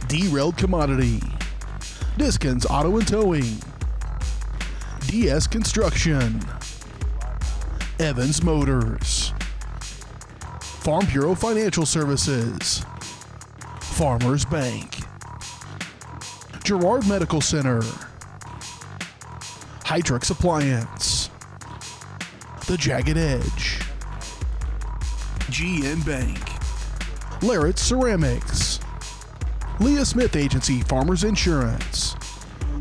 Derailed Commodity, Diskins Auto and Towing, DS Construction, Evans Motors, Farm Bureau Financial Services, Farmers Bank, Girard Medical Center, Hytrix Appliance, The Jagged Edge, GN Bank, Larrett Ceramics, Leah Smith Agency Farmers Insurance,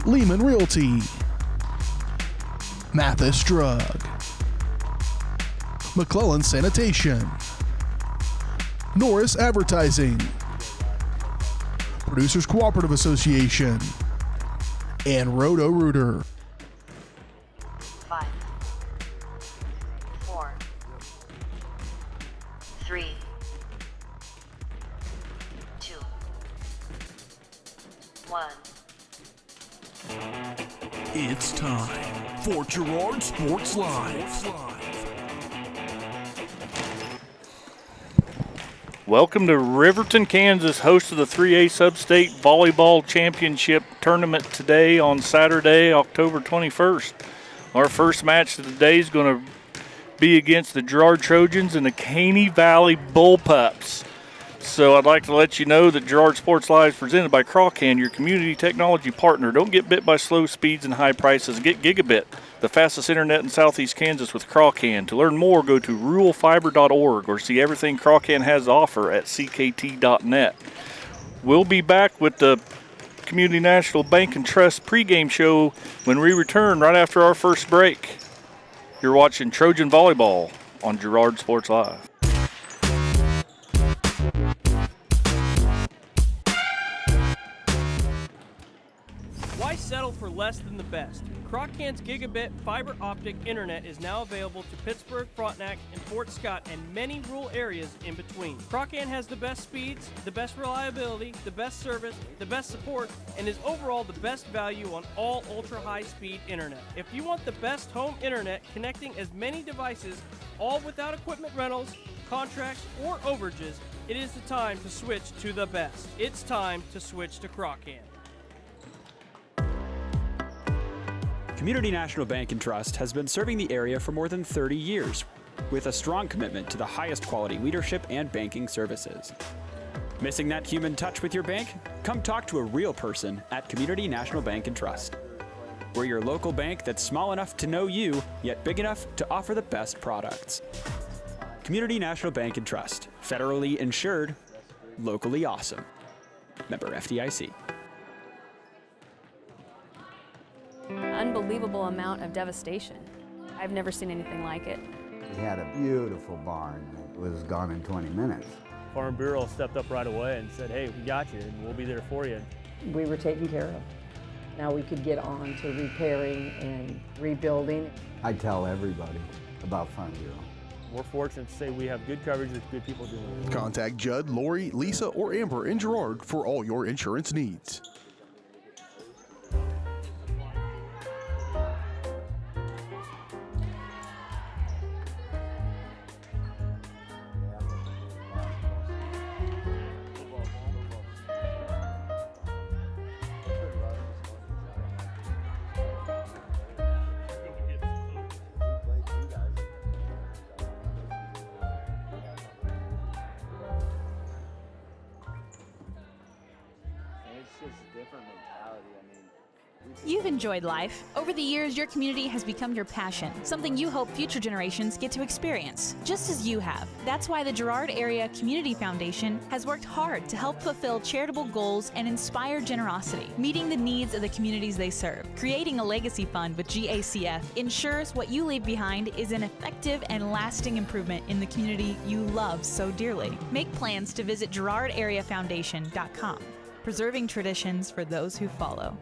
Lehman Realty, Mathis Drug, McClellan Sanitation, Norris Advertising, Producers Cooperative Association, and Roto-Rooter. 5, 4, 3, 2, 1. It's time for Girard Sports Live. Welcome to Riverton, Kansas, host of the 3A Sub-State Volleyball Championship Tournament today on Saturday, October 21st. Our first match of the day is going to be against the Girard Trojans and the Caney Valley Bullpups. So I'd like to let you know that Girard Sports Live is presented by Crawcan, your community technology partner. Don't get bit by slow speeds and high prices. Get Gigabit, the fastest internet in southeast Kansas with Crawcan. To learn more, go to ruralfiber.org or see everything Crawcan has to offer at ckt.net. We'll be back with the Community National Bank and Trust pregame show when we return right after our first break. You're watching Trojan Volleyball on Girard Sports Live. Why settle for less than the best? Crawcan's Gigabit fiber optic internet is now available to Pittsburgh, Frontenac, and Fort Scott, and many rural areas in between. Crawcan has the best speeds, the best reliability, the best service, the best support, and is overall the best value on all ultra-high-speed internet. If you want the best home internet connecting as many devices, all without equipment rentals, contracts, or overages, it is the time to switch to the best. It's time to switch to Crawcan. Community National Bank and Trust has been serving the area for more than 30 years with a strong commitment to the highest quality leadership and banking services. Missing that human touch with your bank? Come talk to a real person at Community National Bank and Trust. We're your local bank that's small enough to know you, yet big enough to offer the best products. Community National Bank and Trust, federally insured, locally awesome. Member FDIC. Unbelievable amount of devastation. I've never seen anything like it. We had a beautiful barn that was gone in 20 minutes. Farm Bureau stepped up right away and said, hey, we got you and we'll be there for you. We were taken care of. Now we could get on to repairing and rebuilding. I tell everybody about Farm Bureau. We're fortunate to say we have good coverage with good people doing it. Contact Judd, Lori, Lisa, or Amber in Girard for all your insurance needs. You've enjoyed life. Over the years, your community has become your passion, something you hope future generations get to experience, just as you have. That's why the Girard Area Community Foundation has worked hard to help fulfill charitable goals and inspire generosity, meeting the needs of the communities they serve. Creating a legacy fund with GACF ensures what you leave behind is an effective and lasting improvement in the community you love so dearly. Make plans to visit GirardAreaFoundation.com, preserving traditions for those who follow.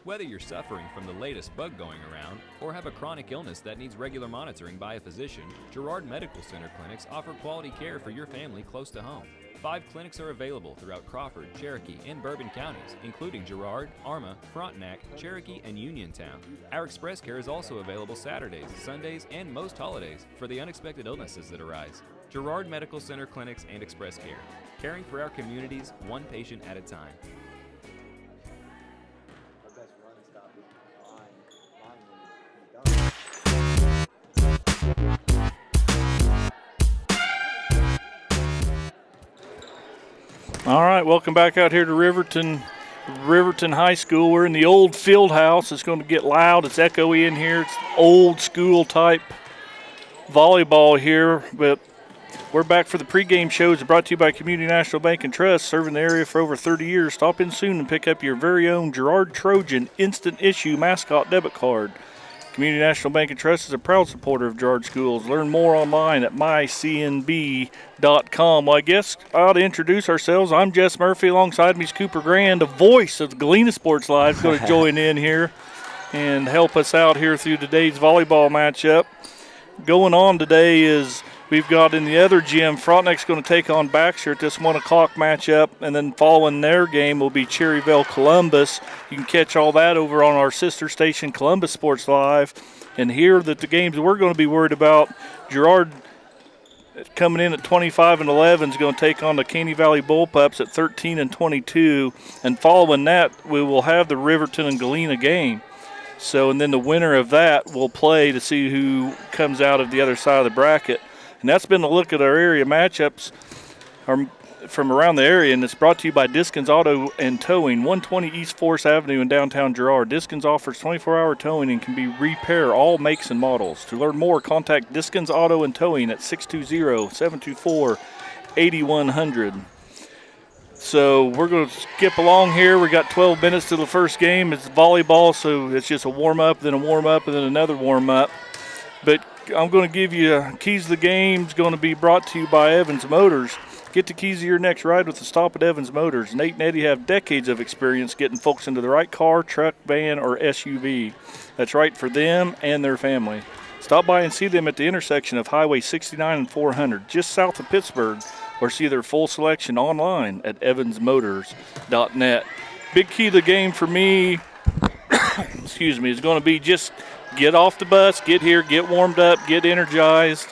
Whether you're suffering from the latest bug going around or have a chronic illness that needs regular monitoring by a physician, Girard Medical Center clinics offer quality care for your family close to home. 5 clinics are available throughout Crawford, Cherokee, and Bourbon counties, including Girard, Arma, Frontenac, Cherokee, and Uniontown. Our express care is also available Saturdays, Sundays, and most holidays for the unexpected illnesses that arise. Girard Medical Center Clinics and Express Care, caring for our communities one patient at a time. All right, welcome back out here to Riverton High School. We're in the old Fieldhouse. It's going to get loud. It's echoey in here. It's old school type volleyball here, but we're back for the pregame shows brought to you by Community National Bank and Trust, serving the area for over 30 years. Stop in soon and pick up your very own Girard Trojan instant issue mascot debit card. Community National Bank and Trust is a proud supporter of Girard Schools. Learn more online at mycnb.com. Well, I guess I ought to introduce ourselves. I'm Jess Murphy. Alongside me is Cooper Grand, the voice of the Galena Sports Live, going to join in here and help us out here through today's volleyball matchup. Going on today is we've got in the other gym, Frontenac's going to take on Baxter at this 1 o'clock matchup, and then following their game will be Cherryville Columbus. You can catch all that over on our sister station, Columbus Sports Live. And here that the games we're going to be worried about, Girard coming in at 25-11 is going to take on the Caney Valley Bullpups at 13-22. And following that, we will have the Riverton and Galena game. So, and then the winner of that will play to see who comes out of the other side of the bracket. And that's been a look at our area matchups from around the area, and it's brought to you by Diskins Auto and Towing, 120 East Forest Avenue in downtown Girard. Diskins offers 24-hour towing and can be repair all makes and models. To learn more, contact Diskins Auto and Towing at 620-724-8100. So we're going to skip along here. We got 12 minutes to the first game. It's volleyball, so it's just a warm-up, then a warm-up, and then another warm-up. But I'm going to give you keys to the game. It's going to be brought to you by Evans Motors. Get the keys to your next ride with a stop at Evans Motors. Nate and Eddie have decades of experience getting folks into the right car, truck, van, or SUV that's right for them and their family. Stop by and see them at the intersection of Highway 69 and 400, just south of Pittsburgh, or see their full selection online at evansmotors.net. Big key to the game for me, excuse me, is going to be just get off the bus, get here, get warmed up, get energized.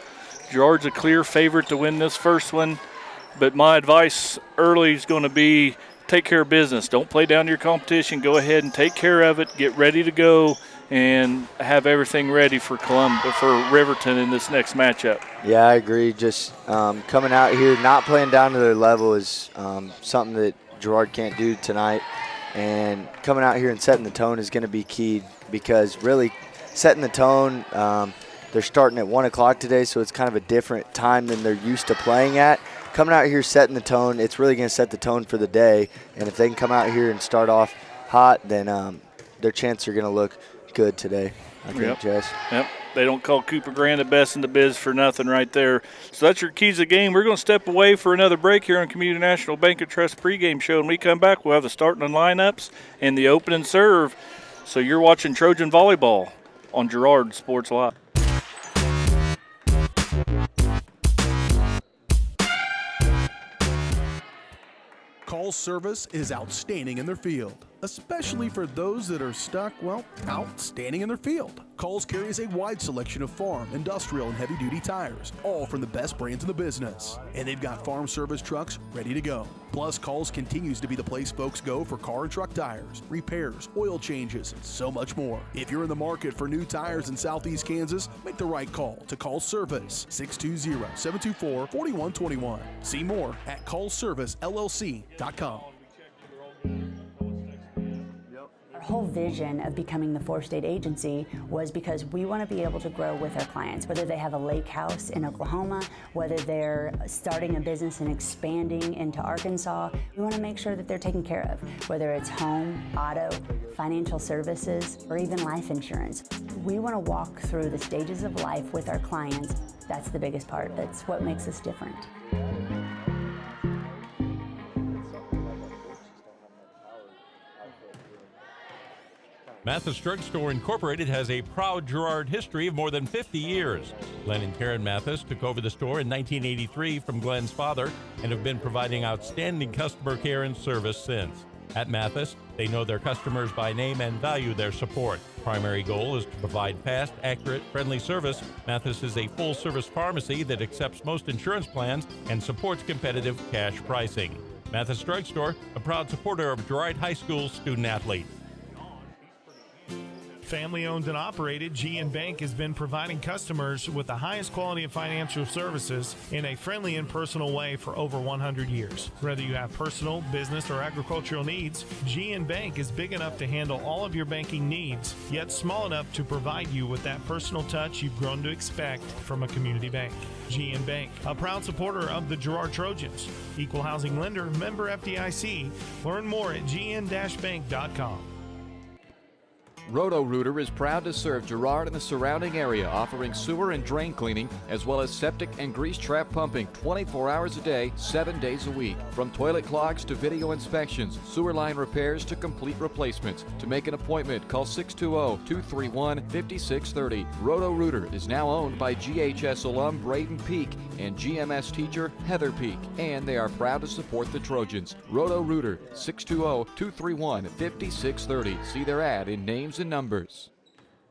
Girard's a clear favorite to win this first one, but my advice early is going to be take care of business. Don't play down to your competition. Go ahead and take care of it, get ready to go, and have everything ready for Riverton in this next matchup. Yeah, I agree. Just coming out here, not playing down to their level is something that Girard can't do tonight. And coming out here and setting the tone is going to be key, because really setting the tone, they're starting at 1 o'clock today, so it's kind of a different time than they're used to playing at. Coming out here, setting the tone, it's really going to set the tone for the day. And if they can come out here and start off hot, then their chances are going to look good today, I think, Jess. Yep. They don't call Cooper Grand the best in the biz for nothing right there. So that's your keys of the game. We're going to step away for another break here on Community National Bank and Trust pregame show. When we come back, we'll have the starting and lineups and the open and serve. So you're watching Trojan Volleyball on Girard Sports Live. Call service is outstanding in their field, especially for those that are stuck, outstanding in their field. Coles carries a wide selection of farm, industrial, and heavy-duty tires, all from the best brands in the business. And they've got farm service trucks ready to go. Plus, Coles continues to be the place folks go for car and truck tires, repairs, oil changes, and so much more. If you're in the market for new tires in Southeast Kansas, make the right call to Coles Service, 620-724-4121. See more at ColesServiceLLC.com. Our whole vision of becoming the 4-state agency was because we want to be able to grow with our clients, whether they have a lake house in Oklahoma, whether they're starting a business and expanding into Arkansas. We want to make sure that they're taken care of, whether it's home, auto, financial services, or even life insurance. We want to walk through the stages of life with our clients. That's the biggest part. That's what makes us different. Mathis Drugstore Incorporated has a proud Girard history of more than 50 years. Glenn and Karen Mathis took over the store in 1983 from Glenn's father and have been providing outstanding customer care and service since. At Mathis, they know their customers by name and value their support. Primary goal is to provide fast, accurate, friendly service. Mathis is a full-service pharmacy that accepts most insurance plans and supports competitive cash pricing. Mathis Drugstore, a proud supporter of Girard High School student-athletes. Family-owned and operated, GN Bank has been providing customers with the highest quality of financial services in a friendly and personal way for over 100 years. Whether you have personal, business, or agricultural needs, GN Bank is big enough to handle all of your banking needs, yet small enough to provide you with that personal touch you've grown to expect from a community bank. GN Bank, a proud supporter of the Girard Trojans. Equal housing lender, member FDIC. Learn more at gn-bank.com. Roto-Rooter is proud to serve Girard and the surrounding area, offering sewer and drain cleaning, as well as septic and grease trap pumping 24 hours a day, 7 days a week. From toilet clogs to video inspections, sewer line repairs to complete replacements. To make an appointment, call 620-231-5630. Roto-Rooter is now owned by GHS alum Braden Peak and GMS teacher Heather Peak, and they are proud to support the Trojans. Roto-Rooter, 620-231-5630. See their ad in names and numbers.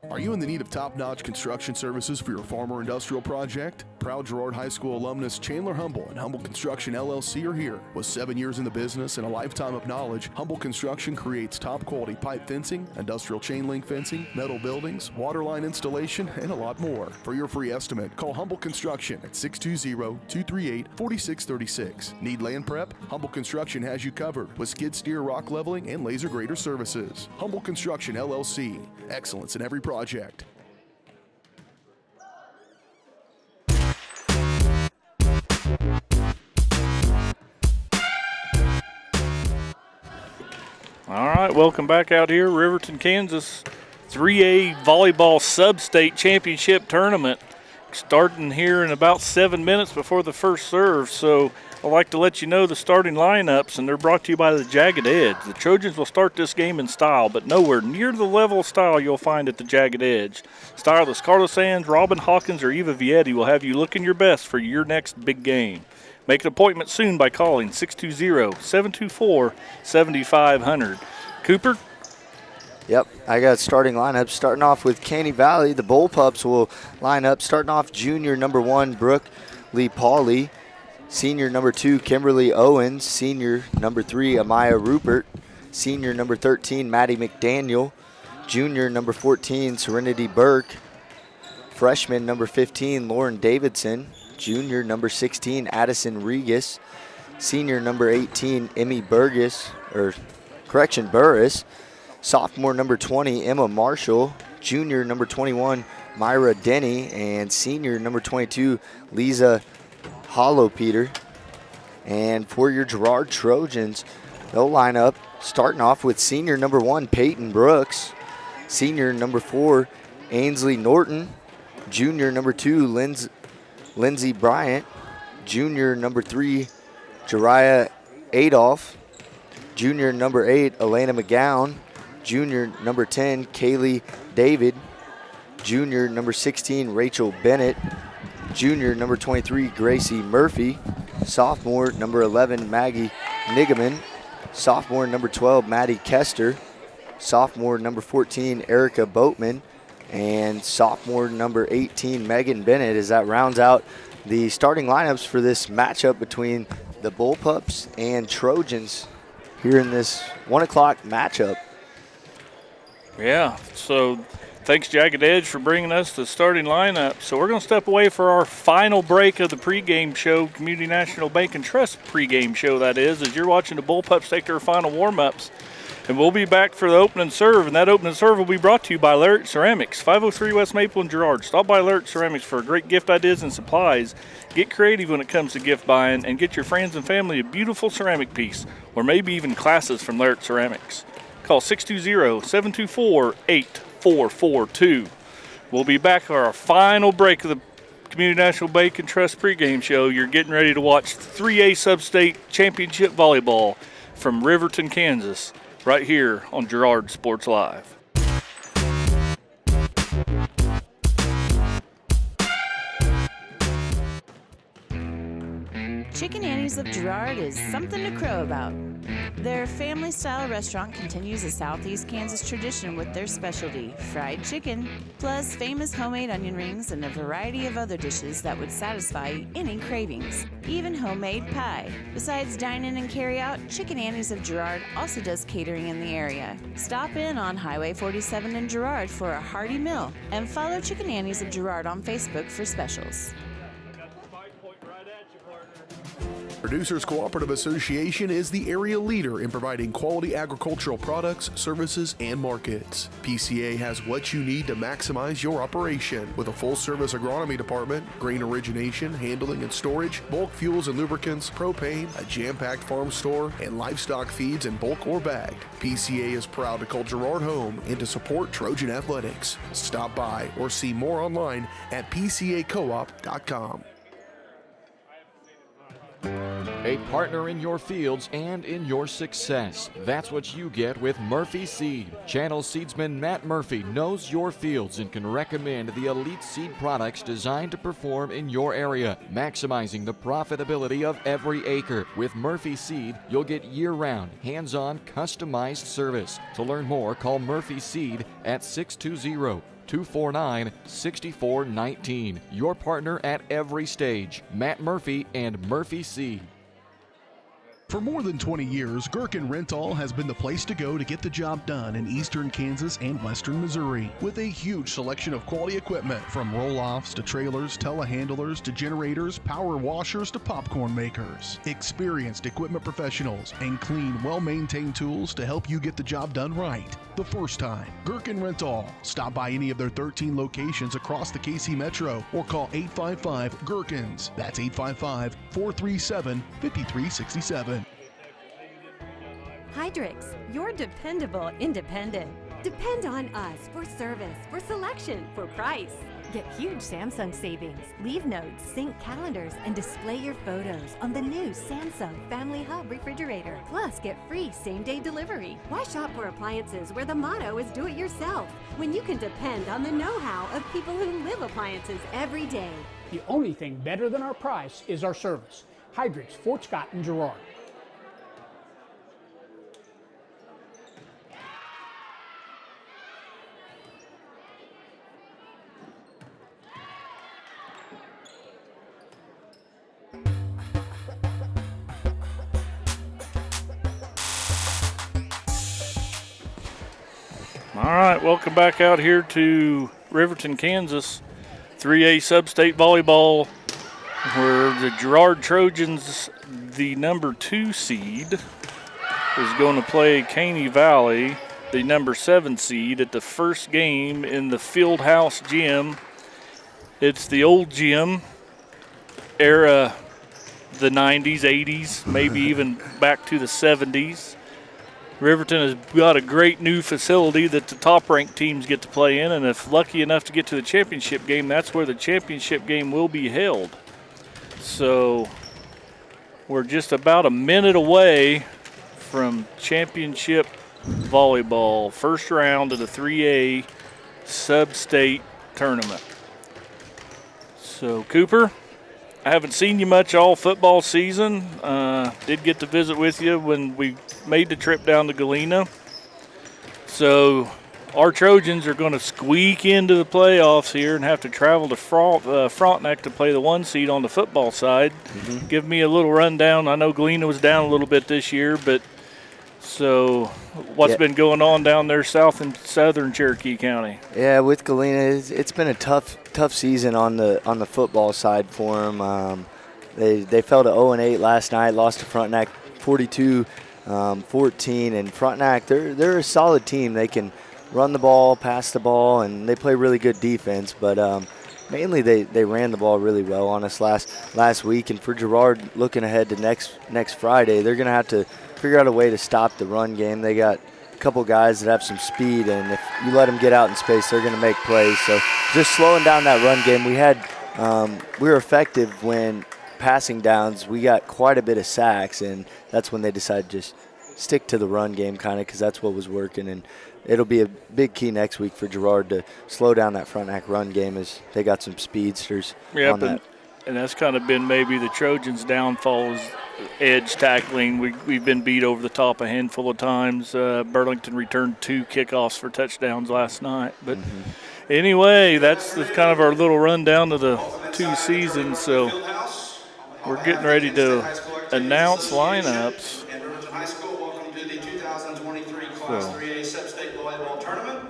Are you in the need of top-notch construction services for your farm or industrial project? Proud Girard High School alumnus Chandler Humble and Humble Construction LLC are here. With 7 years in the business and a lifetime of knowledge, Humble Construction creates top-quality pipe fencing, industrial chain link fencing, metal buildings, water line installation, and a lot more. For your free estimate, call Humble Construction at 620-238-4636. Need land prep? Humble Construction has you covered with skid steer rock leveling and laser grader services. Humble Construction LLC. Excellence in every project. All right, welcome back out here, Riverton, Kansas. 3A volleyball sub-state championship tournament starting here in about 7 minutes before the first serve. So I'd like to let you know the starting lineups, and they're brought to you by the Jagged Edge. The Trojans will start this game in style, but nowhere near the level of style you'll find at the Jagged Edge. Stylist Carlos Sands, Robin Hawkins, or Eva Vietti will have you looking your best for your next big game. Make an appointment soon by calling 620-724-7500. Cooper? Yep, I got starting lineups. Starting off with Caney Valley, the Bullpups will line up. Starting off junior number 1, Brooke Lee Pauley. Senior number 2, Kimberly Owens. Senior number 3, Amaya Rupert. Senior number 13, Maddie McDaniel. Junior number 14, Serenity Burke. Freshman number 15, Lauren Davidson. Junior number 16, Addison Regis. Senior number 18, Emmy Burris. Sophomore number 20, Emma Marshall. Junior number 21, Myra Denny. And senior number 22, Lisa Hollow-Peter. And for your Girard Trojans, they'll line up starting off with senior number 1, Peyton Brooks. Senior number 4, Ainsley Norton. Junior number 2, Lindsey Bryant. Junior number 3, Jariah Adolph. Junior number 8, Elena McGowan. Junior number 10, Kaylee David. Junior number 16, Rachel Bennett. Junior number 23, Gracie Murphy. Sophomore number 11, Maggie Nigaman. Sophomore number 12, Maddie Kester. Sophomore number 14, Erica Boatman. And sophomore number 18, Megan Bennett, as that rounds out the starting lineups for this matchup between the Bullpups and Trojans here in this 1 o'clock matchup. Yeah, so thanks Jagged Edge for bringing us the starting lineup. So we're going to step away for our final break of the pregame show, Community National Bank and Trust pregame show, that is, as you're watching the Bullpups take their final warm-ups. And we'll be back for the opening serve, and that opening serve will be brought to you by Larrick Ceramics, 503 West Maple in Girard. Stop by Larrick Ceramics for great gift ideas and supplies. Get creative when it comes to gift buying, and get your friends and family a beautiful ceramic piece, or maybe even classes from Larrick Ceramics. Call 620-724-8442. We'll be back for our final break of the Community National Bank and Trust pregame show. You're getting ready to watch 3A Sub-State Championship Volleyball from Riverton, Kansas, right here on Girard Sports Live. Chicken Annie's of Girard is something to crow about. Their family-style restaurant continues a Southeast Kansas tradition with their specialty, fried chicken, plus famous homemade onion rings and a variety of other dishes that would satisfy any cravings, even homemade pie. Besides dine-in and carry-out, Chicken Annie's of Girard also does catering in the area. Stop in on Highway 47 in Girard for a hearty meal, and follow Chicken Annie's of Girard on Facebook for specials. Producers Cooperative Association is the area leader in providing quality agricultural products, services, and markets. PCA has what you need to maximize your operation with a full-service agronomy department, grain origination, handling and storage, bulk fuels and lubricants, propane, a jam-packed farm store, and livestock feeds in bulk or bagged. PCA is proud to call Girard home and to support Trojan athletics. Stop by or see more online at pcacoop.com. A partner in your fields and in your success. That's what you get with Murphy Seed. Channel seedsman Matt Murphy knows your fields and can recommend the elite seed products designed to perform in your area, maximizing the profitability of every acre. With Murphy Seed, you'll get year-round, hands-on, customized service. To learn more, call Murphy Seed at 620-249-6419. Your partner at every stage. Matt Murphy and Murphy Seed. For more than 20 years, Gherkin Rental has been the place to go to get the job done in eastern Kansas and western Missouri. With a huge selection of quality equipment, from roll-offs to trailers, telehandlers to generators, power washers to popcorn makers. Experienced equipment professionals and clean, well-maintained tools to help you get the job done right the first time. Gherkin Rental. Stop by any of their 13 locations across the KC Metro or call 855-GHERKINS. That's 855-437-5367. Hydrix, your dependable independent. Depend on us for service, for selection, for price. Get huge Samsung savings, leave notes, sync calendars, and display your photos on the new Samsung Family Hub refrigerator. Plus, get free same-day delivery. Why shop for appliances where the motto is do it yourself when you can depend on the know-how of people who live appliances every day? The only thing better than our price is our service. Hydrix, Fort Scott, and Girard. All right, welcome back out here to Riverton, Kansas. 3A Sub-State Volleyball, where the Girard Trojans, the number 2 seed, is going to play Caney Valley, the number 7 seed, at the first game in the Fieldhouse gym. It's the old gym era, the 90s, 80s, maybe even back to the 70s. Riverton has got a great new facility that the top-ranked teams get to play in, and if lucky enough to get to the championship game, that's where the championship game will be held. So we're just about a minute away from championship volleyball, first round of the 3A Sub-State tournament. So, Cooper, I haven't seen you much all football season. Did get to visit with you when we made the trip down to Galena. So our Trojans are going to squeak into the playoffs here and have to travel to Frontenac to play the 1 seed on the football side. Mm-hmm. Give me a little rundown. I know Galena was down a little bit this year, but so what's been going on down there south and southern Cherokee County? Yeah, with Galena, it's been a tough season on the football side for them. They fell to 0-8 last night, lost to Frontenac 42-14, and Frontenac, they're a solid team. They can run the ball, pass the ball, and they play really good defense, but mainly they ran the ball really well on us last week. And for Girard, looking ahead to next Friday, they're going to have to figure out a way to stop the run game. They got a couple guys that have some speed, and if you let them get out in space, they're going to make plays. So just slowing down that run game. We were effective when passing downs. We got quite a bit of sacks, and that's when they decided to just stick to the run game kind of, because that's what was working. And it'll be a big key next week for Girard to slow down that Frontenac run game, as they got some speedsters on that. and that's kind of been maybe the Trojans' downfall is edge tackling. We've been beat over the top a handful of times. Burlington returned 2 kickoffs for touchdowns last night. But anyway, that's kind of our little rundown of the 2 seasons. So we're getting ready to announce lineups. And Riverton High School, welcome to the 2023 Class 3A Sub-State Volleyball Tournament.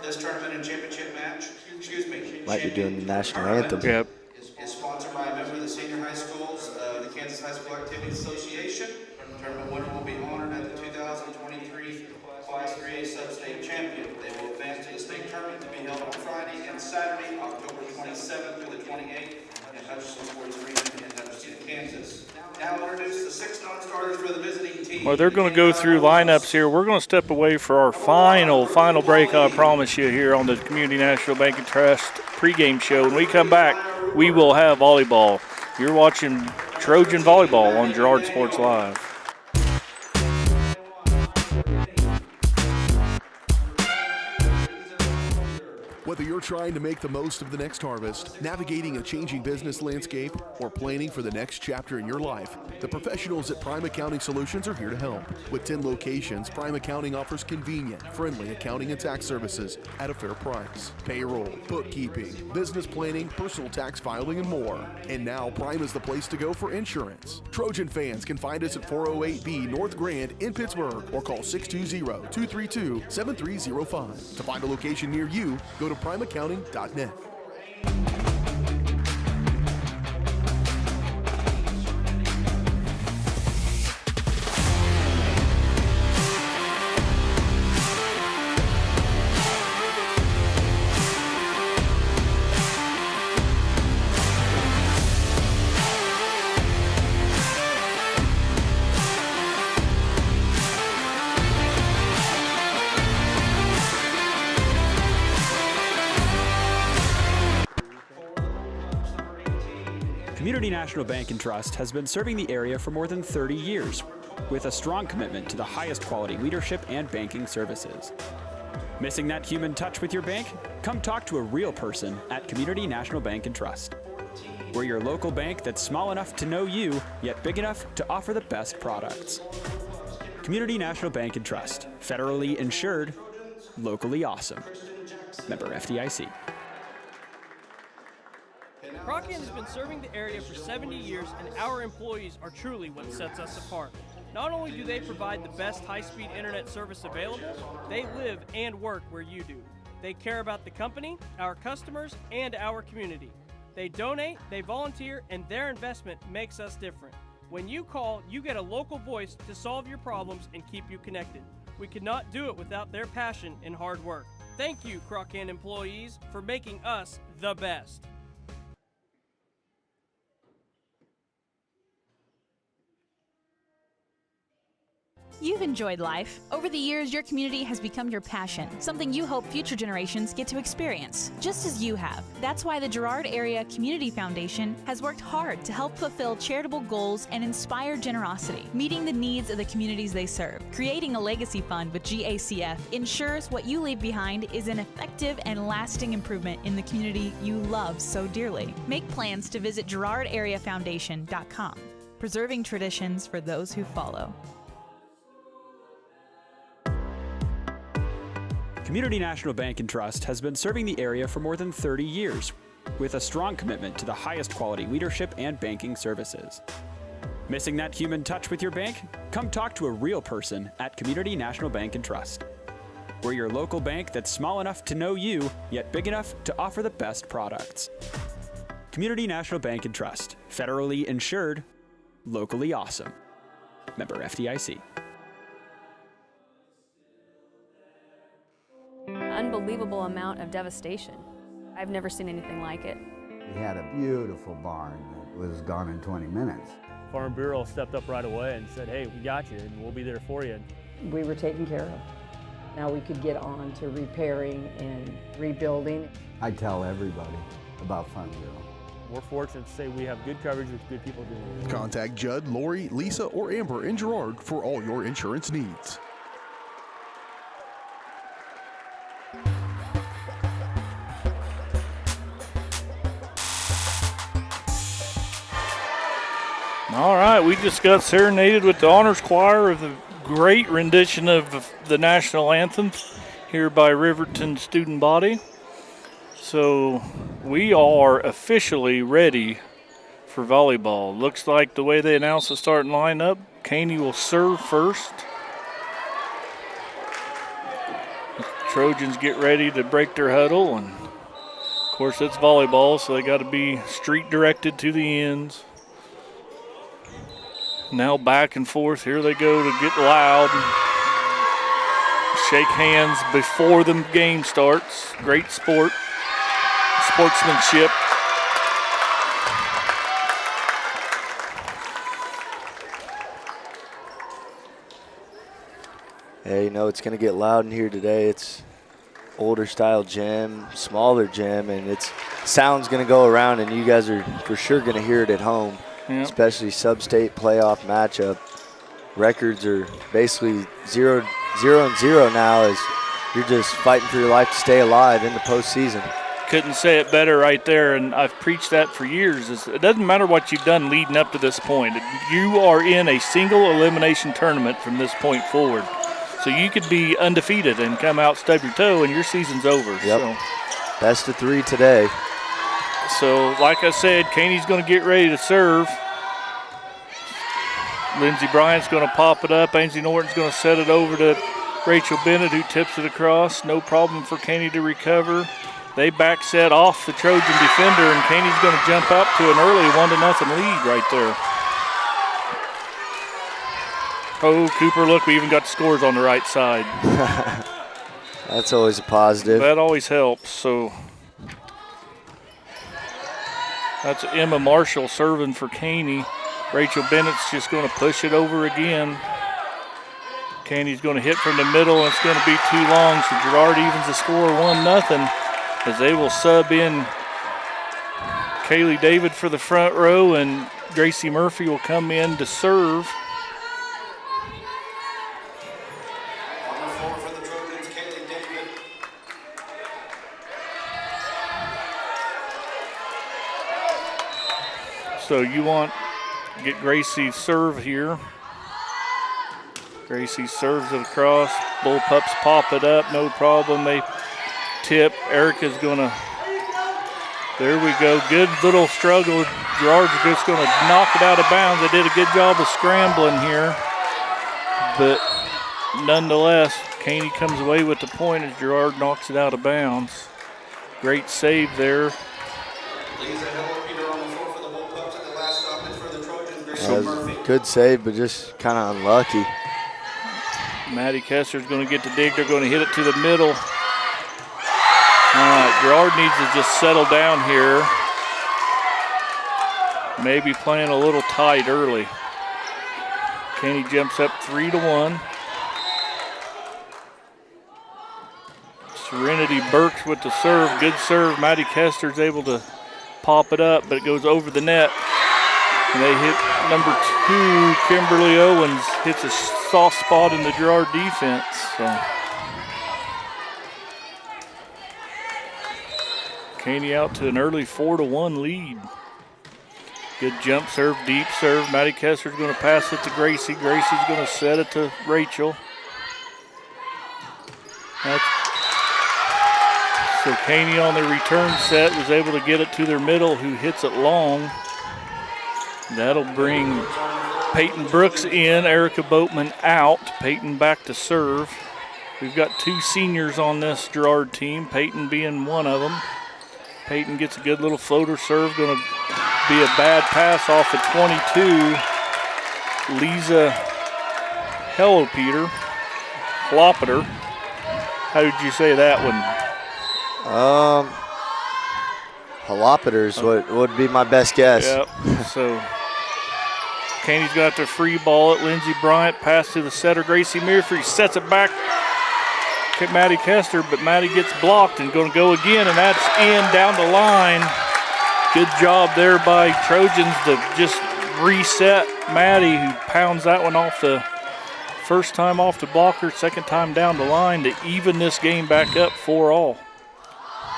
This tournament and championship match, Might be doing the national anthem. Yep. is sponsored by a member of the senior high schools, the Kansas High School Activities Association. The tournament winner will be honored as the 2023 Class 3A Sub-State Champion. They will advance to the state tournament to be held on Friday and Saturday, October 27th through the 28th in Hutchinson Sports Arena in Hutchinson, Kansas. Now I'll introduce the 6 non-starters for the visiting team. Well, they're going to go through lineups here. We're going to step away for our final break, I promise you, here on the Community National Bank and Trust pregame show. When we come back, we will have volleyball. You're watching Trojan Volleyball on Girard Sports Live. Whether you're trying to make the most of the next harvest, navigating a changing business landscape, or planning for the next chapter in your life, the professionals at Prime Accounting Solutions are here to help. With 10 locations, Prime Accounting offers convenient, friendly accounting and tax services at a fair price. Payroll, bookkeeping, business planning, personal tax filing, and more. And now Prime is the place to go for insurance. Trojan fans can find us at 408B North Grand in Pittsburgh or call 620-232-7305. To find a location near you, go to primeaccounting.net. Community National Bank and Trust has been serving the area for more than 30 years with a strong commitment to the highest quality leadership and banking services. Missing that human touch with your bank? Come talk to a real person at Community National Bank and Trust. We're your local bank that's small enough to know you, yet big enough to offer the best products. Community National Bank and Trust, federally insured, locally awesome. Member FDIC. Croccan has been serving the area for 70 years, and our employees are truly what sets us apart. Not only do they provide the best high-speed internet service available, they live and work where you do. They care about the company, our customers, and our community. They donate, they volunteer, and their investment makes us different. When you call, you get a local voice to solve your problems and keep you connected. We could not do it without their passion and hard work. Thank you, Croccan employees, for making us the best. You've enjoyed life. Over the years, your community has become your passion, something you hope future generations get to experience, just as you have. That's why the Girard Area Community Foundation has worked hard to help fulfill charitable goals and inspire generosity, meeting the needs of the communities they serve. Creating a legacy fund with GACF ensures what you leave behind is an effective and lasting improvement in the community you love so dearly. Make plans to visit GirardAreaFoundation.com, preserving traditions for those who follow. Community National Bank and Trust has been serving the area for more than 30 years with a strong commitment to the highest quality leadership and banking services. Missing that human touch with your bank? Come talk to a real person at Community National Bank and Trust. We're your local bank that's small enough to know you, yet big enough to offer the best products. Community National Bank and Trust, federally insured, locally awesome. Member FDIC. Unbelievable amount of devastation. I've never seen anything like it. We had a beautiful barn that was gone in 20 minutes. Farm Bureau stepped up right away and said, hey, we got you and we'll be there for you. We were taken care of. Now we could get on to repairing and rebuilding. I tell everybody about Farm Bureau. We're fortunate to say we have good coverage with good people doing it. Contact Judd, Lori, Lisa, or Amber in Girard for all your insurance needs. All right, we just got serenaded with the honors choir of the great rendition of the national anthem here by Riverton student body. So we are officially ready for volleyball. Looks like the way they announced the starting lineup, Caney will serve first. The Trojans get ready to break their huddle, and of course it's volleyball, so they got to be street directed to the ends. Now back and forth, here they go to get loud. Shake hands before the game starts. Great sportsmanship. Hey, you know, it's going to get loud in here today. It's older style gym, smaller gym, and it's sound's going to go around, and you guys are for sure going to hear it at home, especially sub-state playoff matchup. Records are basically 0-0 now as you're just fighting for your life to stay alive in the postseason. Couldn't say it better right there, and I've preached that for years. It doesn't matter what you've done leading up to this point. You are in a single elimination tournament from this point forward. So you could be undefeated and come out, stub your toe, and your season's over. Yep. So. Best of 3 today. So, like I said, Caney's going to get ready to serve. Lindsey Bryant's going to pop it up. Ainsley Norton's going to set it over to Rachel Bennett, who tips it across. No problem for Caney to recover. They back set off the Trojan defender, and Caney's going to jump up to an early 1-0 lead right there. Oh, Cooper, look, we even got the scores on the right side. That's always a positive. That always helps. So that's Emma Marshall serving for Caney. Rachel Bennett's just going to push it over again. Caney's going to hit from the middle, and it's going to be too long, so Girard evens the score 1-0 as they will sub in Kaylee David for the front row, and Gracie Murphy will come in to serve. So you want to get Gracie's serve here. Gracie serves it across. Bullpups pop it up, no problem. They tip. Erica's going to, there we go. Good little struggle. Girard's just going to knock it out of bounds. They did a good job of scrambling here. But nonetheless, Caney comes away with the point as Girard knocks it out of bounds. Great save there. Good save, but just kind of unlucky. Maddie Kessler's going to get the dig. They're going to hit it to the middle. All right, Girard needs to just settle down here. Maybe playing a little tight early. Caney jumps up 3-1. Serenity Burks with the serve. Good serve. Maddie Kessler's able to pop it up, but it goes over the net. And they hit number 2, Kimberly Owens, hits a soft spot in the Girard defense. So Caney out to an early 4-1 lead. Good jump serve, deep serve. Maddie Kessler's going to pass it to Gracie. Gracie's going to set it to Rachel. So Caney on the return set was able to get it to their middle, who hits it long. That'll bring Peyton Brooks in, Erica Boatman out. Peyton back to serve. We've got 2 seniors on this Girard team, Peyton being one of them. Peyton gets a good little floater serve, going to be a bad pass off of 22. Lisa Holopeter. How did you say that one? Holopeter's what would be my best guess. Yep, so Caney's got the free ball at Lindsey Bryant. Pass to the setter, Gracie Murphy. Sets it back to Maddie Kessler, but Maddie gets blocked and going to go again, and that's in down the line. Good job there by Trojans to just reset Maddie, who pounds that one off the first time off the blocker, second time down the line to even this game back up 4-all.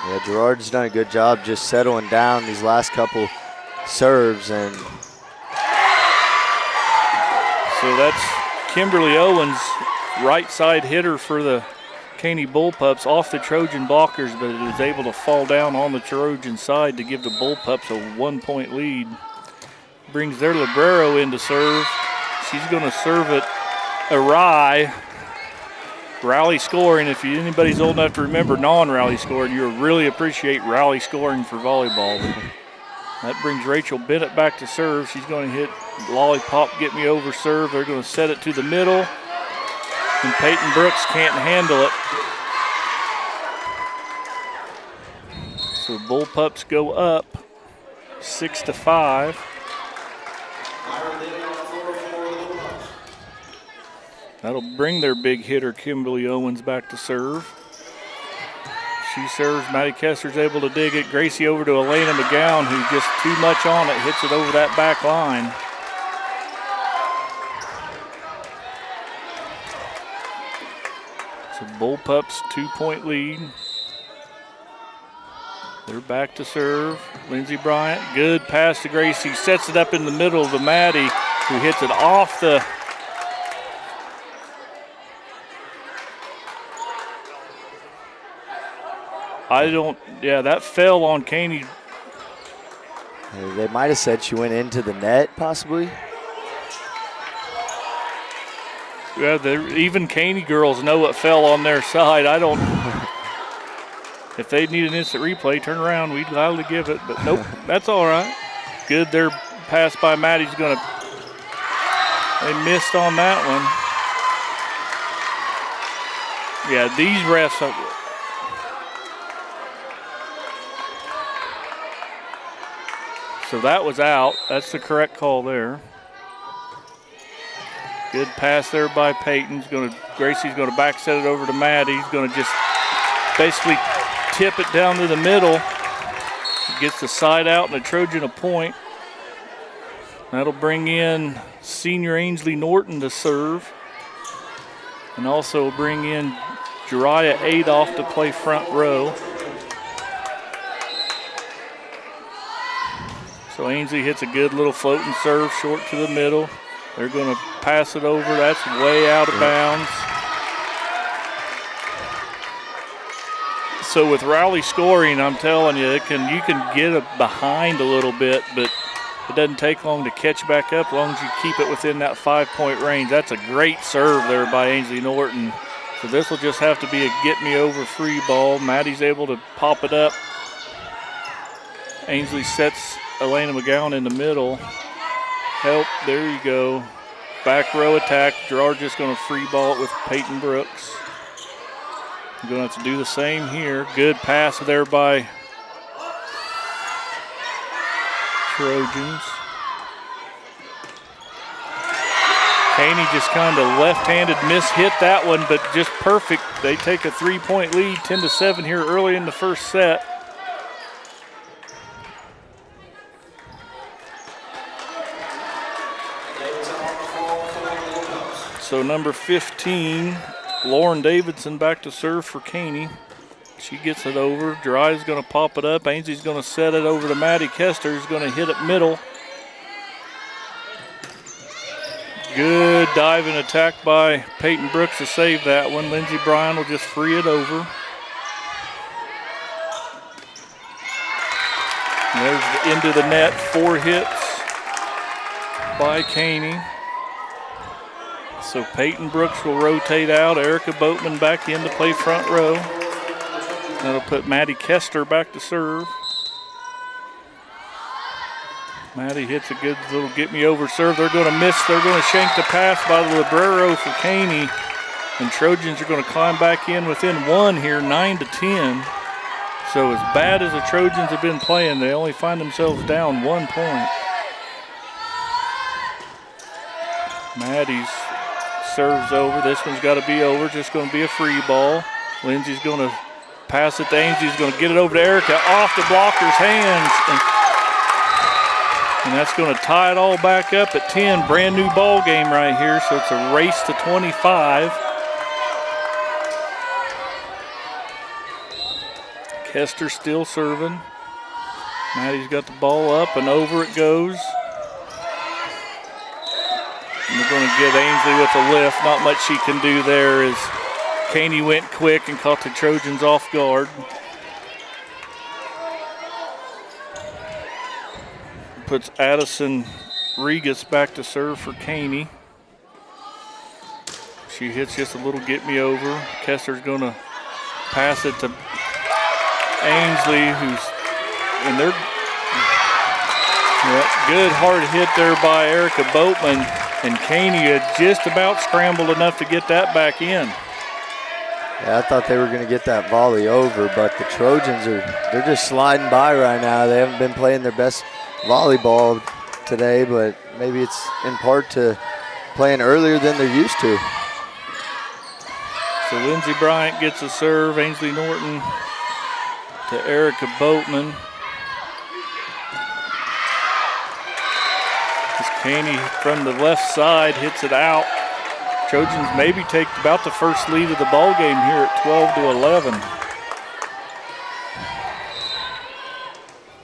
Yeah, Girard's done a good job just settling down these last couple serves, and So that's Kimberly Owens, right side hitter for the Caney Bullpups, off the Trojan blockers, but it is able to fall down on the Trojan side to give the Bullpups a 1-point lead. Brings their libero in to serve. She's going to serve it awry. Rally scoring, if anybody's old enough to remember non-rally scoring, you'll really appreciate rally scoring for volleyball. That brings Rachel Bennett back to serve. She's going to hit lollipop, get me over serve. They're going to set it to the middle, and Peyton Brooks can't handle it. So Bullpups go up 6-5. That'll bring their big hitter, Kimberly Owens, back to serve. She serves. Maddie Kessler's able to dig it. Gracie over to Elena McGowan, who's just too much on it, hits it over that back line. So Bullpups 2-point lead. They're back to serve. Lindsey Bryant, good pass to Gracie. Sets it up in the middle to Maddie, who hits it off the that fell on Caney. They might have said she went into the net, possibly. Yeah, even Caney girls know it fell on their side. I don't. If they need an instant replay, turn around. We'd gladly give it, but nope, that's all right. Good, their pass by Maddie's going to. They missed on that one. Yeah, these refs. So that was out. That's the correct call there. Good pass there by Peyton. Gracie's going to back set it over to Maddie. He's going to just basically tip it down to the middle. Gets the side out and the Trojan a point. That'll bring in senior Ainsley Norton to serve. And also bring in Jariah Adolph to play front row. So Ainsley hits a good little floating serve short to the middle. They're going to pass it over. That's way out of bounds. So with rally scoring, I'm telling you, you can get behind a little bit, but it doesn't take long to catch back up as long as you keep it within that 5-point range. That's a great serve there by Ainsley Norton. So this will just have to be a get-me-over free ball. Maddie's able to pop it up. Ainsley sets Elena McGowan in the middle. Help, there you go. Back row attack. Girard just going to free ball it with Peyton Brooks. You're going to have to do the same here. Good pass there by Trojans. Caney just kind of left-handed miss-hit that one, but just perfect. They take a 3-point lead, 10-7 here early in the first set. So number 15, Lauren Davidson back to serve for Caney. She gets it over. Dry's going to pop it up. Ainsley's going to set it over to Maddie Kester, who's going to hit it middle. Good diving attack by Peyton Brooks to save that one. Lindsey Bryan will just free it over. And there's into the net, 4 hits by Caney. So Peyton Brooks will rotate out. Erica Boatman back in to play front row. That'll put Maddie Kester back to serve. Maddie hits a good little get-me-over serve. They're going to miss. They're going to shank the pass by the libero for Caney. And Trojans are going to climb back in within 1 here, 9-10. So as bad as the Trojans have been playing, they only find themselves down 1 point. Maddie's serves over. This one's got to be over. Just going to be a free ball. Lindsay's going to pass it to Ainsley. He's going to get it over to Erica off the blocker's hands. And that's going to tie it all back up at 10. Brand new ball game right here. So it's a race to 25. Kester still serving. Maddie's got the ball up and over it goes. are going to get Ainsley with a lift. Not much she can do there as Caney went quick and caught the Trojans off guard. Puts Addison Regas back to serve for Caney. She hits just a little get me over. Kessler's going to pass it to Ainsley, and they're good hard hit there by Erica Boatman, and Caney had just about scrambled enough to get that back in. Yeah, I thought they were going to get that volley over, but the Trojans they're just sliding by right now. They haven't been playing their best volleyball today, but maybe it's in part to playing earlier than they're used to. So Lindsey Bryant gets a serve. Ainsley Norton to Erica Boatman. As Caney from the left side hits it out. Trojans maybe take about the first lead of the ball game here at 12-11.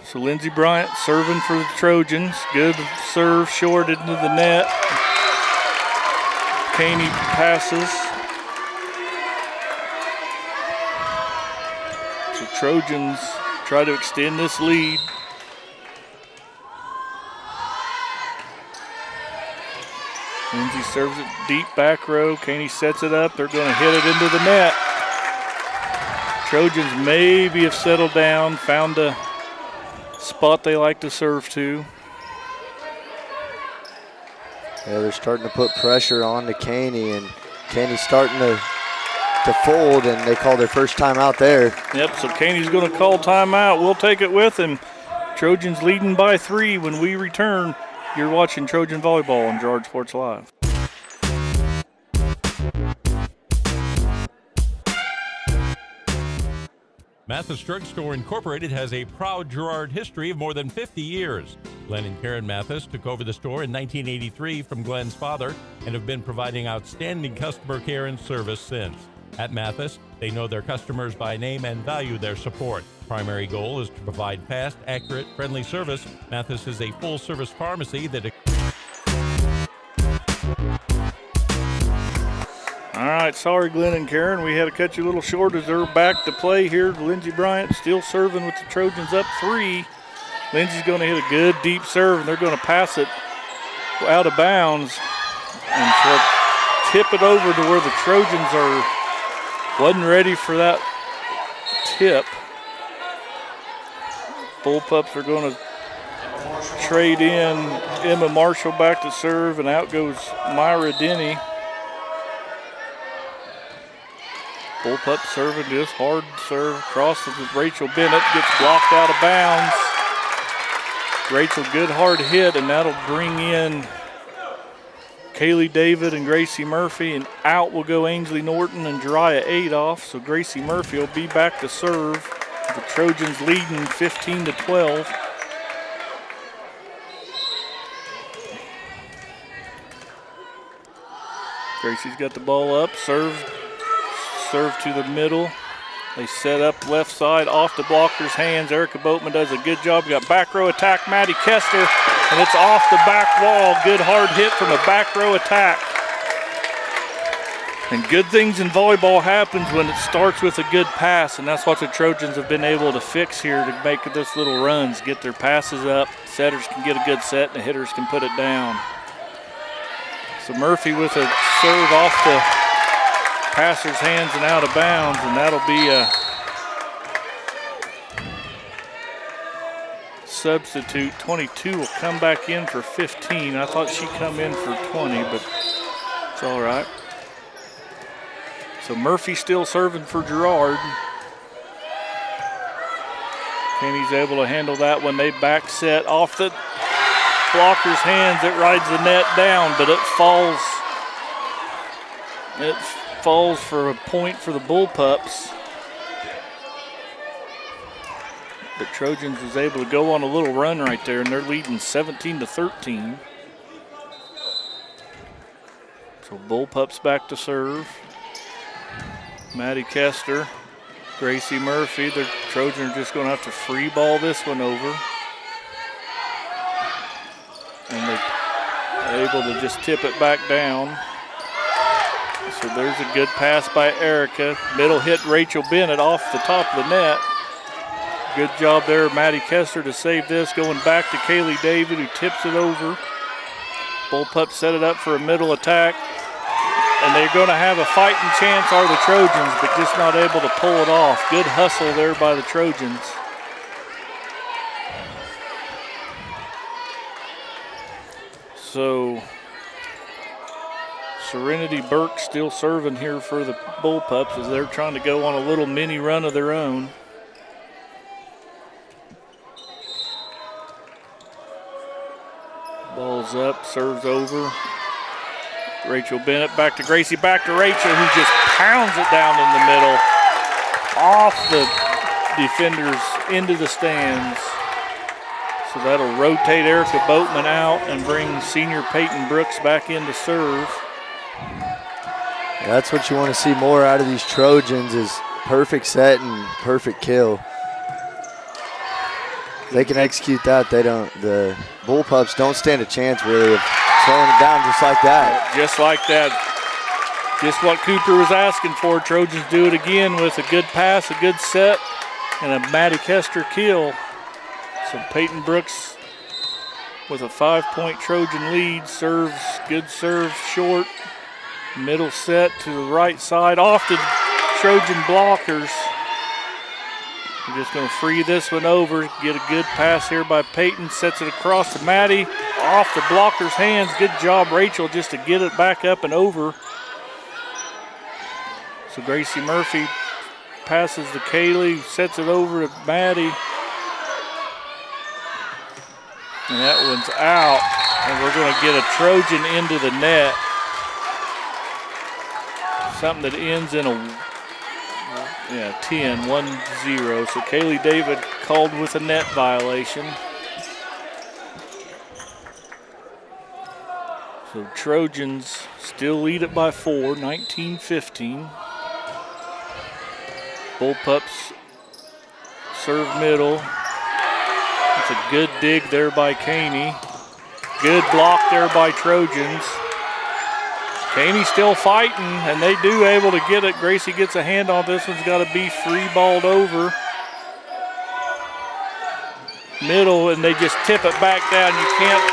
So Lindsey Bryant serving for the Trojans. Good serve short into the net. Caney passes. So Trojans try to extend this lead. Lindsey serves it deep back row. Caney sets it up. They're going to hit it into the net. Trojans maybe have settled down, found a spot they like to serve to. Yeah, they're starting to put pressure on to Caney, and Caney's starting to fold, and they call their first timeout there. Yep, so Caney's going to call timeout. We'll take it with him. Trojans leading by 3 when we return. You're watching Trojan Volleyball on Girard Sports Live. Mathis Drug Store Incorporated has a proud Girard history of more than 50 years. Glenn and Karen Mathis took over the store in 1983 from Glenn's father and have been providing outstanding customer care and service since. At Mathis, they know their customers by name and value their support. Primary goal is to provide fast, accurate, friendly service. Mathis is a full-service pharmacy that... All right, sorry, Glenn and Karen. We had to cut you a little short as they're back to play here. Lindsey Bryant still serving with the Trojans up 3. Lindsey's going to hit a good deep serve, and they're going to pass it out of bounds and tip it over to where the Trojans wasn't ready for that tip. Bullpups are going to trade in Emma Marshall back to serve, and out goes Myra Denny. Bullpup serving just hard serve across to Rachel Bennett, gets blocked out of bounds. Rachel, good hard hit, and that'll bring in Kaylee David and Gracie Murphy, and out will go Ainsley Norton and Jariah Adolph. So Gracie Murphy will be back to serve. The Trojans leading 15-12. Gracie's got the ball up, serve to the middle. They set up left side off the blocker's hands. Erica Boatman does a good job. Got back row attack, Maddie Kester, and it's off the back wall. Good hard hit from a back row attack. And good things in volleyball happens when it starts with a good pass, and that's what the Trojans have been able to fix here to make this little runs, get their passes up. Setters can get a good set, and the hitters can put it down. So Murphy with a serve off the passer's hands and out of bounds, and that'll be a substitute. 22 will come back in for 15. I thought she'd come in for 20, but it's all right. So Murphy still serving for Girard. Caney's able to handle that when they back set off the blocker's hands. It rides the net down, but it falls. It falls for a point for the Bullpups. But Trojans was able to go on a little run right there, and they're leading 17-13. So Bullpups back to serve. Maddie Kester, Gracie Murphy. The Trojans are just going to have to free ball this one over. And they able to just tip it back down. So there's a good pass by Erica. Middle hit Rachel Bennett off the top of the net. Good job there, Maddie Kessler, to save this. Going back to Kaylee David, who tips it over. Bullpups set it up for a middle attack. And they're going to have a fighting chance, are the Trojans, but just not able to pull it off. Good hustle there by the Trojans. So Serenity Burke still serving here for the Bullpups as they're trying to go on a little mini run of their own. Ball's up, serves over. Rachel Bennett back to Gracie, back to Rachel, who just pounds it down in the middle, off the defenders into the stands. So that'll rotate Erica Boatman out and bring senior Peyton Brooks back in to serve. That's what you want to see more out of these Trojans is perfect set and perfect kill. They can execute that. The Bullpups don't stand a chance really of slowing it down just like that. Just like that. Just what Cooper was asking for. Trojans do it again with a good pass, a good set, and a Maddie Kester kill. So Peyton Brooks with a 5-point Trojan lead. Serves, good serve, short. Middle set to the right side. Off the Trojan blockers. We're just going to free this one over. Get a good pass here by Peyton. Sets it across to Maddie. Off the blocker's hands. Good job, Rachel, just to get it back up and over. So Gracie Murphy passes to Kaylee. Sets it over to Maddie. And that one's out. And we're going to get a Trojan into the net. Something that ends in a 1-0. So Kaylee David called with a net violation. So Trojans still lead it by 4, 19-15. Bullpups serve middle. That's a good dig there by Caney. Good block there by Trojans. Caney still fighting, and they do able to get it. Gracie gets a hand on this one's got to be free balled over. Middle, and they just tip it back down. You can't,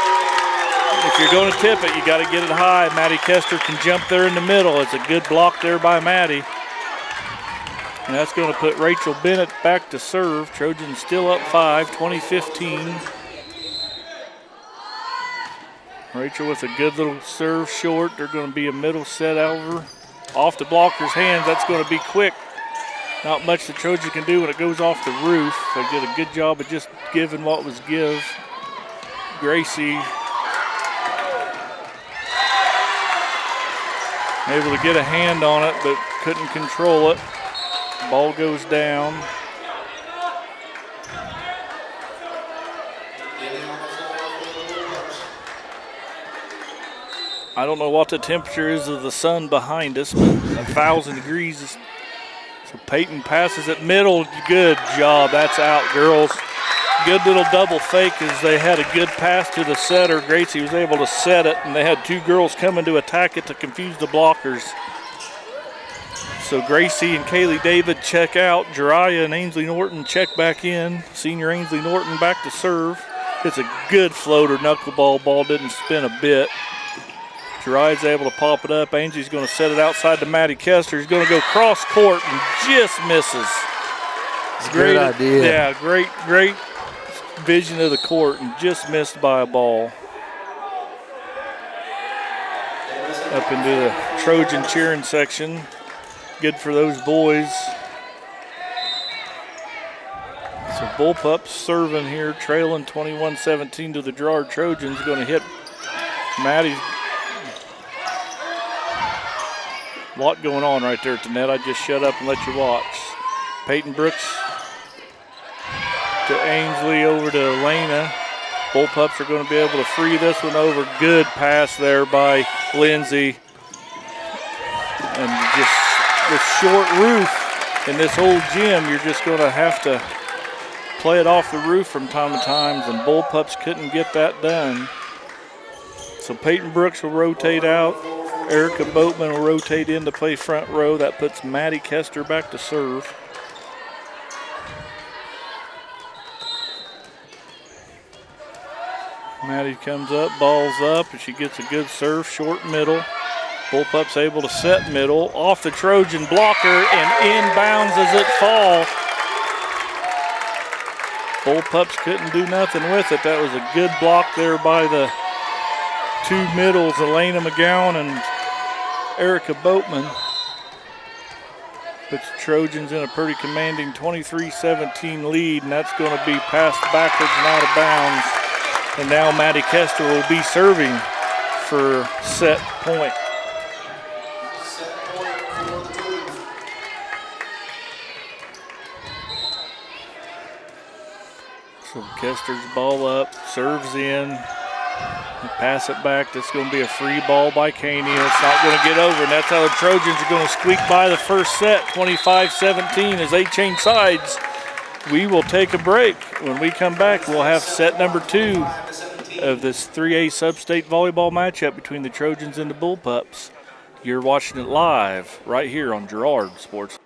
if you're going to tip it, you got to get it high. Maddie Kester can jump there in the middle. It's a good block there by Maddie. And that's going to put Rachel Bennett back to serve. Trojans still up 5, 20-15. Rachel with a good little serve short. They're going to be a middle set over. Off the blocker's hands. That's going to be quick. Not much the Trojans can do when it goes off the roof. They did a good job of just giving what was give. Gracie able to get a hand on it, but couldn't control it. Ball goes down. I don't know what the temperature is of the sun behind us, but 1,000 degrees. So Peyton passes it middle. Good job. That's out, girls. Good little double fake as they had a good pass to the setter. Gracie was able to set it, and they had two girls coming to attack it to confuse the blockers. So Gracie and Kaylee David check out. Jiraiya and Ainsley Norton check back in. Senior Ainsley Norton back to serve. It's a good floater knuckleball. Ball didn't spin a bit. Jiraiya's able to pop it up. Ainsley's going to set it outside to Maddie Kester. He's going to go cross court and just misses. It's a great idea. Yeah, great vision of the court and just missed by a ball. Up into the Trojan cheering section. Good for those boys. So Bullpups serving here, trailing 21-17 to the Girard Trojans. Going to hit Maddie's. A lot going on right there at the net. I just shut up and let you watch. Peyton Brooks to Ainsley over to Galena. Bullpups are going to be able to free this one over. Good pass there by Lindsay. And just this short roof in this old gym, you're just going to have to play it off the roof from time to time, and Bullpups couldn't get that done. So Peyton Brooks will rotate out. Erica Boatman will rotate in to play front row. That puts Maddie Kester back to serve. Maddie comes up, balls up, and she gets a good serve, short middle. Bullpups able to set middle, off the Trojan blocker, and inbounds as it falls. Bullpups couldn't do nothing with it. That was a good block there by the two middles, Elena McGowan and Erica Boatman. Puts the Trojans in a pretty commanding 23-17 lead, and that's going to be passed backwards and out of bounds. And now Maddie Kester will be serving for set point. So Kester's ball up, serves in, pass it back. That's going to be a free ball by Caney. It's not going to get over, and that's how the Trojans are going to squeak by the first set, 25-17 as they change sides. We will take a break. When we come back, we'll have set number 2 of this 3A Substate volleyball matchup between the Trojans and the Bullpups. You're watching it live right here on Girard Sports.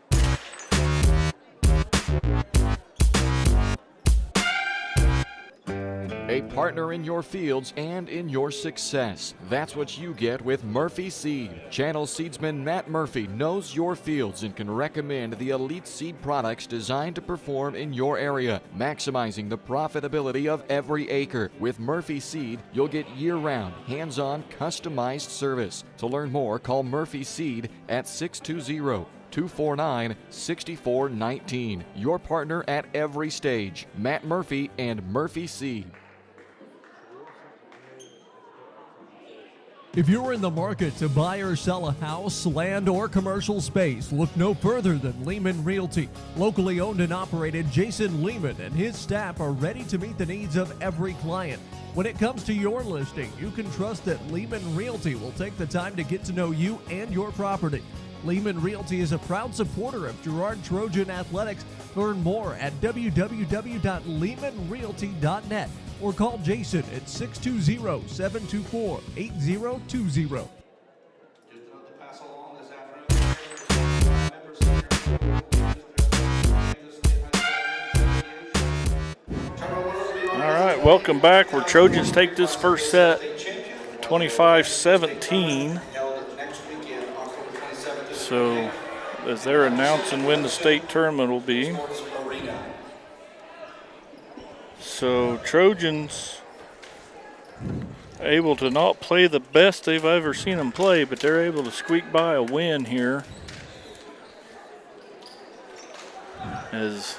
A partner in your fields and in your success. That's what you get with Murphy Seed. Channel seedsman Matt Murphy knows your fields and can recommend the elite seed products designed to perform in your area, maximizing the profitability of every acre. With Murphy Seed, you'll get year-round, hands-on, customized service. To learn more, call Murphy Seed at 620-249-6419. Your partner at every stage. Matt Murphy and Murphy Seed. If you're in the market to buy or sell a house, land, or commercial space, look no further than Lehman Realty. Locally owned and operated, Jason Lehman and his staff are ready to meet the needs of every client. When it comes to your listing, you can trust that Lehman Realty will take the time to get to know you and your property. Lehman Realty is a proud supporter of Girard Trojan Athletics. Learn more at www.lehmanrealty.net or call Jason at 620-724-8020. All right, welcome back. Where Trojans take this first set, 25-17. So as they're announcing when the state tournament will be. So Trojans able to not play the best they've ever seen them play, but they're able to squeak by a win here as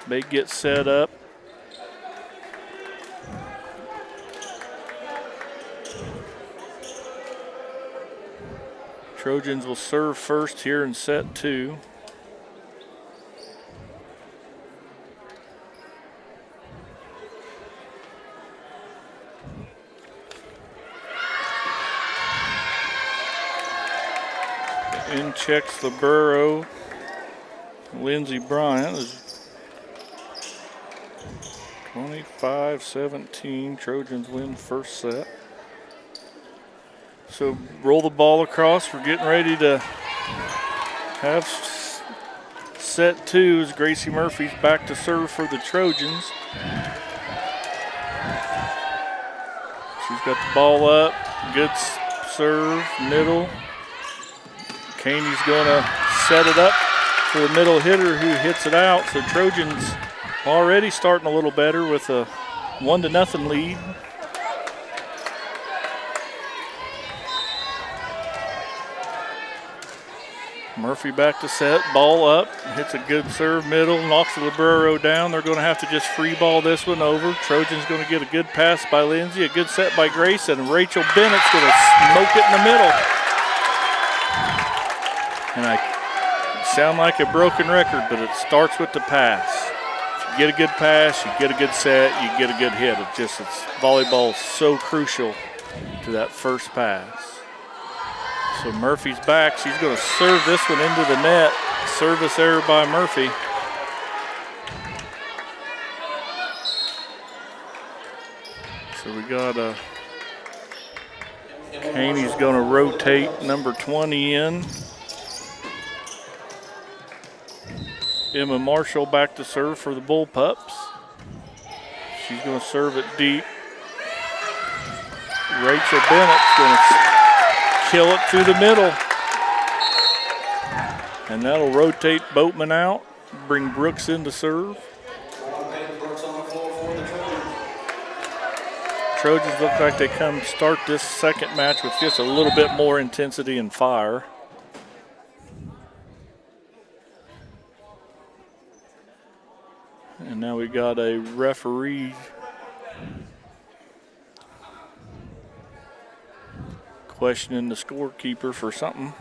they get set up. Trojans will serve first here in set 2. In checks the Burrow. Lindsey Bryant is 25-17. Trojans win first set. So roll the ball across. We're getting ready to have set 2 as Gracie Murphy's back to serve for the Trojans. She's got the ball up. Good serve, middle. Caney's going to set it up for the middle hitter who hits it out. So Trojans already starting a little better with a 1-0 lead. Murphy back to set, ball up, hits a good serve middle, knocks the libero down. They're going to have to just free ball this one over. Trojans going to get a good pass by Lindsay, a good set by Grace, and Rachel Bennett's going to smoke it in the middle. And I sound like a broken record, but it starts with the pass. If you get a good pass, you get a good set, you get a good hit. It's volleyball is so crucial to that first pass. So Murphy's back. She's going to serve this one into the net. Service error by Murphy. So we got a Caney's going to rotate number 20 in. Emma Marshall back to serve for the Bullpups. She's going to serve it deep. Rachel Bennett's going to kill it through the middle. And that'll rotate Boatman out, bring Brooks in to serve. Trojans look like they start this second match with just a little bit more intensity and fire. And now we got a referee questioning the scorekeeper for something.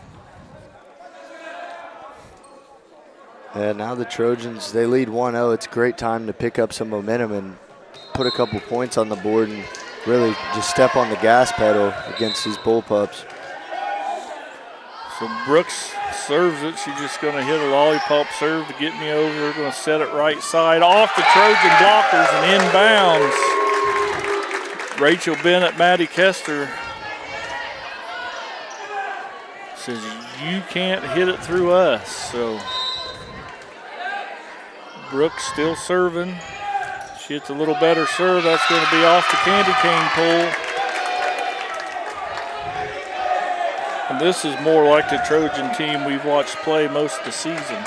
Yeah, now the Trojans, they lead 1-0. It's a great time to pick up some momentum and put a couple points on the board and really just step on the gas pedal against these Bullpups. So Brooks serves it. She's just going to hit a lollipop serve to get me over. Going to set it right side off the Trojan blockers and inbounds. Rachel Bennett, Maddie Kester says, you can't hit it through us. So Brooks still serving. She hits a little better serve. That's going to be off the candy cane pole. And this is more like the Trojan team we've watched play most of the season.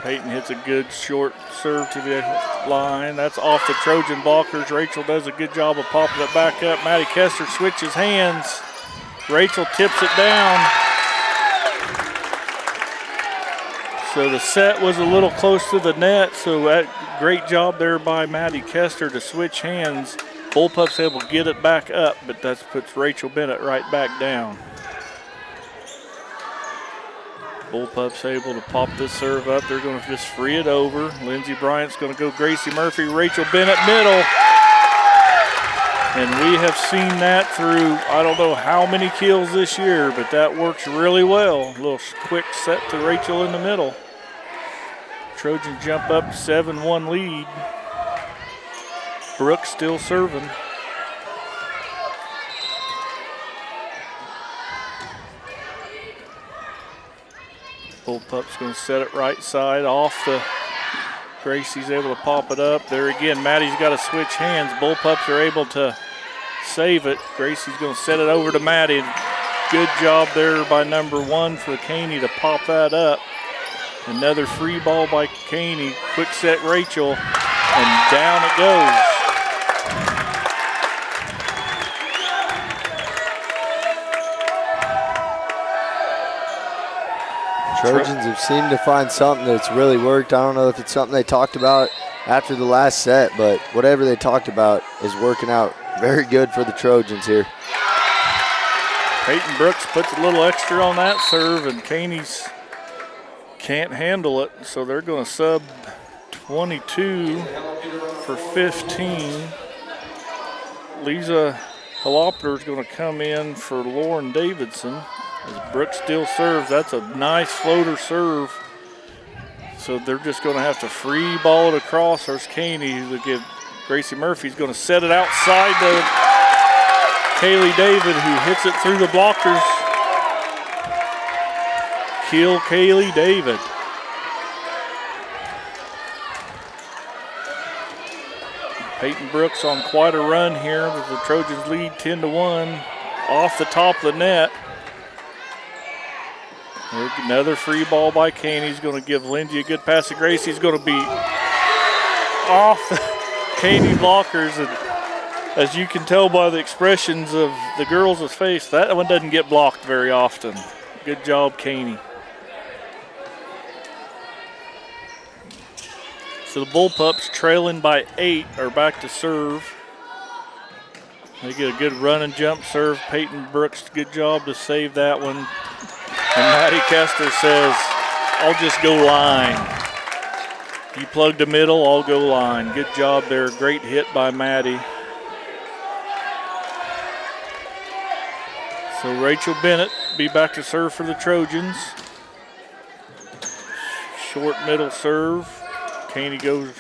Peyton hits a good short serve to the line. That's off the Trojan blockers. Rachel does a good job of popping it back up. Maddie Kester switches hands. Rachel tips it down. So the set was a little close to the net, so that great job there by Maddie Kester to switch hands. Bullpups able to get it back up, but that puts Rachel Bennett right back down. Bullpups able to pop this serve up. They're going to just free it over. Lindsey Bryant's going to go Gracie Murphy, Rachel Bennett middle. And we have seen that through I don't know how many kills this year, but that works really well. A little quick set to Rachel in the middle. Trojans jump up 7-1 lead. Brooks still serving. Bullpup's going to set it right side off the. Gracie's able to pop it up. There again, Maddie's got to switch hands. Bullpups are able to save it. Gracie's going to set it over to Maddie. Good job there by number 1 for Caney to pop that up. Another free ball by Caney. Quick set Rachel, and down it goes. Trojans have seemed to find something that's really worked. I don't know if it's something they talked about after the last set, but whatever they talked about is working out very good for the Trojans here. Peyton Brooks puts a little extra on that serve, and Caney's can't handle it, so they're going to sub 22 for 15. Lisa Halopter is going to come in for Lauren Davidson. As Brooks still serves, that's a nice floater serve. So they're just going to have to free ball it across. There's Caney to give Gracie Murphy's going to set it outside to Kaylee David, who hits it through the blockers. Kill Kaylee David. Peyton Brooks on quite a run here as the Trojans lead 10-1 off the top of the net. Another free ball by Caney. He's going to give Lindsay a good pass to Gracie. He's going to be off the Caney blockers. And as you can tell by the expressions of the girls' face, that one doesn't get blocked very often. Good job, Caney. So the Bullpups, trailing by 8, are back to serve. They get a good run and jump serve. Peyton Brooks, good job to save that one. And Maddie Kester says, I'll just go line. You plug the middle, I'll go line. Good job there. Great hit by Maddie. So Rachel Bennett be back to serve for the Trojans. Short middle serve. Caney goes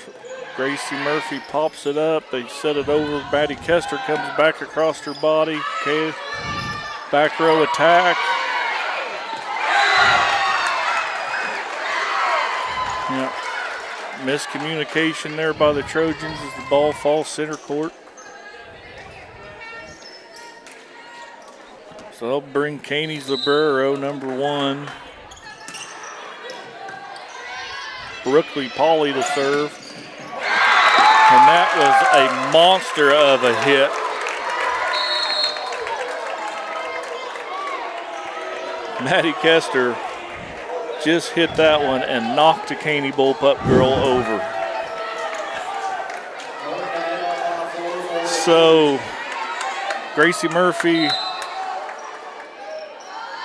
Gracie Murphy pops it up. They set it over. Maddie Kester comes back across her body. Okay, back row attack. Yeah. Miscommunication there by the Trojans as the ball falls center court. So they'll bring Caney's libero, number 1. Brookley Pauley to serve. And that was a monster of a hit. Maddie Kester just hit that one and knocked the Caney Bullpup girl over. So Gracie Murphy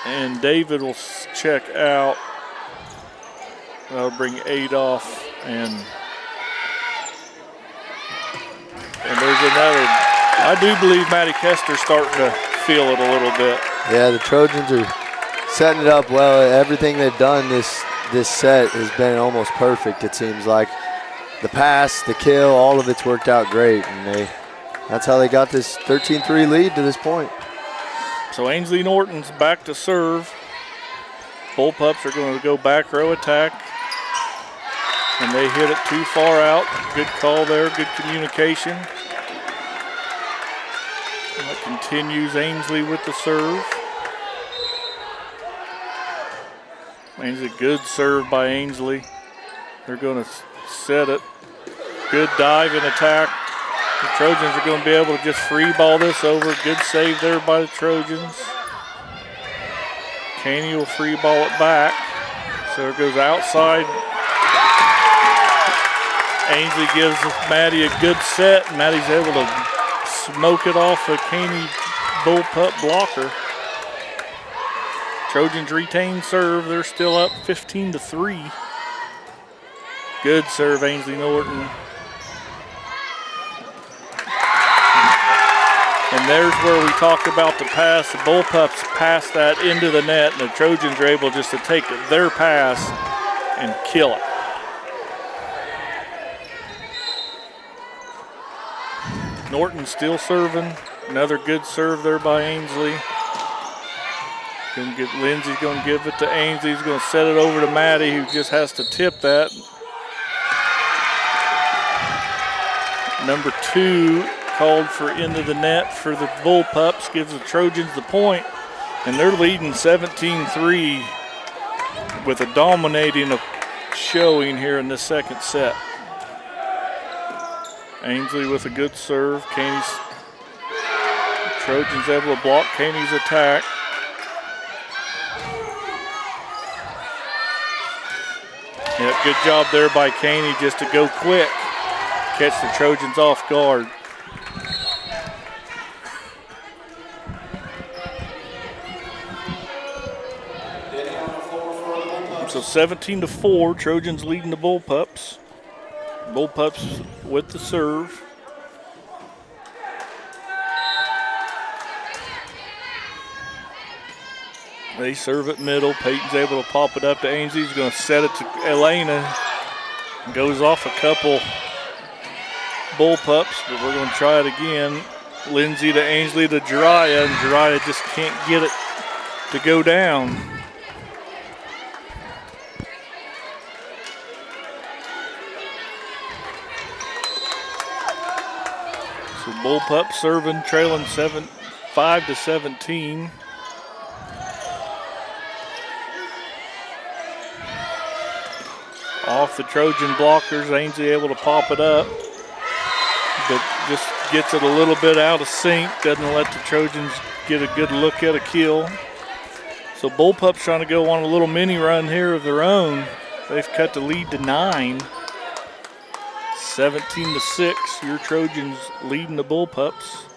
and David will check out. That'll bring 8 off, and there's another. I do believe Maddie Kester's starting to feel it a little bit. Yeah, the Trojans are setting it up well. Everything they've done this set has been almost perfect, it seems like. The pass, the kill, all of it's worked out great, and that's how they got this 13-3 lead to this point. So Ainsley Norton's back to serve. Bullpups are going to go back row attack, and they hit it too far out. Good call there, good communication. And it continues. Ainsley with the serve. Ainsley, good serve by Ainsley. They're going to set it. Good dive and attack. The Trojans are going to be able to just free ball this over. Good save there by the Trojans. Caney will free ball it back. So it goes outside. Ainsley gives Maddie a good set. Maddie's able to smoke it off a Caney Bullpup blocker. Trojans retain serve. They're still up 15-3. Good serve, Ainsley Norton. And there's where we talked about the pass. The Bullpups pass that into the net, and the Trojans are able just to take their pass and kill it. Norton still serving. Another good serve there by Ainsley. Lindsay's going to give it to Ainsley. He's going to set it over to Maddie, who just has to tip that. Number 2 called for into the net for the Bullpups, gives the Trojans the point, and they're leading 17-3 with a dominating showing here in the second set. Ainsley with a good serve. Trojans able to block Caney's attack. Yeah, good job there by Caney just to go quick, catch the Trojans off guard. So 17-4, Trojans leading the Bullpups. Bullpups with the serve. They serve it middle. Peyton's able to pop it up to Ainsley. He's going to set it to Elena. Goes off a couple Bullpups, but we're going to try it again. Lindsay to Ainsley to Jiraiya, and Jiraiya just can't get it to go down. So Bullpup serving, trailing 5-17. Off the Trojan blockers, Ainsley able to pop it up, but just gets it a little bit out of sync, doesn't let the Trojans get a good look at a kill. So Bullpups trying to go on a little mini run here of their own. They've cut the lead to 9. 17-6, your Trojans leading the Bullpups.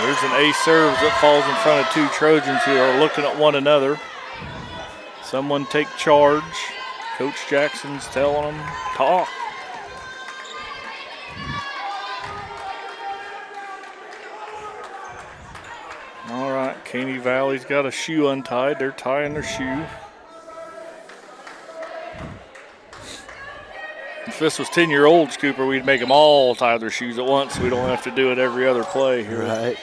There's an ace serve that falls in front of 2 Trojans who are looking at one another. Someone take charge. Coach Jackson's telling them, talk. All right, Caney Valley's got a shoe untied. They're tying their shoe. If this was 10-year-olds, Cooper, we'd make them all tie their shoes at once so we don't have to do it every other play here. Right.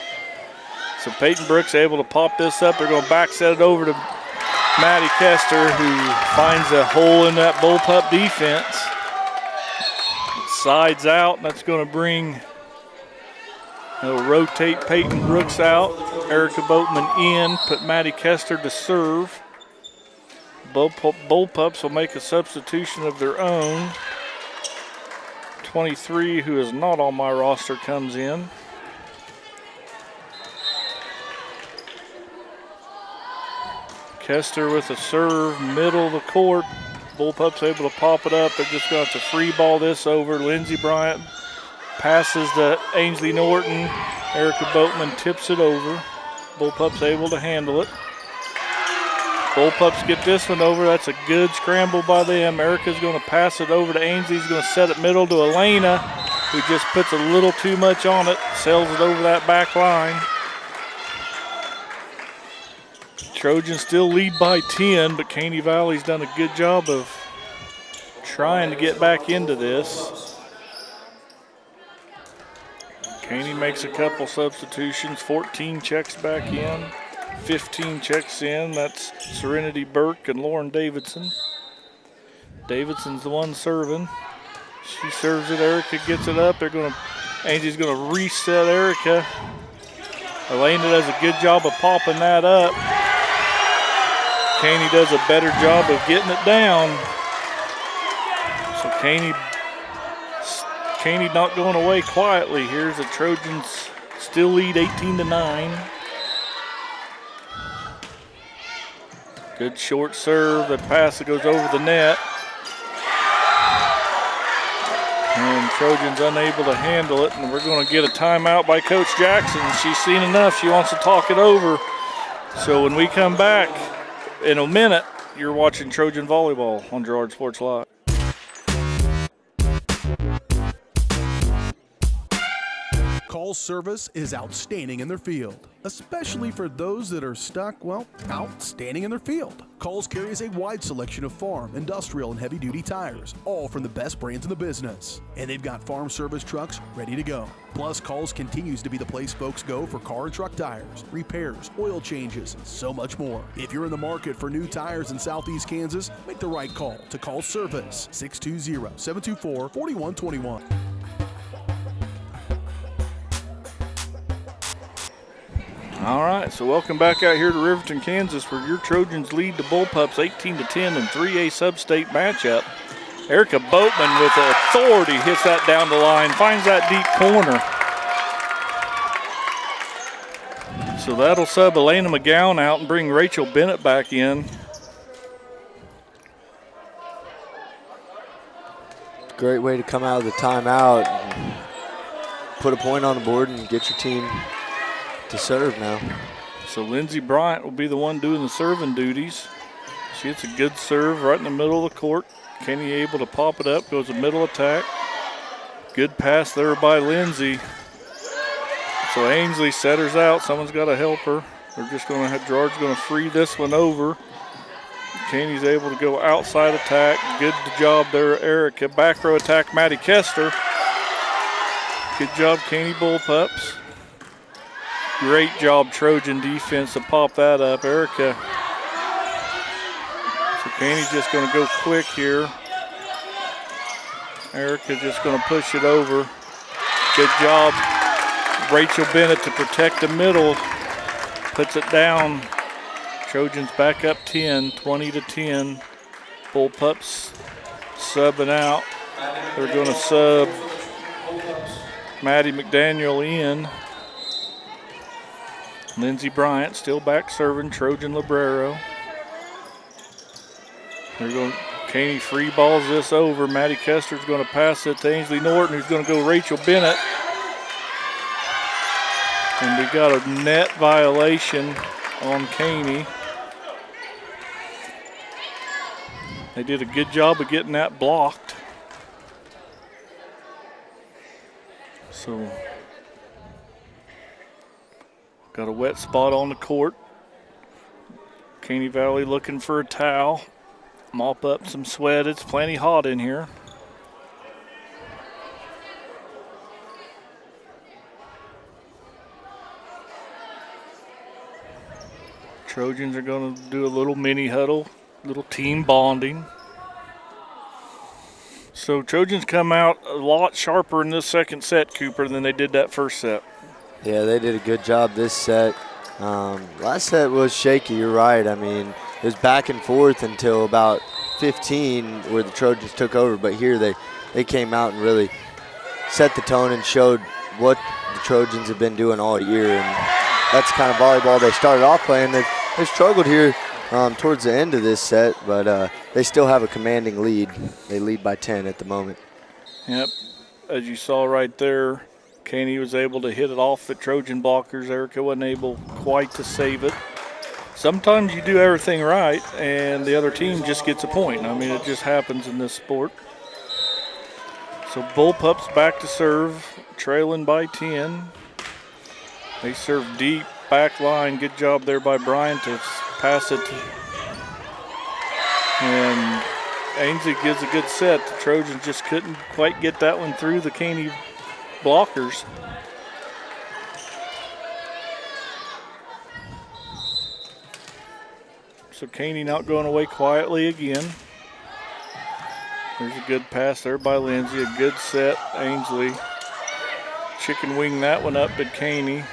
So Peyton Brooks able to pop this up. They're going to back set it over to Maddie Kester, who finds a hole in that Bullpup defense. Sides out, and that's going to bring, they'll rotate Peyton Brooks out. Erica Boatman in, put Maddie Kester to serve. Bullpups will make a substitution of their own. 23, who is not on my roster, comes in. Kester with a serve, middle of the court. Bullpups able to pop it up. They're just going to have to free ball this over. Lindsey Bryant passes to Ainsley Norton. Erica Boatman tips it over. Bullpups able to handle it. Bullpups get this one over. That's a good scramble by them. Erica's going to pass it over to Ainsley. He's going to set it middle to Elena, who just puts a little too much on it, sails it over that back line. Trojans still lead by 10, but Caney Valley's done a good job of trying to get back into this. Caney makes a couple substitutions. 14 checks back in. 15 checks in. That's Serenity Burke and Lauren Davidson. Davidson's the one serving. She serves it. Erica gets it up. Angie's going to reset Erica. Elena does a good job of popping that up. Caney does a better job of getting it down. So Caney not going away quietly. Here's the Trojans still lead 18-9. Good short serve. The pass that goes over the net. And Trojans unable to handle it. And we're going to get a timeout by Coach Jackson. She's seen enough. She wants to talk it over. So when we come back in a minute, you're watching Trojan Volleyball on Girard Sports Live. Call's service is outstanding in their field, especially for those that are stuck, well, outstanding in their field. Call's carries a wide selection of farm, industrial, and heavy-duty tires, all from the best brands in the business. And they've got farm service trucks ready to go. Plus, Call's continues to be the place folks go for car and truck tires, repairs, oil changes, and so much more. If you're in the market for new tires in Southeast Kansas, make the right call to Call's Service, 620-724-4121. All right, so welcome back out here to Riverton, Kansas, where your Trojans lead the Bullpups 18-10 in 3A sub-state matchup. Erica Boatman with authority hits that down the line, finds that deep corner. So that'll sub Elena McGowan out and bring Rachel Bennett back in. Great way to come out of the timeout and put a point on the board and get your team to serve now. So Lindsey Bryant will be the one doing the serving duties. She hits a good serve right in the middle of the court. Caney able to pop it up, goes a middle attack. Good pass there by Lindsey. So Ainsley setters out. Someone's got to help her. They're just going to have, Gerard's going to free this one over. Caney's able to go outside attack. Good job there, Erica. Back row attack, Maddie Kester. Good job, Caney Bullpups. Great job, Trojan defense to pop that up. Erica. So Caney's just going to go quick here. Erica just going to push it over. Good job, Rachel Bennett, to protect the middle. Puts it down. Trojans back up 10, 20-10. Bullpups subbing out. They're going to sub Maddie McDaniel in. Lindsey Bryant still back serving Trojan Librero. They're going. Caney free balls this over. Maddie Kester's going to pass it to Ainsley Norton, who's going to go Rachel Bennett. And we got a net violation on Caney. They did a good job of getting that blocked. So got a wet spot on the court. Caney Valley looking for a towel. Mop up some sweat. It's plenty hot in here. Trojans are going to do a little mini huddle, little team bonding. So Trojans come out a lot sharper in this second set, Cooper, than they did that first set. Yeah, they did a good job this set. Last set was shaky, you're right. I mean, it was back and forth until about 15 where the Trojans took over, but here they came out and really set the tone and showed what the Trojans have been doing all year, and that's the kind of volleyball they started off playing. They've struggled here towards the end of this set, but they still have a commanding lead. They lead by 10 at the moment. Yep, as you saw right there, Caney was able to hit it off at Trojan blockers. Erica wasn't able quite to save it. Sometimes you do everything right and the other team just gets a point. I mean, it just happens in this sport. So Bullpups back to serve, trailing by 10. They serve deep, back line. Good job there by Brian to pass it. And Ainsley gives a good set. The Trojans just couldn't quite get that one through the Caney blockers. So Caney not going away quietly again. There's a good pass there by Lindsay. A good set, Ainsley. Chicken wing that one up, but Caney.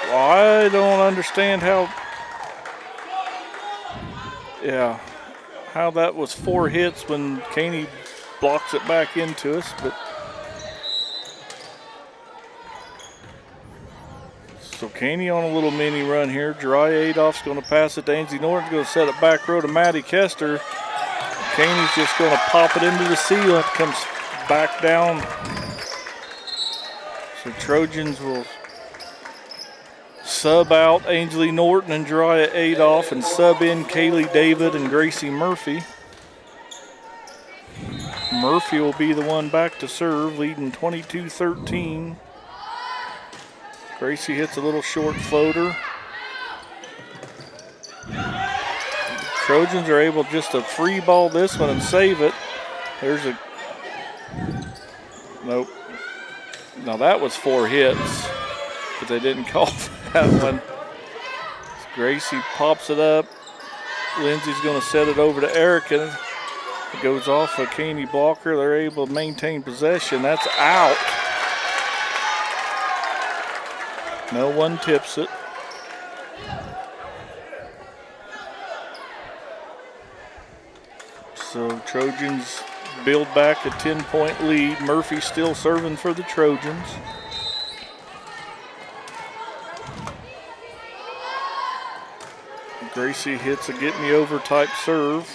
I don't understand how that was 4 hits when Caney blocks it back into us, but so Caney on a little mini run here. Jiraiya Adolph's going to pass it to Ainsley Norton's going to set it back row to Maddie Kester. Caney's just going to pop it into the seal. It comes back down. So Trojans will sub out Ainsley Norton and Jiraiya Adolph and sub in Kaylee David and Gracie Murphy. Murphy will be the one back to serve, leading 22-13. Gracie hits a little short floater. Trojans are able just to free ball this one and save it. There's a, nope. Now that was 4 hits, but they didn't call that one. Gracie pops it up. Lindsay's going to set it over to Erica. It goes off a Caney blocker. They're able to maintain possession. That's out. No one tips it. So Trojans build back a 10-point lead. Murphy still serving for the Trojans. Gracie hits a get-me-over type serve.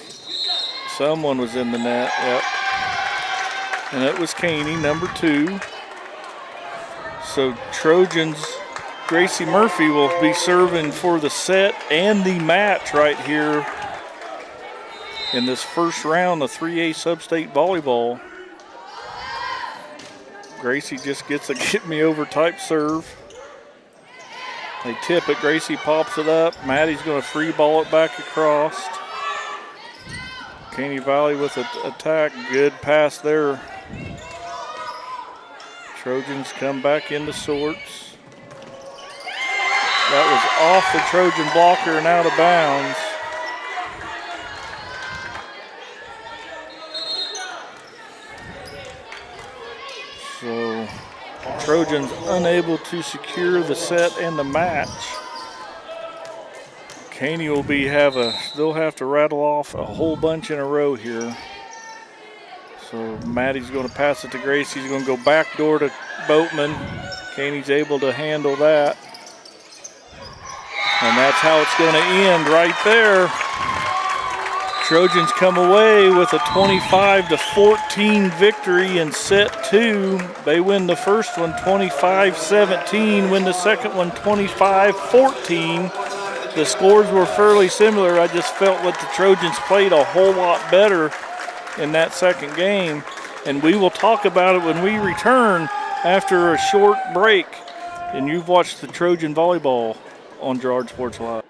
Someone was in the net, yep. And it was Caney, number 2. So Trojans, Gracie Murphy will be serving for the set and the match right here in this first round of 3A Sub-State Volleyball. Gracie just gets a get-me-over type serve. They tip it, Gracie pops it up. Maddie's going to free ball it back across. Caney Valley with an attack, good pass there. Trojans come back into sorts. That was off the Trojan blocker and out of bounds. So Trojans unable to secure the set and the match. Caney will they'll have to rattle off a whole bunch in a row here. So Maddie's going to pass it to Gracie. He's going to go backdoor to Boatman. Caney's able to handle that. And that's how it's going to end right there. Trojans come away with a 25-14 victory in set 2. They win the first one 25-17, win the second one 25-14. The scores were fairly similar. I just felt that the Trojans played a whole lot better in that second game. And we will talk about it when we return after a short break. And you've watched the Trojan Volleyball on Girard Sports Live.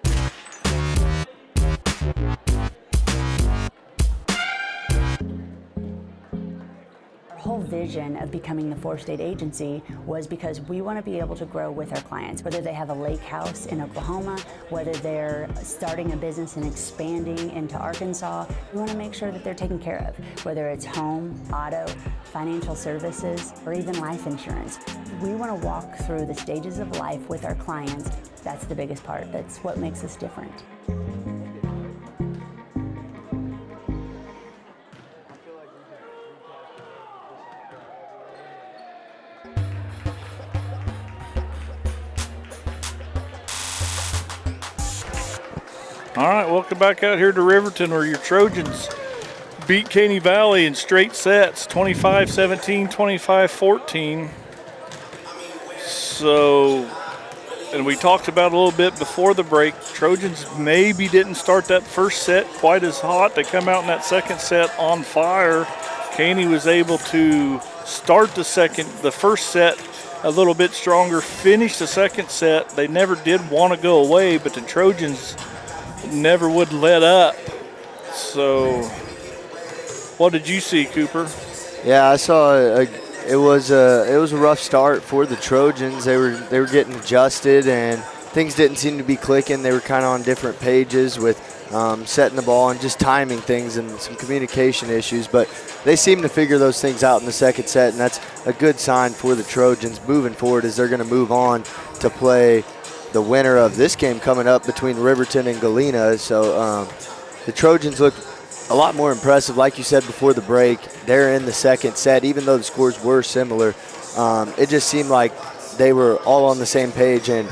vision of becoming the 4-state agency was because we want to be able to grow with our clients, whether they have a lake house in Oklahoma, whether they're starting a business and expanding into Arkansas. We want to make sure that they're taken care of, whether it's home, auto, financial services, or even life insurance. We want to walk through the stages of life with our clients. That's the biggest part. That's what makes us different. All right, welcome back out here to Riverton, where your Trojans beat Caney Valley in straight sets, 25-17, 25-14. So, and we talked about a little bit before the break, Trojans maybe didn't start that first set quite as hot. They come out in that second set on fire. Caney was able to start the first set a little bit stronger, finish the second set. They never did want to go away, but the Trojans never would let up. So, what did you see, Cooper? Yeah, I saw it was a rough start for the Trojans. They were getting adjusted and things didn't seem to be clicking. They were kind of on different pages with setting the ball and just timing things and some communication issues. But they seem to figure those things out in the second set, and that's a good sign for the Trojans moving forward as they're going to move on to play the winner of this game coming up between Riverton and Galena. So the Trojans look a lot more impressive. Like you said before the break, they're in the second set. Even though the scores were similar, it just seemed like they were all on the same page and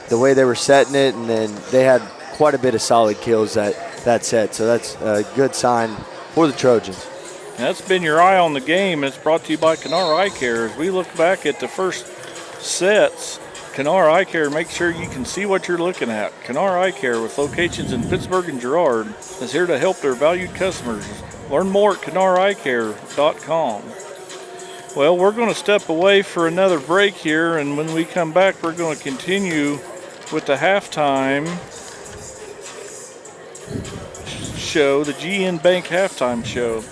the way they were setting it, and then they had quite a bit of solid kills that set. So that's a good sign for the Trojans. That's been your eye on the game. It's brought to you by Canara Eye Care. As we look back at the first sets, Canara Eye Care, make sure you can see what you're looking at. Canara Eye Care, with locations in Pittsburgh and Girard, is here to help their valued customers. Learn more at CanaraEyeCare.com. Well, we're going to step away for another break here, and when we come back, we're going to continue with the halftime show, the GN Bank halftime show.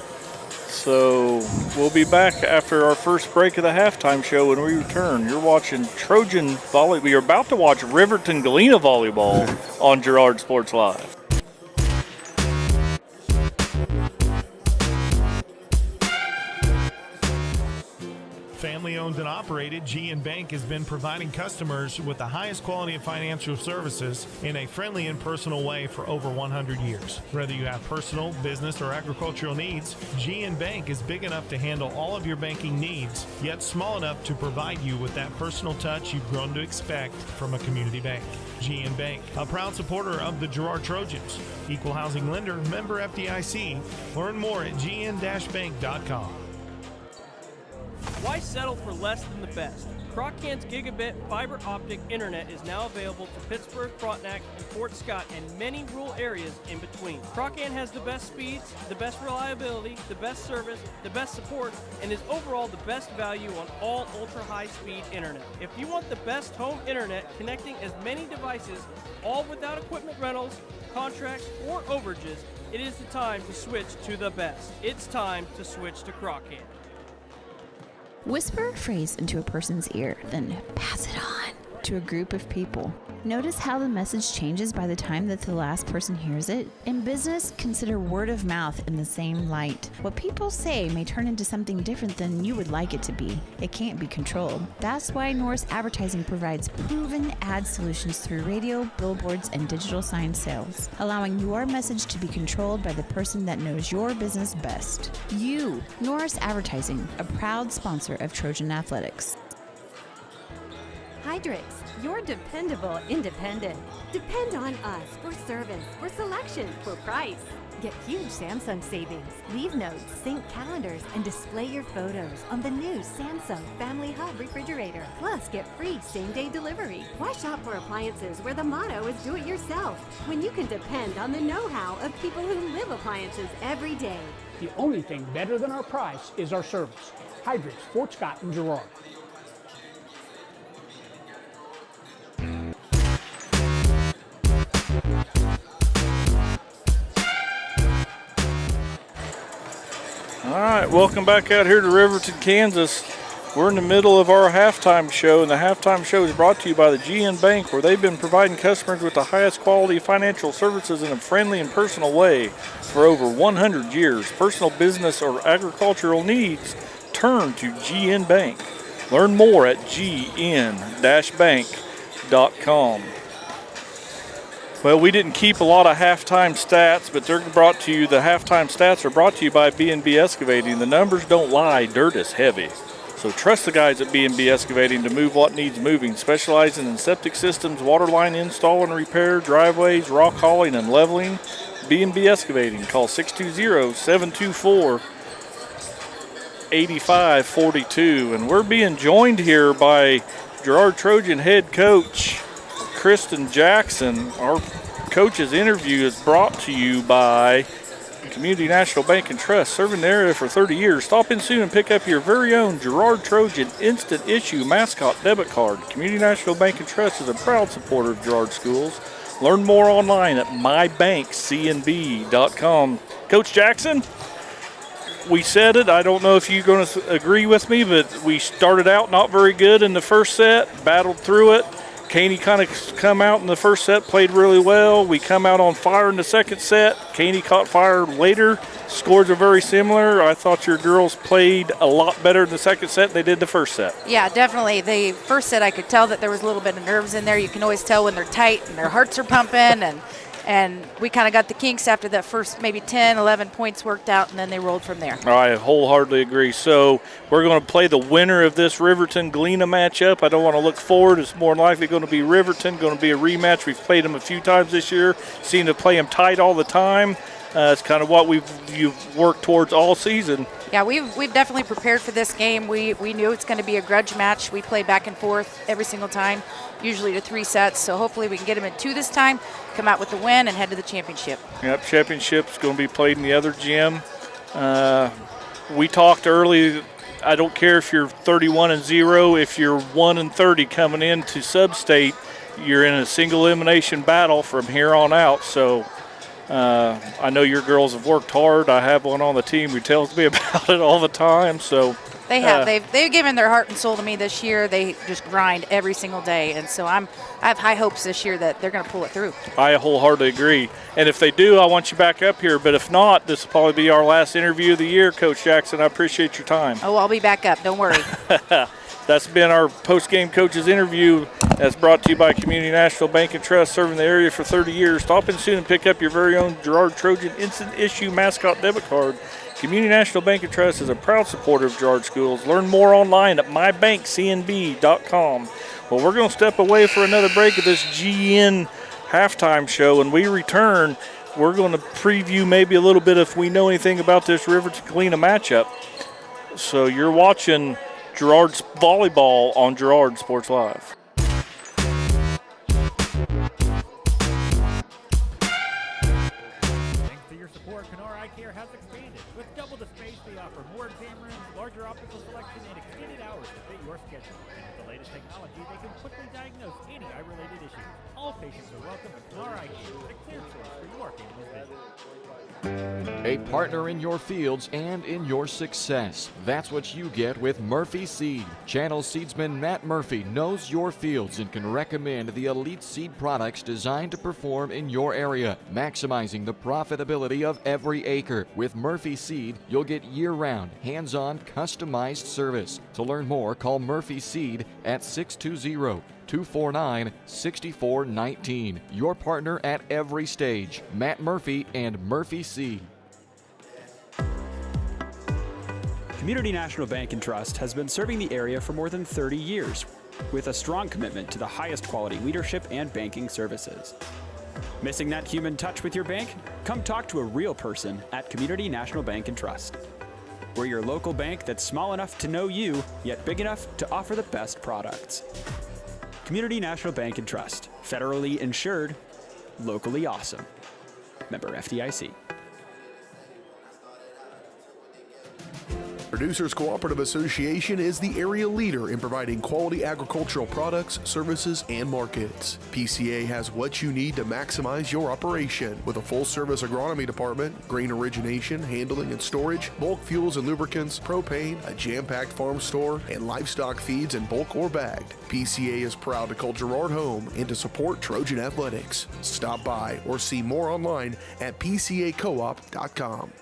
So we'll be back after our first break of the halftime show when we return. You're watching Trojan volleyball. You're about to watch Riverton Galena volleyball on Girard Sports Live. Family owned and operated, GN Bank has been providing customers with the highest quality of financial services in a friendly and personal way for over 100 years. Whether you have personal, business, or agricultural needs, GN Bank is big enough to handle all of your banking needs, yet small enough to provide you with that personal touch you've grown to expect from a community bank. GN Bank, a proud supporter of the Girard Trojans. Equal housing lender, member FDIC. Learn more at gn-bank.com. Why settle for less than the best? Croc-Can's gigabit fiber optic internet is now available to Pittsburgh, Frontenac, and Fort Scott, and many rural areas in between. Croc-Can has the best speeds, the best reliability, the best service, the best support, and is overall the best value on all ultra-high-speed internet. If you want the best home internet connecting as many devices, all without equipment rentals, contracts, or overages, it is the time to switch to the best. It's time to switch to Croc-Can. Whisper a phrase into a person's ear, then pass it on to a group of people. Notice how the message changes by the time that the last person hears it? In business, consider word of mouth in the same light. What people say may turn into something different than you would like it to be. It can't be controlled. That's why Norris Advertising provides proven ad solutions through radio, billboards, and digital sign sales, allowing your message to be controlled by the person that knows your business best. You, Norris Advertising, a proud sponsor of Trojan Athletics. Hydrix, your dependable independent. Depend on us for service, for selection, for price. Get huge Samsung savings. Leave notes, sync calendars, and display your photos on the new Samsung Family Hub refrigerator. Plus, get free same-day delivery. Why shop for appliances where the motto is do it yourself when you can depend on the know-how of people who live appliances every day? The only thing better than our price is our service. Hydrix, Fort Scott, and Girard. All right, right, welcome back out here to Riverton, Kansas. We're in the middle of our halftime show, and the halftime show is brought to you by the GN Bank, where they've been providing customers with the highest quality financial services in a friendly and personal way for over 100 years. Personal, business, or agricultural needs, turn to GN Bank. Learn more at gn-bank.com. Well, we didn't keep a lot of halftime stats, but they're brought to you. The halftime stats are brought to you by B&B Excavating. The numbers don't lie. Dirt is heavy. So trust the guys at B&B Excavating to move what needs moving, specializing in septic systems, water line install and repair, driveways, rock hauling, and leveling. B&B Excavating. Call 620-724-8542. And we're being joined here by Girard Trojan head coach Kristen Jackson. Our coach's interview is brought to you by Community National Bank and Trust, serving the area for 30 years. Stop in soon and pick up your very own Girard Trojan instant issue mascot debit card. Community National Bank and Trust is a proud supporter of Girard schools. Learn more online at mybankcnb.com. Coach Jackson, we said it. I don't know if you're going to agree with me, but we started out not very good in the first set, battled through it. Caney kind of come out in the first set, played really well. We come out on fire in the second set. Caney caught fire later. Scores are very similar. I thought your girls played a lot better in the second set than they did the first set. Yeah, definitely. The first set, I could tell that there was a little bit of nerves in there. You can always tell when they're tight and their hearts are pumping. And we kind of got the kinks after that first maybe 10, 11 points worked out, and then they rolled from there. I wholeheartedly agree. So we're going to play the winner of this Riverton-Galena matchup. I don't want to look forward. It's more than likely going to be Riverton, going to be a rematch. We've played them a few times this year, seem to play them tight all the time. It's kind of what you've worked towards all season. Yeah, we've definitely prepared for this game. We knew it's going to be a grudge match. We play back and forth every single time, usually to 3 sets. So hopefully we can get them in 2 this time, come out with the win, and head to the championship. Yep, championship's going to be played in the other gym. We talked early. I don't care if you're 31-0. If you're 1-30 coming into sub-state, you're in a single elimination battle from here on out. So I know your girls have worked hard. I have one on the team who tells me about it all the time. So they have. They've given their heart and soul to me this year. They just grind every single day, and so I have high hopes this year that they're going to pull it through. I wholeheartedly agree. And if they do, I want you back up here. But if not, this will probably be our last interview of the year, Coach Jackson. I appreciate your time. Oh, I'll be back up. Don't worry. That's been our post-game coaches interview. That's brought to you by Community National Bank and Trust, serving the area for 30 years. Stop in soon and pick up your very own Girard Trojan instant issue mascot debit card. Community National Bank and Trust is a proud supporter of Girard schools. Learn more online at mybankcnb.com. Well, we're going to step away for another break of this GN halftime show. When we return, we're going to preview maybe a little bit if we know anything about this Riverton-Galena matchup. So you're watching Girard's volleyball on Girard Sports Live. Thanks to your support, Canara Eye Care has expanded. With double the space, they offer more exam rooms, larger optical selection, and extended hours to fit your schedule. And with the latest technology, they can quickly diagnose any eye-related issues. All patients are welcome at Canara Eye Care, a clear source for your family's vision. A partner in your fields and in your success. That's what you get with Murphy Seed. Channel seedsman Matt Murphy knows your fields and can recommend the elite seed products designed to perform in your area, maximizing the profitability of every acre. With Murphy Seed, you'll get year-round, hands-on, customized service. To learn more, call Murphy Seed at 620-249-6419. Your partner at every stage. Matt Murphy and Murphy Seed. Community National Bank and Trust has been serving the area for more than 30 years with a strong commitment to the highest quality leadership and banking services. Missing that human touch with your bank? Come talk to a real person at Community National Bank and Trust. We're your local bank that's small enough to know you, yet big enough to offer the best products. Community National Bank and Trust. Federally insured, locally awesome. Member FDIC. Producers Cooperative Association is the area leader in providing quality agricultural products, services, and markets. PCA has what you need to maximize your operation with a full-service agronomy department, grain origination, handling and storage, bulk fuels and lubricants, propane, a jam-packed farm store, and livestock feeds in bulk or bagged. PCA is proud to call Girard home and to support Trojan athletics. Stop by or see more online at pcacoop.com.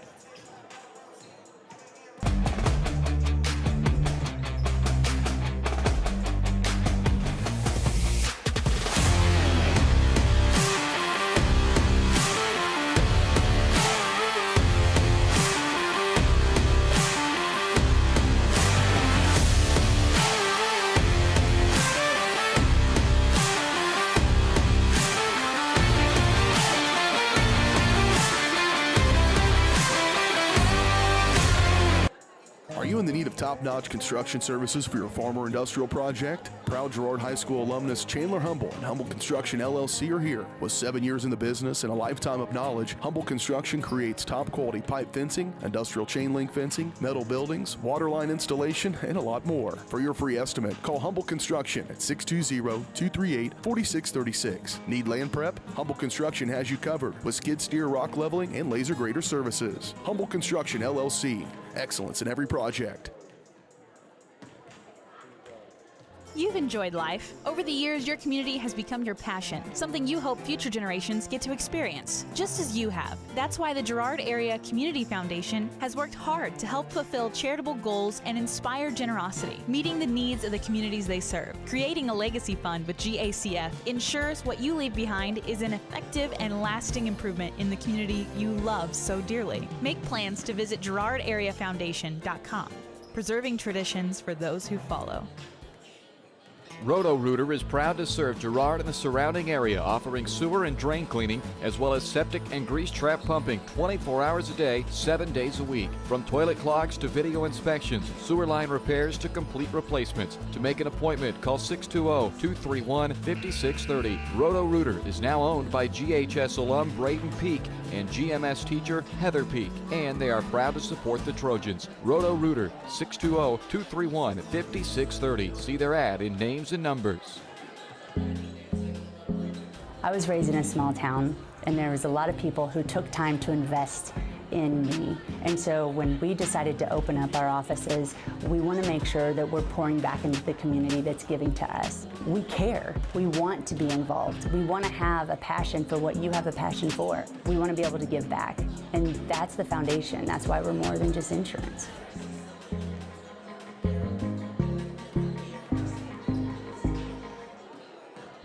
Are you in the need of top-notch construction services for your farm or industrial project? Proud Girard High School alumnus Chandler Humble and Humble Construction LLC are here. With 7 years in the business and a lifetime of knowledge, Humble Construction creates top-quality pipe fencing, industrial chain link fencing, metal buildings, water line installation, and a lot more. For your free estimate, call Humble Construction at 620-238-4636. Need land prep? Humble Construction has you covered with skid steer, rock leveling, and laser grader services. Humble Construction LLC. Excellence in every project. You've enjoyed life. Over the years, your community has become your passion, something you hope future generations get to experience, just as you have. That's why the Girard Area Community Foundation has worked hard to help fulfill charitable goals and inspire generosity, meeting the needs of the communities they serve. Creating a legacy fund with GACF ensures what you leave behind is an effective and lasting improvement in the community you love so dearly. Make plans to visit GirardAreaFoundation.com, preserving traditions for those who follow. Roto-Rooter is proud to serve Girard and the surrounding area, offering sewer and drain cleaning, as well as septic and grease trap pumping 24 hours a day, 7 days a week. From toilet clogs to video inspections, sewer line repairs to complete replacements. To make an appointment, call 620-231-5630. Roto-Rooter is now owned by GHS alum Braden Peak and GMS teacher Heather Peak, and they are proud to support the Trojans. Roto-Rooter, 620-231-5630. See their ad in names and numbers. I was raised in a small town, and there was a lot of people who took time to invest in me. And so when we decided to open up our offices, we want to make sure that we're pouring back into the community that's giving to us. We care. We want to be involved. We want to have a passion for what you have a passion for. We want to be able to give back. And that's the foundation. That's why we're more than just insurance.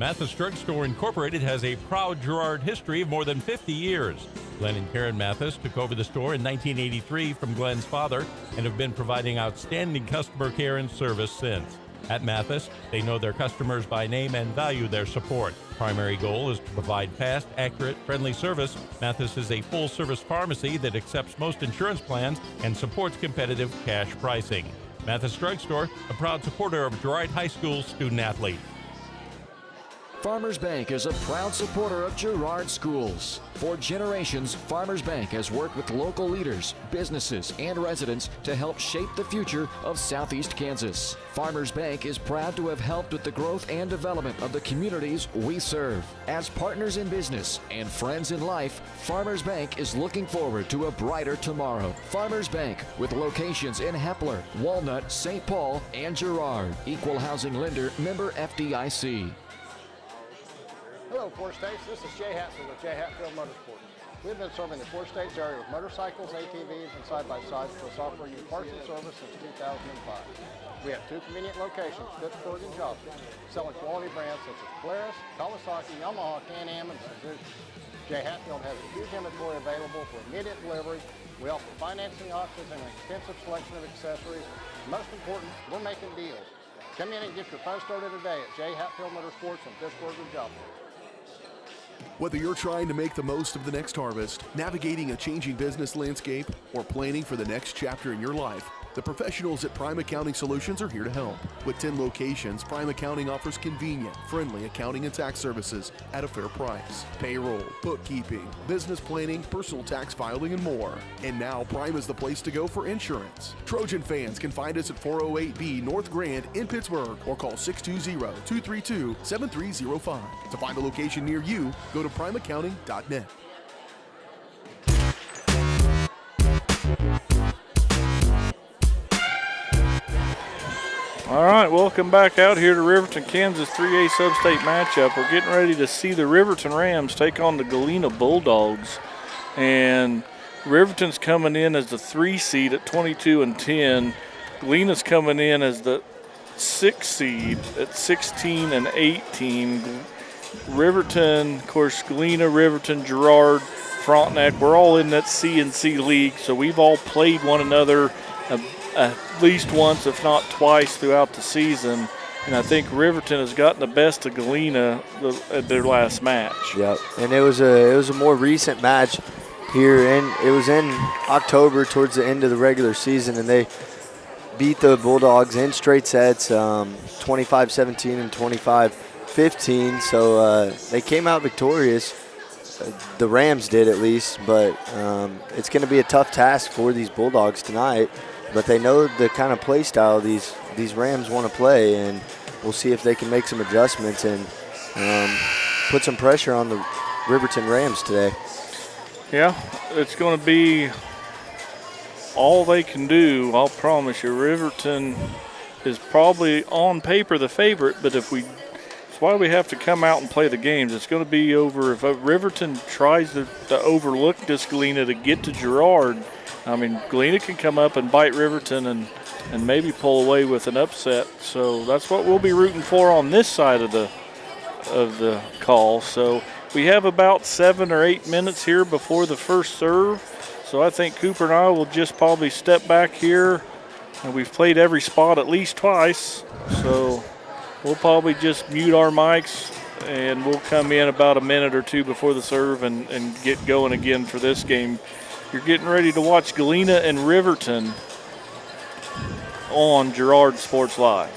Mathis Drug Store Incorporated has a proud Girard history of more than 50 years. Glenn and Karen Mathis took over the store in 1983 from Glenn's father and have been providing outstanding customer care and service since. At Mathis, they know their customers by name and value their support. Primary goal is to provide fast, accurate, friendly service. Mathis is a full-service pharmacy that accepts most insurance plans and supports competitive cash pricing. Mathis Drug Store, a proud supporter of Girard High School student-athlete. Farmers Bank is a proud supporter of Girard schools. For generations, Farmers Bank has worked with local leaders, businesses, and residents to help shape the future of Southeast Kansas. Farmers Bank is proud to have helped with the growth and development of the communities we serve. As partners in business and friends in life, Farmers Bank is looking forward to a brighter tomorrow. Farmers Bank, with locations in Hepler, Walnut, St. Paul, and Girard. Equal housing lender, member FDIC. Hello, Four States. This is Jay Hatfield with Jay Hatfield Motorsports. We've been serving the Four States area with motorcycles, ATVs, and side-by-sides, plus offering you parts and service since 2005. We have 2 convenient locations, Pittsburgh and Joplin, selling quality brands such as Polaris, Kawasaki, Yamaha, Can-Am, and Suzuki. Jay Hatfield has a huge inventory available for immediate delivery. We offer financing options and an extensive selection of accessories. Most important, we're making deals. Come in and get your phone started today at Jay Hatfield Motorsports in Pittsburgh or Joplin. Whether you're trying to make the most of the next harvest, navigating a changing business landscape, or planning for the next chapter in your life, The professionals at Prime Accounting Solutions are here to help. With 10 locations, Prime Accounting offers convenient, friendly accounting and tax services at a fair price. Payroll, bookkeeping, business planning, personal tax filing, and more. And now Prime is the place to go for insurance. Trojan fans can find us at 408B North Grand in Pittsburgh or call 620-232-7305. To find a location near you, go to primeaccounting.net. All right, welcome back out here to Riverton, Kansas 3A sub-state matchup. We're getting ready to see the Riverton Rams take on the Galena Bulldogs. And Riverton's coming in as the 3 seed at 22-10. Galena's coming in as the 6 seed at 16-18. Riverton, of course, Galena, Riverton, Girard, Frontenac, we're all in that C&C league, so we've all played one another at least once, if not twice, throughout the season. And I think Riverton has gotten the best of Galena at their last match. Yep, and it was a more recent match here, and it was in October towards the end of the regular season, and they beat the Bulldogs in straight sets, 25-17 and 25-15. So they came out victorious. The Rams did, at least, but it's going to be a tough task for these Bulldogs tonight. But they know the kind of play style these Rams want to play, and we'll see if they can make some adjustments and put some pressure on the Riverton Rams today. Yeah, it's going to be all they can do, I'll promise you. Riverton is probably on paper the favorite, but it's why we have to come out and play the games. It's going to be over. If Riverton tries to overlook this Galena to get to Girard, I mean, Galena can come up and bite Riverton and maybe pull away with an upset. So that's what we'll be rooting for on this side of the call. So we have about 7 or 8 minutes here before the first serve. So I think Cooper and I will just probably step back here. And we've played every spot at least twice. So we'll probably just mute our mics and we'll come in about a minute or two before the serve and get going again for this game. You're getting ready to watch Galena and Riverton on Girard Sports Live.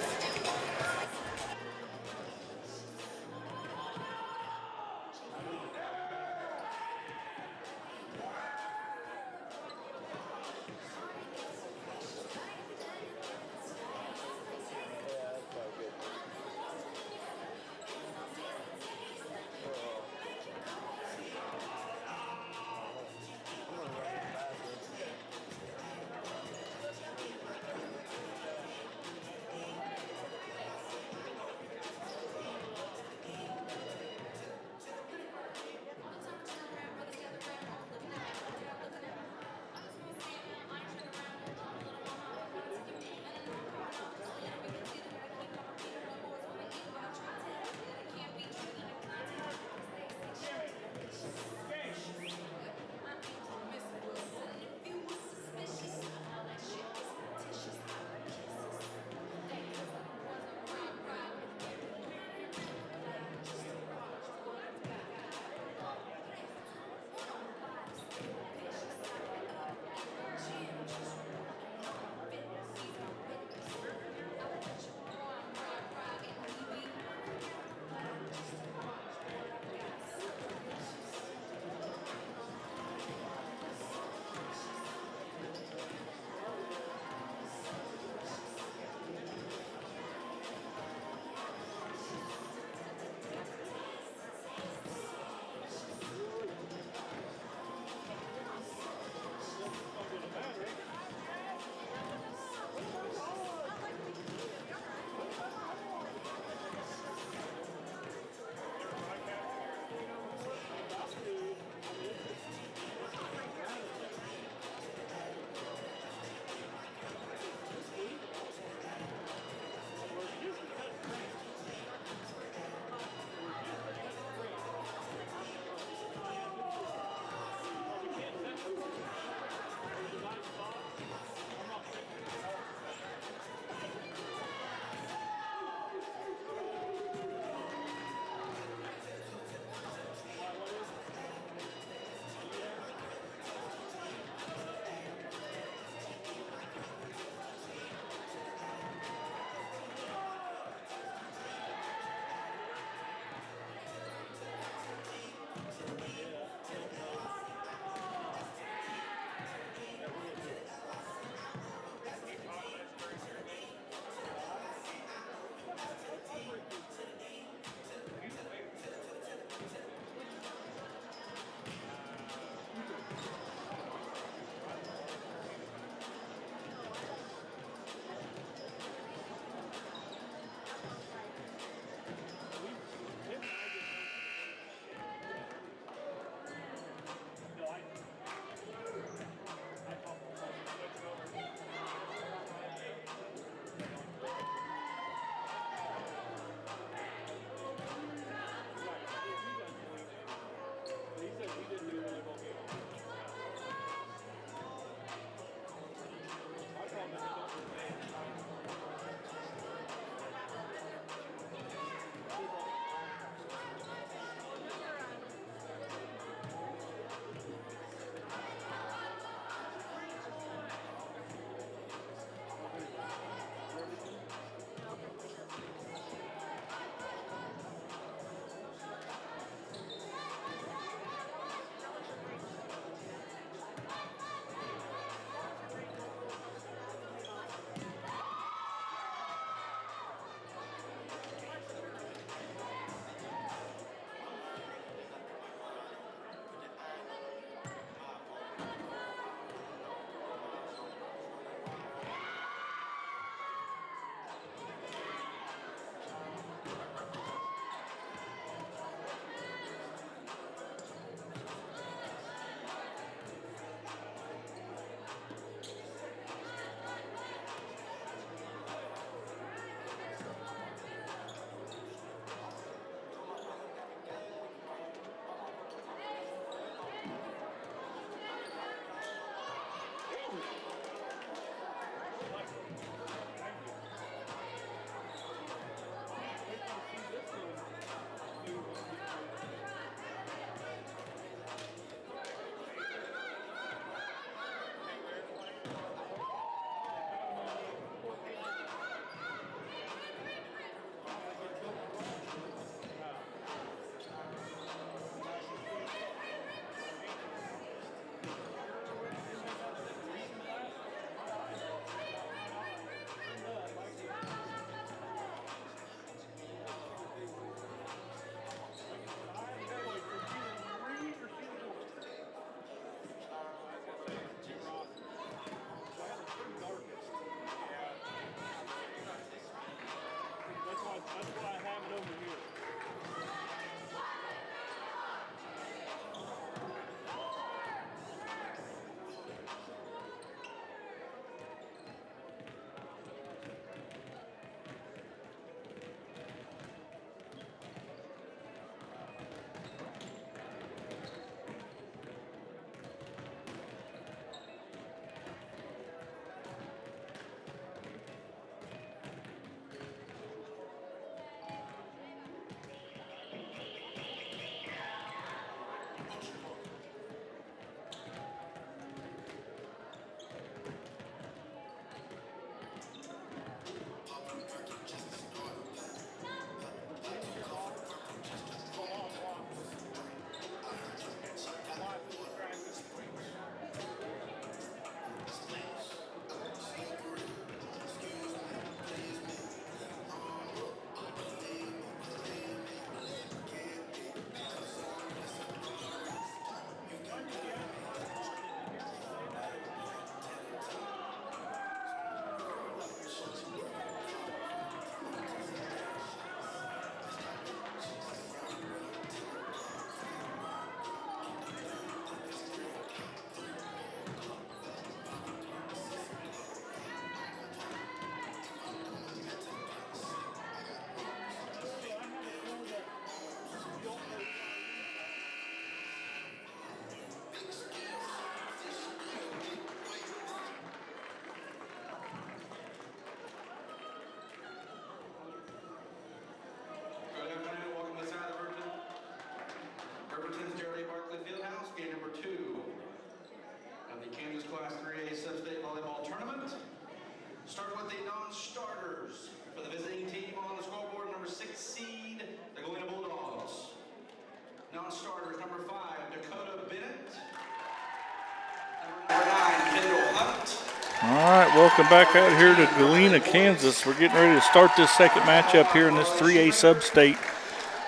right, welcome back out here to Galena, Kansas. We're getting ready to start this second matchup here in this 3A sub-state.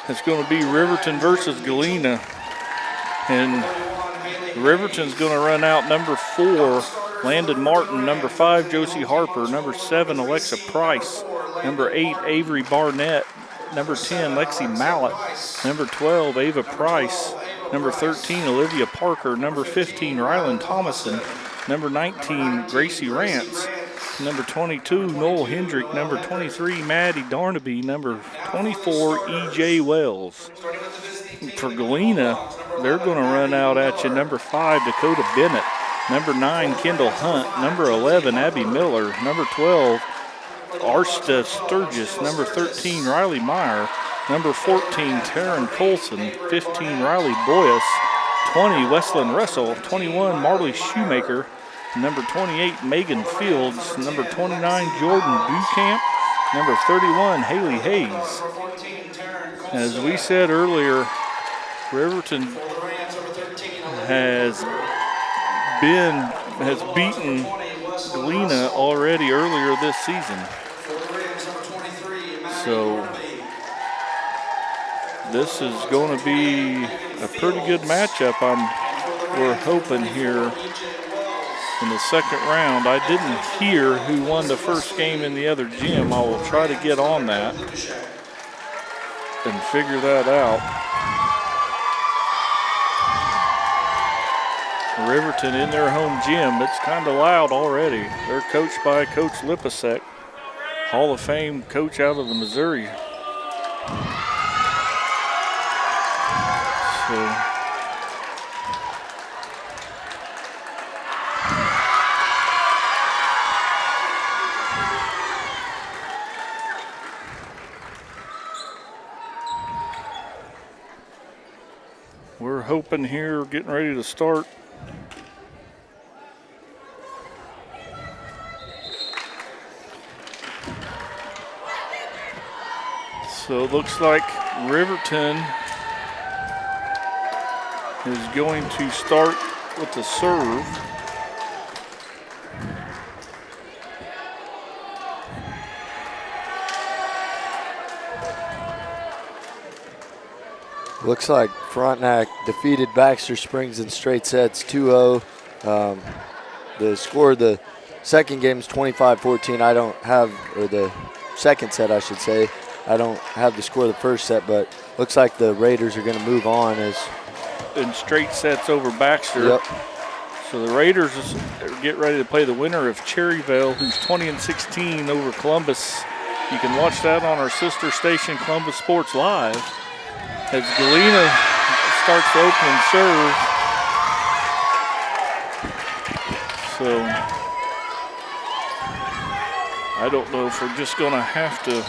It's going to be Riverton versus Galena. And Riverton's going to run out number 4, Landon Martin, number 5, Josie Harper, number 7, Alexa Price, number 8, Avery Barnett, number 10, Lexi Mallett, number 12, Ava Price, number 13, Olivia Parker, number 15, Rylan Thomason, number 19, Gracie Rance, number 22, Noel Hendrick, number 23, Maddie Darnaby, number 24, E.J. Wells. For Galena, they're going to run out at you number 5, Dakota Bennett, number 9, Kendall Hunt, number 11, Abby Miller, number 12, Arsta Sturgis, number 13, Riley Meyer, number 14, Taryn Colson, 15, Riley Boyas, 20, Westland Russell, 21, Marley Shoemaker, number 28, Megan Fields, number 29, Jordan Bucamp, number 31, Haley Hayes. As we said earlier, Riverton has beaten Galena already earlier this season. So this is going to be a pretty good matchup. We're hoping here in the second round. I didn't hear who won the first game in the other gym. I will try to get on that and figure that out. Riverton in their home gym. It's kind of loud already. They're coached by Coach Lipasek, Hall of Fame coach out of the Missouri. So we're hoping here, getting ready to start. So it looks like Riverton is going to start with the serve. Looks like Frontenac defeated Baxter Springs in straight sets 2-0. The score of the second game is 25-14. I don't have, or the second set I should say, I don't have the score of the first set, but looks like the Raiders are going to move on as in straight sets over Baxter. Yep. So the Raiders get ready to play the winner of Cherryvale, who's 20-16 over Columbus. You can watch that on our sister station, Columbus Sports Live, as Galena starts the opening serve. So I don't know if we're just going to have to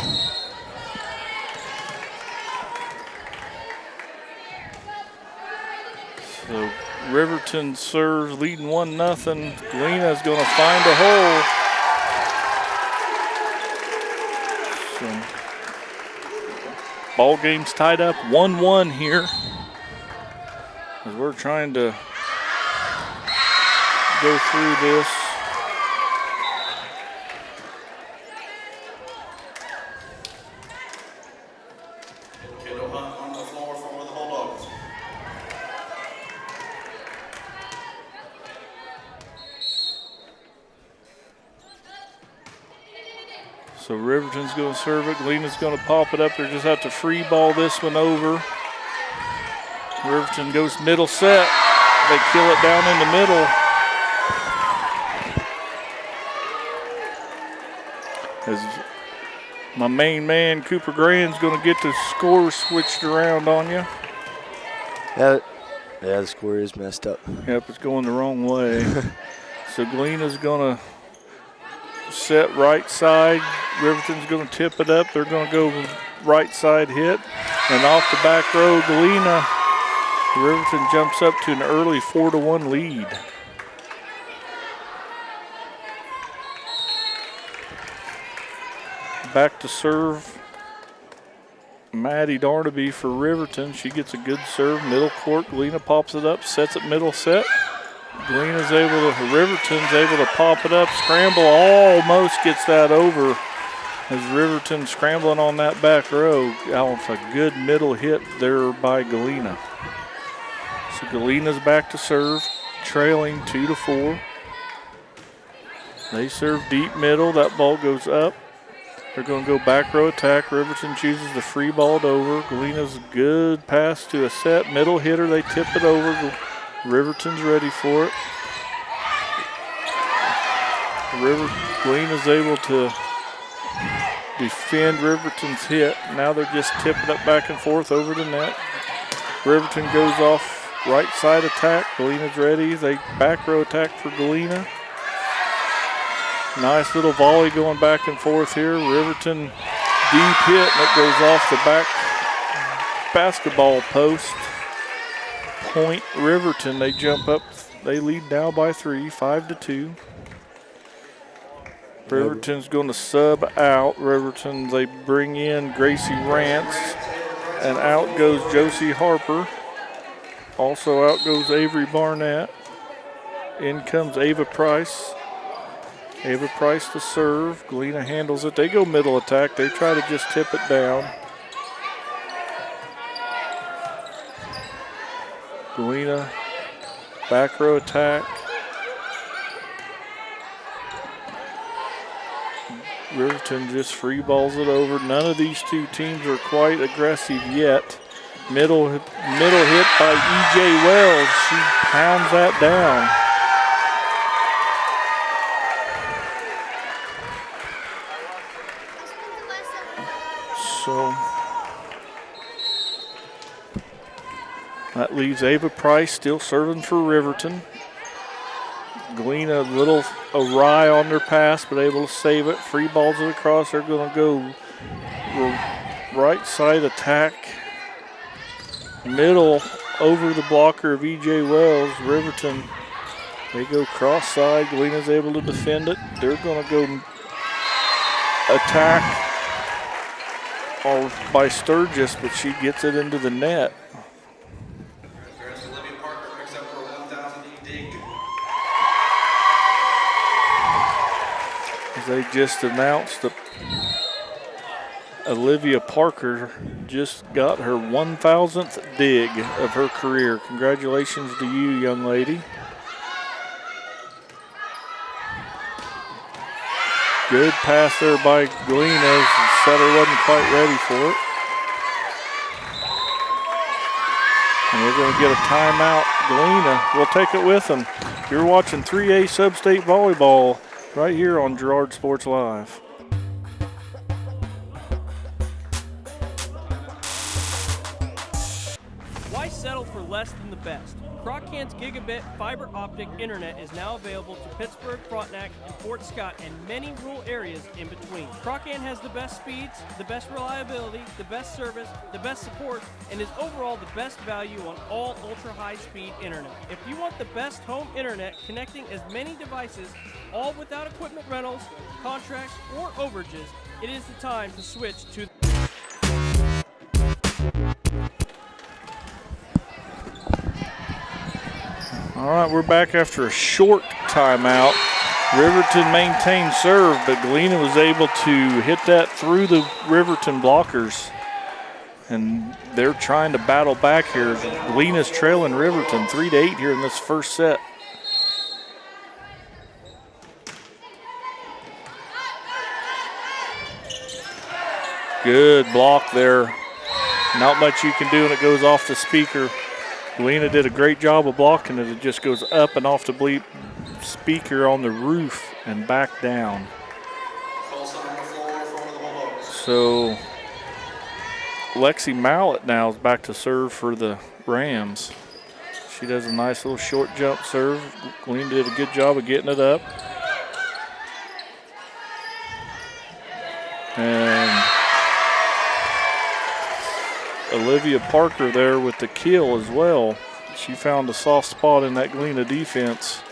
So Riverton serves, leading 1-0. Galena is going to find a hole. So ball game's tied up 1-1 here, as we're trying to go through this. So Riverton's going to serve it. Galena's going to pop it up. They just have to free ball this one over. Riverton goes middle set. They kill it down in the middle. As my main man, Cooper Grand's going to get the score switched around on you. Yeah, the score is messed up. Yep, it's going the wrong way. So Galena's going to set right side. Riverton's going to tip it up. They're going to go right side hit. And off the back row, Galena, Riverton jumps up to an early 4-1 lead. Back to serve, Maddie Darnaby for Riverton. She gets a good serve, middle court. Galena pops it up, sets it middle set. Riverton's able to pop it up, scramble, almost gets that over as Riverton scrambling on that back row. Off a good middle hit there by Galena. So Galena's back to serve, trailing 2-4. They serve deep middle, that ball goes up. They're going to go back row attack. Riverton chooses the free ball over. Galena's good pass to a set middle hitter. They tip it over. Riverton's ready for it. Galena's able to defend Riverton's hit. Now they're just tipping it back and forth over the net. Riverton goes off right side attack. Galena's ready. They back row attack for Galena. Nice little volley going back and forth here. Riverton deep hit, and it goes off the back basketball post. Point Riverton. They jump up. They lead now by 3, 5-2. Riverton's going to sub out. Riverton, they bring in Gracie Rance, and out goes Josie Harper. Also out goes Avery Barnett. In comes Ava Price. Ava Price to serve. Galena handles it. They go middle attack. They try to just tip it down. Galena back row attack. Riverton just free balls it over. None of these two teams are quite aggressive yet. Middle hit by E.J. Wells. She pounds that down. So that leaves Ava Price still serving for Riverton. Galena a little awry on their pass, but able to save it. Free balls it across. They're going to go right side attack. Middle over the blocker of E.J. Wells. Riverton, they go cross side. Galena's able to defend it. They're going to go attack by Sturgis, but she gets it into the net. As they just announced that Olivia Parker just got her 1,000th dig of her career. Congratulations to you, young lady. Good pass there by Galena. The setter wasn't quite ready for it. And we're going to get a timeout. Galena will take it with them. You're watching 3A Sub-State Volleyball right here on Girard Sports Live. Why settle for less than the best? Croc-Can's gigabit fiber optic internet is now available to Pittsburgh, Frontenac, and Fort Scott, and many rural areas in between. Croc-Can has the best speeds, the best reliability, the best service, the best support, and is overall the best value on all ultra-high-speed internet. If you want the best home internet connecting as many devices, all without equipment rentals, contracts, or overages, it is the time to switch to All right, we're back after a short timeout. Riverton maintained serve, but Galena was able to hit that through the Riverton blockers. And they're trying to battle back here. Galena's trailing Riverton 3-8 here in this first set. Good block there. Not much you can do, and it goes off the speaker. Galena did a great job of blocking it. It just goes up and off the speaker on the roof and back down. So Lexi Mallett now is back to serve for the Rams. She does a nice little short jump serve. Galena did a good job of getting it up. And Olivia Parker there with the kill as well. She found a soft spot in that Galena defense.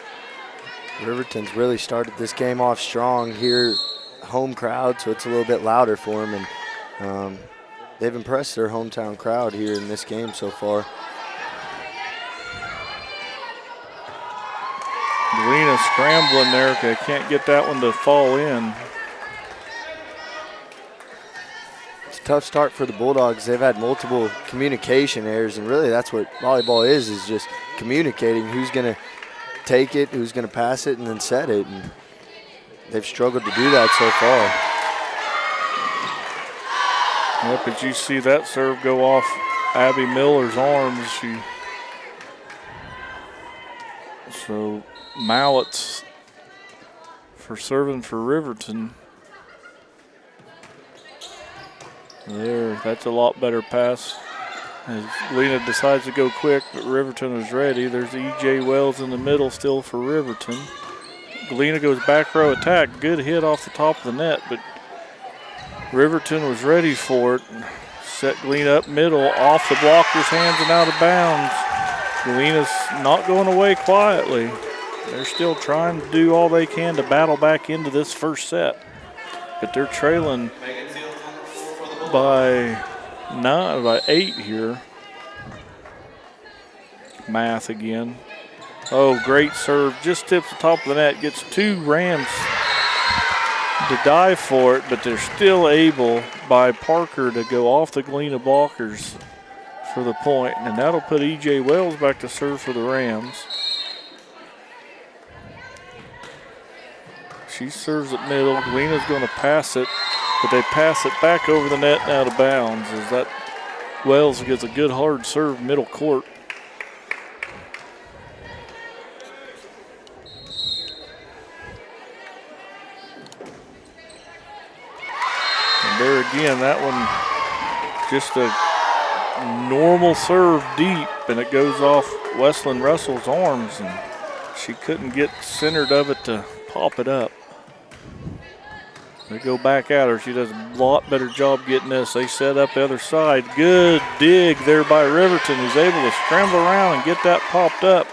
Riverton's really started this game off strong here, home crowd, so it's a little bit louder for them, and they've impressed their hometown crowd here in this game so far. Galena scrambling there. They can't get that one to fall in. It's a tough start for the Bulldogs. They've had multiple communication errors, and really that's what volleyball is just communicating who's going to take it, who's going to pass it, and then set it. And they've struggled to do that so far. Yep, but you see that serve go off Abby Miller's arms. So Mallets for serving for Riverton. There, that's a lot better pass. As Galena decides to go quick, but Riverton is ready. There's E.J. Wells in the middle still for Riverton. Galena goes back row attack. Good hit off the top of the net, but Riverton was ready for it. Set Galena up middle, off the blocker's hands and out of bounds. Galena's not going away quietly. They're still trying to do all they can to battle back into this first set. But they're trailing by 8 here. Math again. Oh, great serve. Just tips the top of the net. Gets 2 Rams to dive for it, but they're still able by Parker to go off the Galena blockers for the point, and that'll put E.J. Wells back to serve for the Rams. She serves it middle. Galena's going to pass it, but they pass it back over the net and out of bounds as that Wells gets a good hard serve middle court. And there again, that one just a normal serve deep, and it goes off Wesleyan Russell's arms, and she couldn't get centered of it to pop it up. They go back at her. She does a lot better job getting this. They set up the other side. Good dig there by Riverton, who's able to scramble around and get that popped up.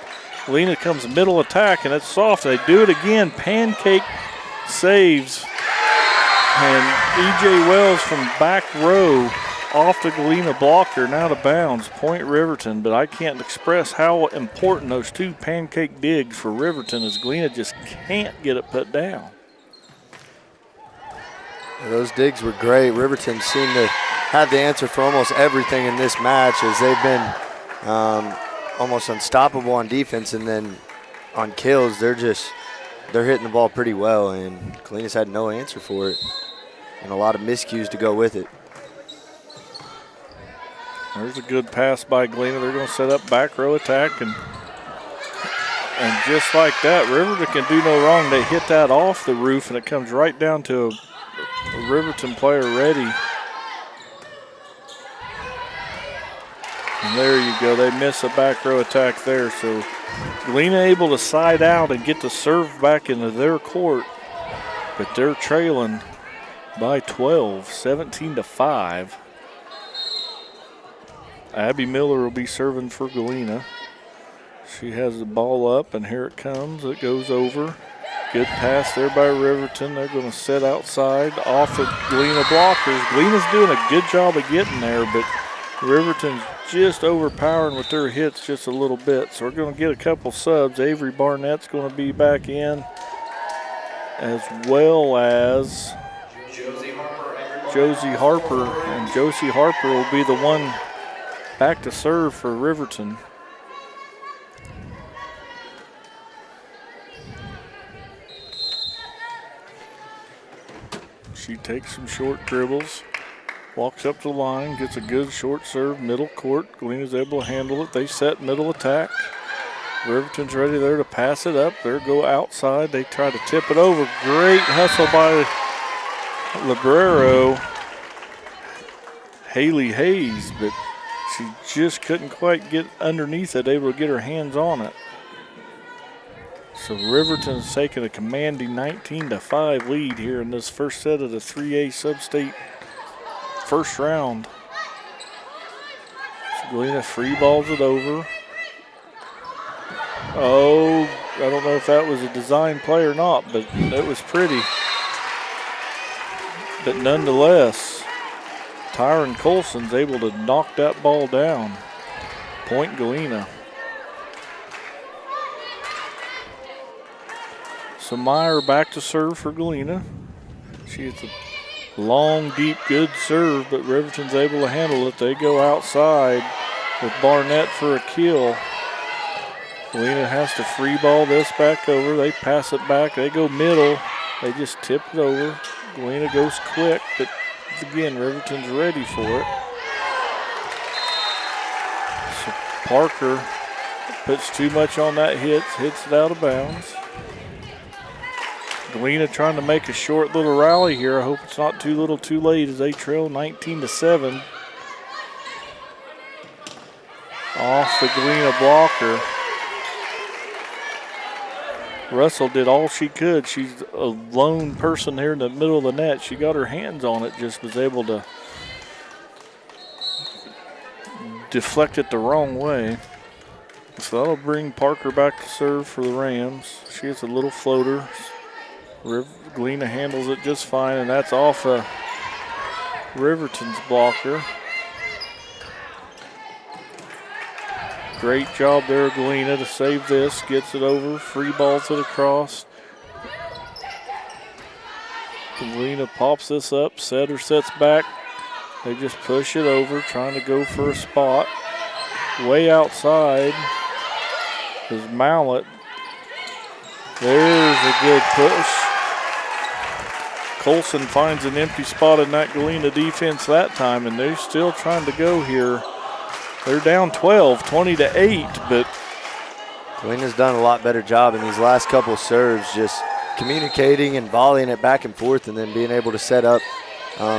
Galena comes middle attack, and it's soft. They do it again. Pancake saves. And E.J. Wells from back row off the Galena blocker and out of bounds. Point Riverton, but I can't express how important those 2 pancake digs for Riverton as Galena just can't get it put down. Those digs were great. Riverton seemed to have the answer for almost everything in this match as they've been almost unstoppable on defense, and then on kills, they're hitting the ball pretty well, and Galena's had no answer for it and a lot of miscues to go with it. There's a good pass by Galena. They're going to set up back row attack, and just like that, Riverton can do no wrong. They hit that off the roof, and it comes right down to a Riverton player ready. And there you go. They miss a back row attack there. So Galena able to side out and get the serve back into their court, but they're trailing by 12, 17-5. Abby Miller will be serving for Galena. She has the ball up, and here it comes. It goes over. Good pass there by Riverton. They're going to set outside off the Galena blockers. Galena's doing a good job of getting there, but Riverton's just overpowering with their hits just a little bit. So we're going to get a couple subs. Avery Barnett's going to be back in, as well as Josie Harper. And Josie Harper will be the one back to serve for Riverton. She takes some short dribbles, walks up the line, gets a good short serve, middle court. Galena's able to handle it. They set middle attack. Riverton's ready there to pass it up. They go outside. They try to tip it over. Great hustle by Librero, Haley Hayes, but she just couldn't quite get underneath it, able to get her hands on it. So Riverton's taking a commanding 19-5 lead here in this first set of the 3A sub-state first round. So Galena free balls it over. Oh, I don't know if that was a design play or not, but it was pretty. But nonetheless, Tyron Colson's able to knock that ball down. Point Galena. So Meyer back to serve for Galena. She hits a long, deep, good serve, but Riverton's able to handle it. They go outside with Barnett for a kill. Galena has to free ball this back over. They pass it back. They go middle. They just tip it over. Galena goes quick, but again, Riverton's ready for it. So Parker puts too much on that hits it out of bounds. Galena trying to make a short little rally here. I hope it's not too little too late as they trail 19-7. Off the Galena blocker. Russell did all she could. She's a lone person here in the middle of the net. She got her hands on it, just was able to deflect it the wrong way. So that'll bring Parker back to serve for the Rams. She hits a little floater. Galena handles it just fine, and that's off of Riverton's blocker. Great job there, Galena, to save this. Gets it over. Free ball to the cross. Galena pops this up. Setter sets back. They just push it over, trying to go for a spot. Way outside is Mallet. There's a good push. Colson finds an empty spot in that Galena defense that time, and they're still trying to go here. They're down 12, 20-8, but Galena's done a lot better job in these last couple of serves, just communicating and volleying it back and forth and then being able to set up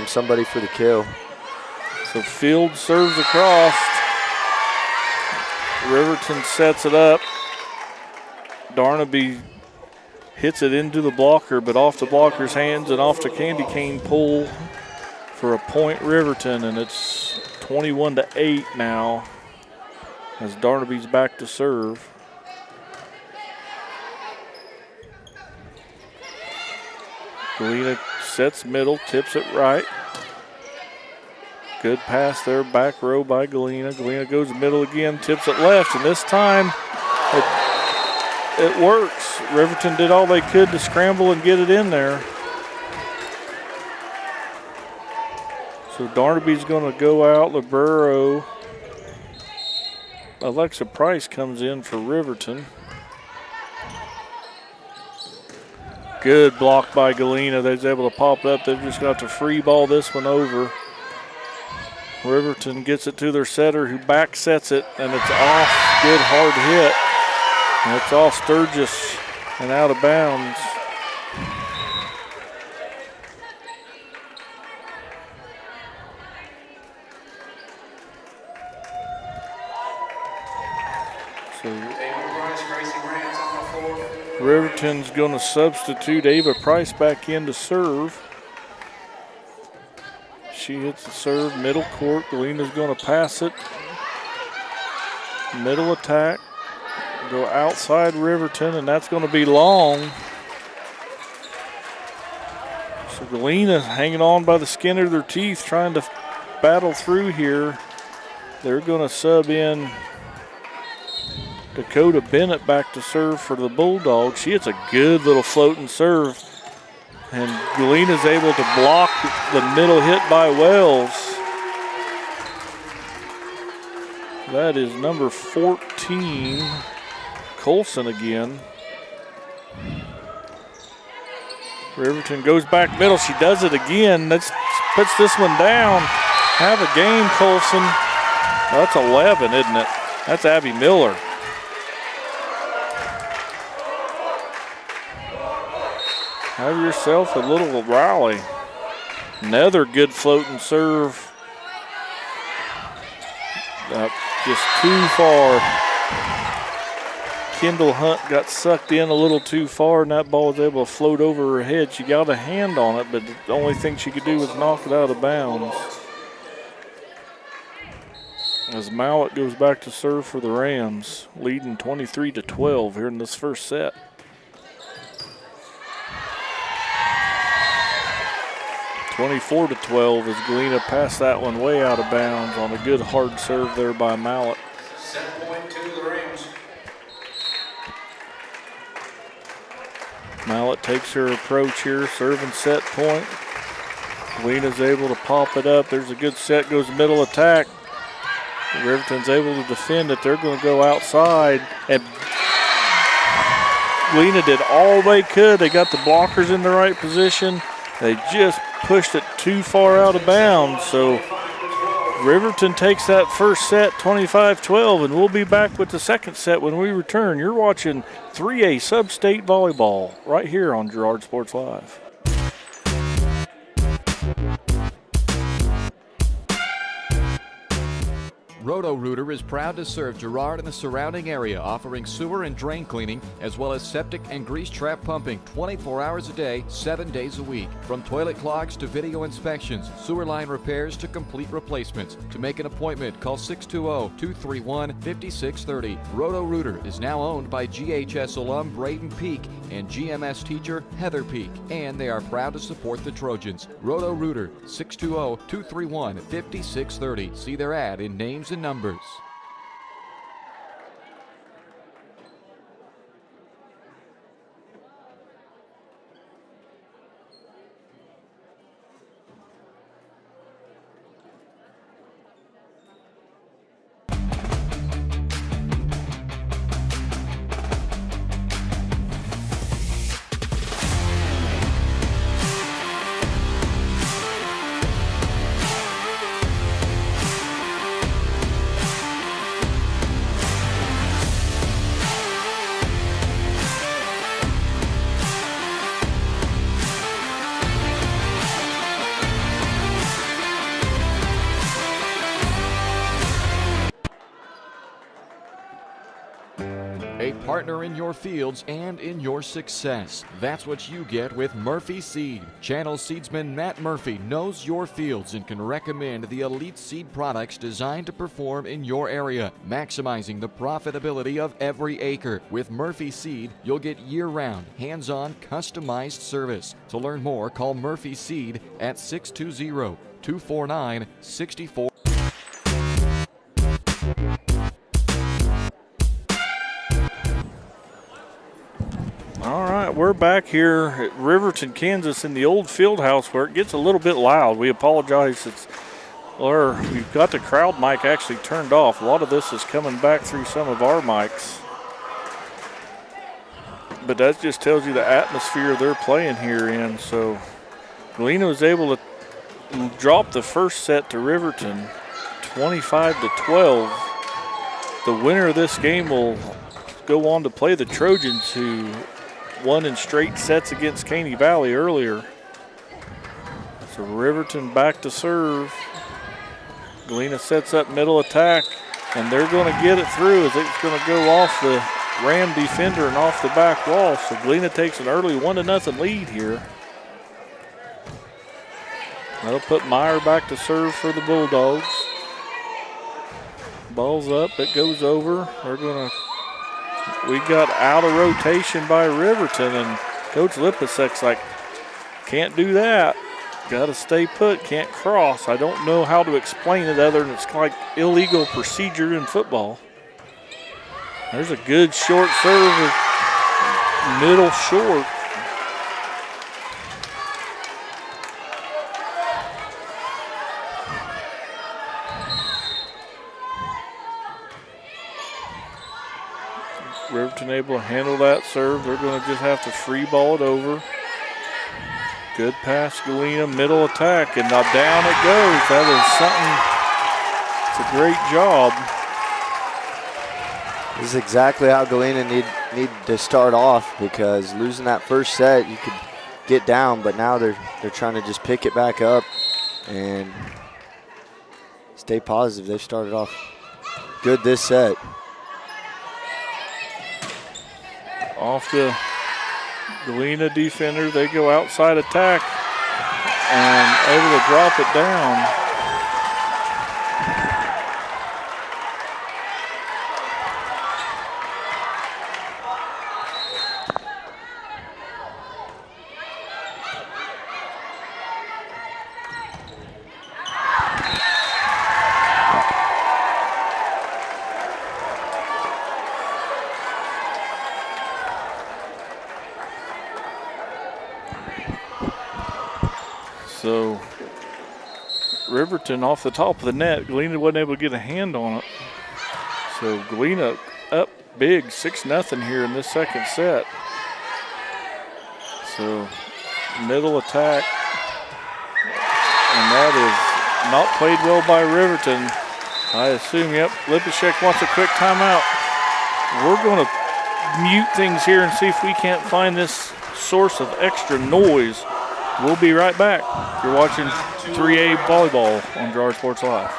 somebody for the kill. So Field serves across. Riverton sets it up. Darnaby hits it into the blocker, but off the blocker's hands and off the candy cane pull for a point Riverton, and it's 21-8 now as Darnaby's back to serve. Galena sets middle, tips it right. Good pass there, back row by Galena. Galena goes middle again, tips it left, and this time it works. Riverton did all they could to scramble and get it in there. So Darnaby's going to go out. Libero. Alexa Price comes in for Riverton. Good block by Galena. They was able to pop it up. They've just got to free ball this one over. Riverton gets it to their setter who back sets it, and it's off. Good hard hit. And it's off Sturgis and out of bounds. So Riverton's going to substitute Ava Price back in to serve. She hits the serve, middle court. Galena's going to pass it. Middle attack. Go outside Riverton, and that's going to be long. So Galena hanging on by the skin of their teeth, trying to battle through here. They're going to sub in Dakota Bennett back to serve for the Bulldogs. She hits a good little floating serve, and Galena's able to block the middle hit by Wells. That is number 14, Colson again. Riverton goes back middle. She does it again. Puts this one down. Have a game, Colson. That's 11, isn't it? That's Abby Miller. Have yourself a little rally. Another good floating serve. Just too far. Kendall Hunt got sucked in a little too far, and that ball was able to float over her head. She got a hand on it, but the only thing she could do was knock it out of bounds. As Mallet goes back to serve for the Rams, leading 23-12 here in this first set. (24-12) as Galena passed that one way out of bounds on a good hard serve there by Mallet. Set point to the Rams. Mallett takes her approach here, serve and set point. Galena's able to pop it up. There's a good set, goes middle attack. Riverton's able to defend it. They're going to go outside. And Galena did all they could. They got the blockers in the right position. They just pushed it too far out of bounds. So Riverton takes that first set 25-12, and we'll be back with the second set when we return. You're watching 3A Sub-State Volleyball right here on Girard Sports Live. Roto-Rooter is proud to serve Girard and the surrounding area, offering sewer and drain cleaning, as well as septic and grease trap pumping 24 hours a day, 7 days a week. From toilet clogs to video inspections, sewer line repairs to complete replacements. To make an appointment, call 620-231-5630. Roto-Rooter is now owned by GHS alum Braden Peak and GMS teacher Heather Peak, and they are proud to support the Trojans. Roto-Rooter, 620-231-5630. See their ad in names and numbers. A partner in your fields and in your success. That's what you get with Murphy Seed. Channel seedsman Matt Murphy knows your fields and can recommend the elite seed products designed to perform in your area, maximizing the profitability of every acre. With Murphy Seed, you'll get year-round, hands-on, customized service. To learn more, call Murphy Seed at 620-249-64. All right, we're back here at Riverton, Kansas in the old Fieldhouse where it gets a little bit loud. We apologize. We've got the crowd mic actually turned off. A lot of this is coming back through some of our mics. But that just tells you the atmosphere they're playing here in. So Galena was able to drop the first set to Riverton 25-12. The winner of this game will go on to play the Trojans, who won in straight sets against Caney Valley earlier. So Riverton back to serve. Galena sets up middle attack, and they're going to get it through as it's going to go off the Ram defender and off the back wall. So Galena takes an early 1-0 lead here. That'll put Meyer back to serve for the Bulldogs. Ball's up, it goes over. We got out of rotation by Riverton, and Coach Lipisek's like, can't do that. Got to stay put, can't cross. I don't know how to explain it other than it's like illegal procedure in football. There's a good short serve, middle short. Riverton able to handle that serve. They're going to just have to free ball it over. Good pass, Galena, middle attack, and now down it goes. That is something, it's a great job. This is exactly how Galena need to start off, because losing that first set, you could get down, but now they're trying to just pick it back up and stay positive. They started off good this set. Off the Galena defender, they go outside attack and able to drop it down. So Riverton off the top of the net. Galena wasn't able to get a hand on it. So Galena up big, 6-0 here in this second set. So middle attack. And that is not played well by Riverton. I assume, yep, Lipashek wants a quick timeout. We're going to mute things here and see if we can't find this source of extra noise. We'll be right back. You're watching 3A volleyball on Girard Sports Live.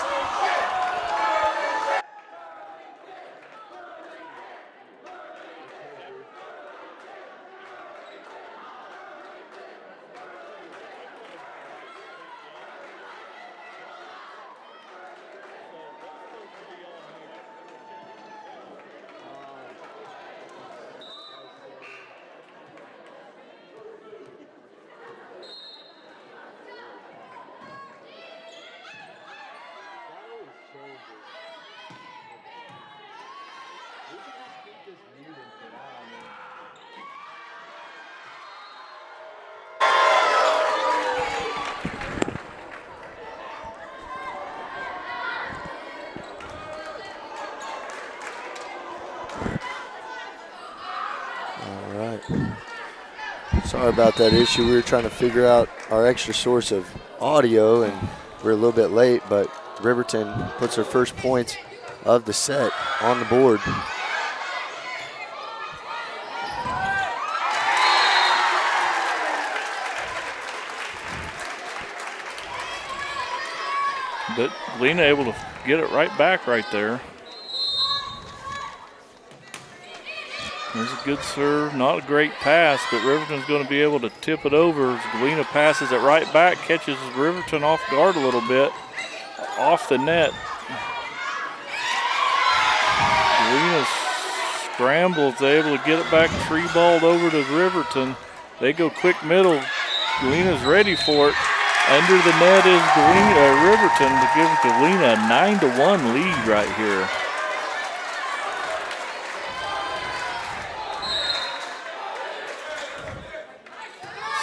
Sorry about that issue. We were trying to figure out our extra source of audio, and we're a little bit late, but Riverton puts their first points of the set on the board. But Galena able to get it right back right there. There's a good serve, not a great pass, but Riverton's going to be able to tip it over. Galena passes it right back, catches Riverton off guard a little bit, off the net. Galena scrambles, they're able to get it back, free balled over to Riverton. They go quick middle. Galena's ready for it. Under the net is Riverton to give Galena a 9-1 lead right here.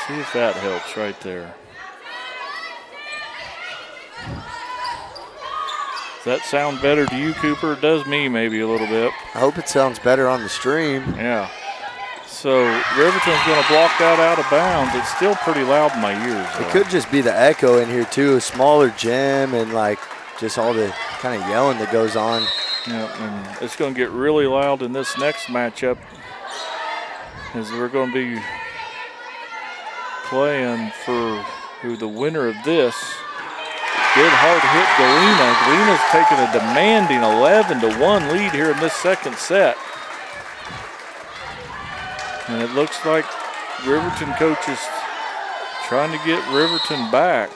See if that helps right there. Does that sound better to you, Cooper? It does me maybe a little bit. I hope it sounds better on the stream. Yeah. So Riverton's going to block that out of bounds. It's still pretty loud in my ears, though. It could just be the echo in here too, a smaller gym and like just all the kind of yelling that goes on. Yeah, and it's going to get really loud in this next matchup as we're going to be playing for who the winner of this. Good hard hit Galena. Galena's taking a demanding 11-1 lead here in this second set. And it looks like Riverton coach is trying to get Riverton back.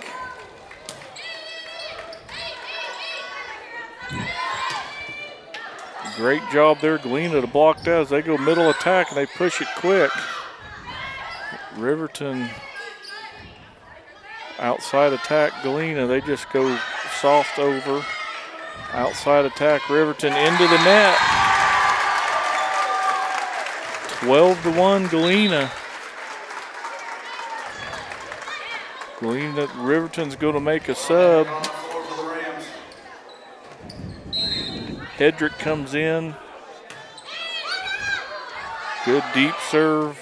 Great job there, Galena, to block that as they go middle attack and they push it quick. Riverton outside attack Galena, they just go soft over. Outside attack Riverton into the net. 12-1 Galena. Riverton's going to make a sub. Hedrick comes in. Good deep serve.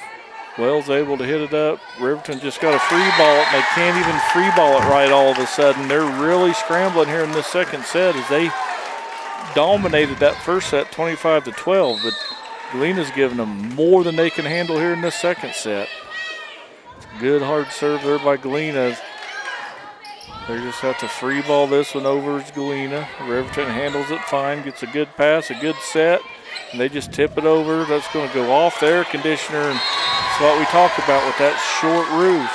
Wells able to hit it up. Riverton just got a free ball it, and they can't even free ball it right all of a sudden. They're really scrambling here in this second set as they dominated that first set 25-12, but Galena's giving them more than they can handle here in this second set. Good hard serve there by Galena. They just have to free ball this one over as Galena. Riverton handles it fine, gets a good pass, a good set, and they just tip it over. That's going to go off the air conditioner, and that's what we talked about with that short roof.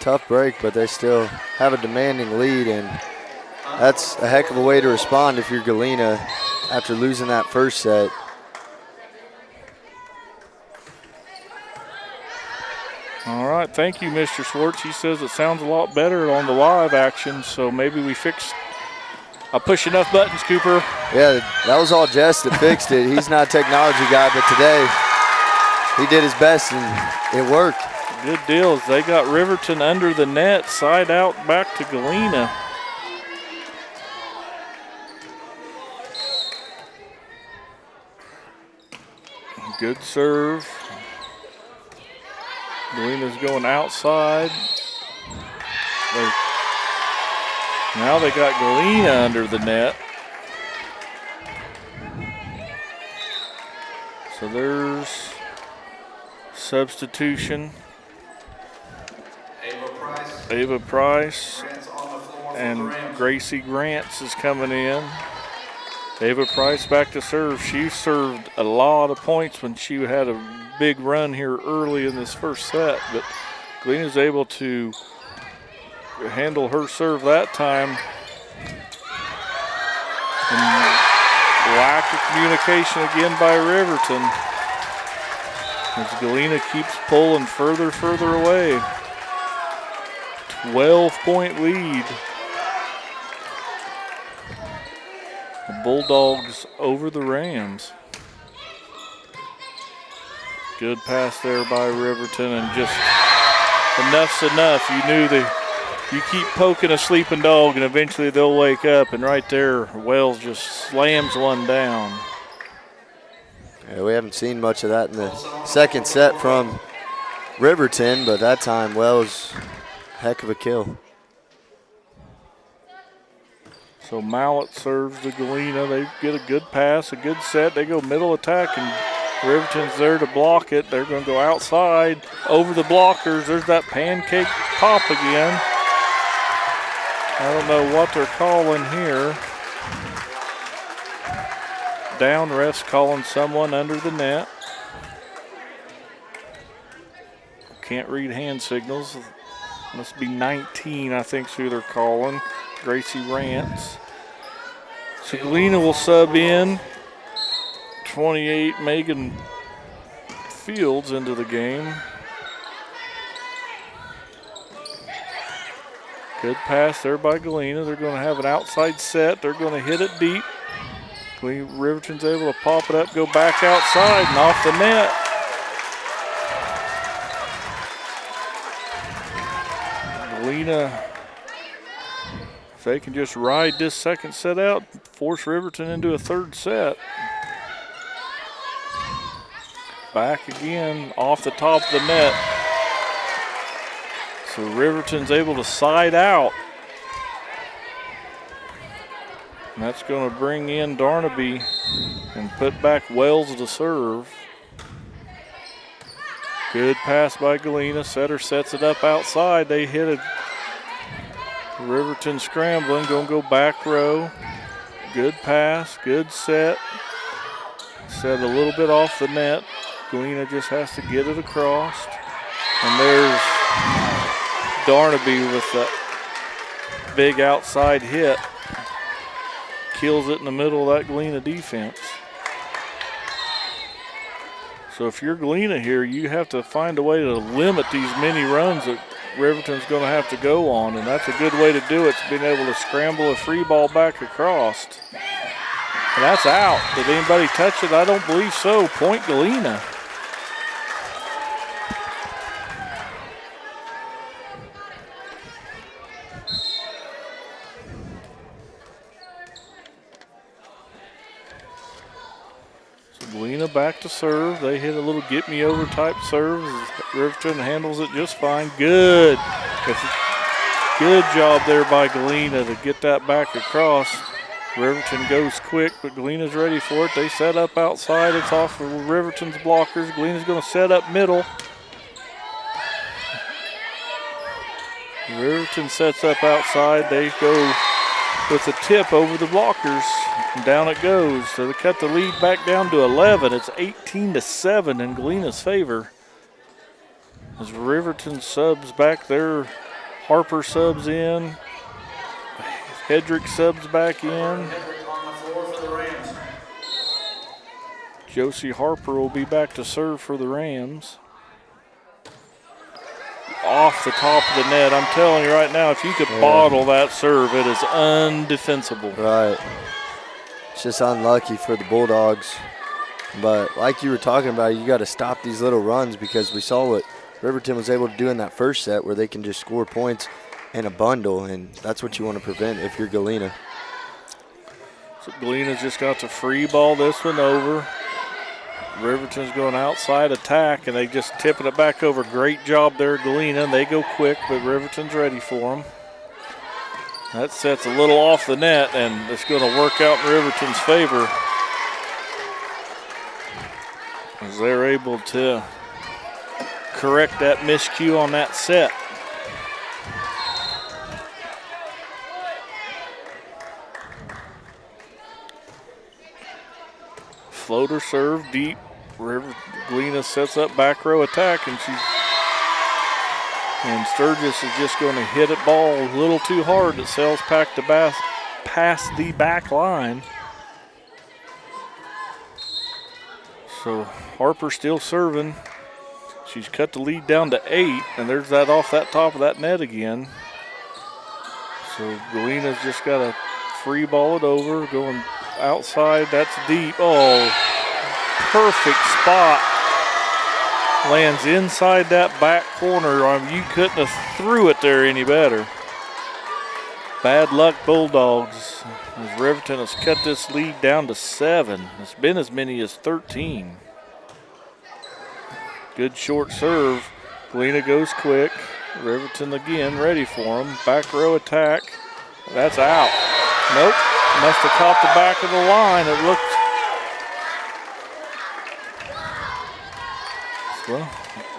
Tough break, but they still have a demanding lead, and that's a heck of a way to respond if you're Galena after losing that first set. All right, thank you, Mr. Schwartz. He says it sounds a lot better on the live action, so maybe we fixed. I push enough buttons, Cooper. Yeah, that was all Jess that fixed it. He's not a technology guy, but today he did his best and it worked. Good deals. They got Riverton under the net, side out back to Galena. Good serve. Galena's going outside. Now they got Galena under the net. So there's substitution. Ava Price and Gracie Grants is coming in. Ava Price back to serve. She served a lot of points when she had a big run here early in this first set, but Galena's able to handle her serve that time. And lack of communication again by Riverton as Galena keeps pulling further away. 12-point lead. The Bulldogs over the Rams. Good pass there by Riverton, and just enough's enough. You knew that you keep poking a sleeping dog and eventually they'll wake up, and right there Wells just slams one down. Yeah, we haven't seen much of that in the second set from Riverton, but that time Wells, heck of a kill. So Mallet serves to Galena. They get a good pass, a good set. They go middle attack, and Riverton's there to block it. They're going to go outside over the blockers. There's that pancake pop again. I don't know what they're calling here. Down, refs calling someone under the net. Can't read hand signals. Must be 19, I think, is who they're calling. Gracie Rants. So Galena will sub in 28 Megan Fields into the game. Good pass there by Galena. They're going to have an outside set. They're going to hit it deep. Riverton's able to pop it up, go back outside and off the net. Galena, if they can just ride this second set out, force Riverton into a third set. Back again off the top of the net. So Riverton's able to side out. And that's going to bring in Darnaby and put back Wells to serve. Good pass by Galena. Setter sets it up outside. They hit it. Riverton scrambling, going to go back row. Good pass, good set. Set a little bit off the net. Galena just has to get it across. And there's Darnaby with that big outside hit. Kills it in the middle of that Galena defense. So if you're Galena here, you have to find a way to limit these many runs that Riverton's going to have to go on, and that's a good way to do it, being able to scramble a free ball back across. And that's out. Did anybody touch it? I don't believe so. Point Galena. Galena back to serve. They hit a little get-me-over type serve. Riverton handles it just fine. Good. Good job there by Galena to get that back across. Riverton goes quick, but Galena's ready for it. They set up outside. It's off of Riverton's blockers. Galena's going to set up middle. Riverton sets up outside. They go with a tip over the blockers. And down it goes. So they cut the lead back down to 11. It's 18-7 in Galena's favor. As Riverton subs back there, Harper subs in. Hedrick subs back in. Josie Harper will be back to serve for the Rams. Off the top of the net. I'm telling you right now, if you could bottle that serve, it is undefensible. Right. It's just unlucky for the Bulldogs. But like you were talking about, you got to stop these little runs, because we saw what Riverton was able to do in that first set, where they can just score points in a bundle, and that's what you want to prevent if you're Galena. So Galena's just got to free ball this one over. Riverton's going outside attack, and they just tipping it back over. Great job there, Galena. They go quick, but Riverton's ready for them. That set's a little off the net, and it's going to work out in Riverton's favor, as they're able to correct that miscue on that set. Floater serve deep. Galena sets up back row attack, and Sturgis is just going to hit it ball a little too hard. It sails past the back line. So Harper still serving. She's cut the lead down to 8, and there's that off that top of that net again. So Galena's just got to free ball it over, going outside. That's deep. Oh, perfect spot. Lands inside that back corner. You couldn't have threw it there any better. Bad luck, Bulldogs, as Riverton has cut this lead down to 7. It's been as many as 13. Good short serve. Galena goes quick. Riverton again ready for him. Back row attack. That's out. Nope. Must have caught the back of the line. It looked. Well,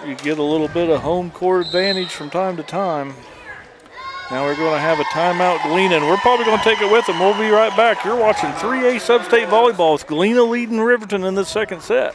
you get a little bit of home court advantage from time to time. Now we're going to have a timeout, Galena, and we're probably going to take it with them. We'll be right back. You're watching 3A Sub-State Volleyball with Galena leading Riverton in the second set.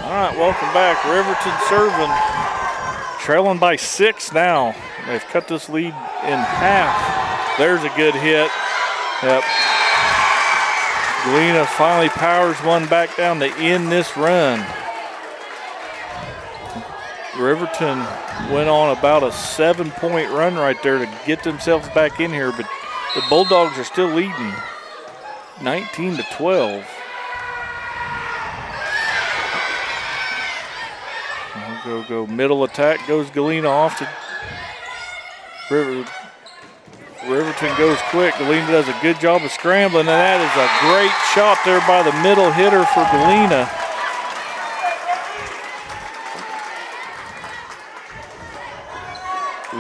All right, welcome back. Riverton serving, trailing by 6 now. They've cut this lead in half. There's a good hit. Yep. Galena finally powers one back down to end this run. Riverton went on about a 7-point run right there to get themselves back in here, but the Bulldogs are still leading 19-12. Go middle attack, goes Galena off to Riverton goes quick. Galena does a good job of scrambling, and that is a great shot there by the middle hitter for Galena.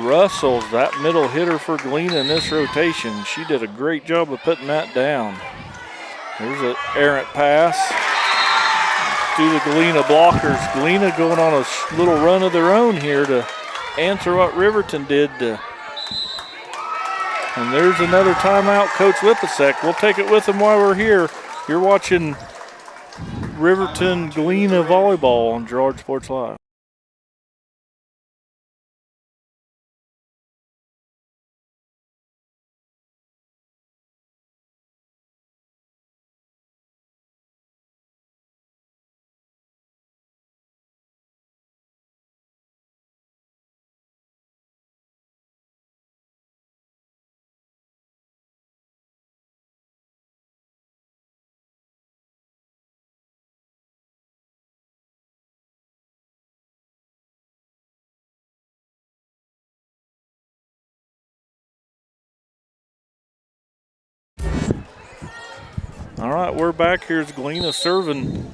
Russell's that middle hitter for Galena in this rotation. She did a great job of putting that down. There's an errant pass through the Galena blockers. Galena going on a little run of their own here to answer what Riverton did. And there's another timeout, Coach Lipasek. We'll take it with them while we're here. You're watching Riverton Galena Volleyball on Girard Sports Live. All right, we're back. Here's Galena serving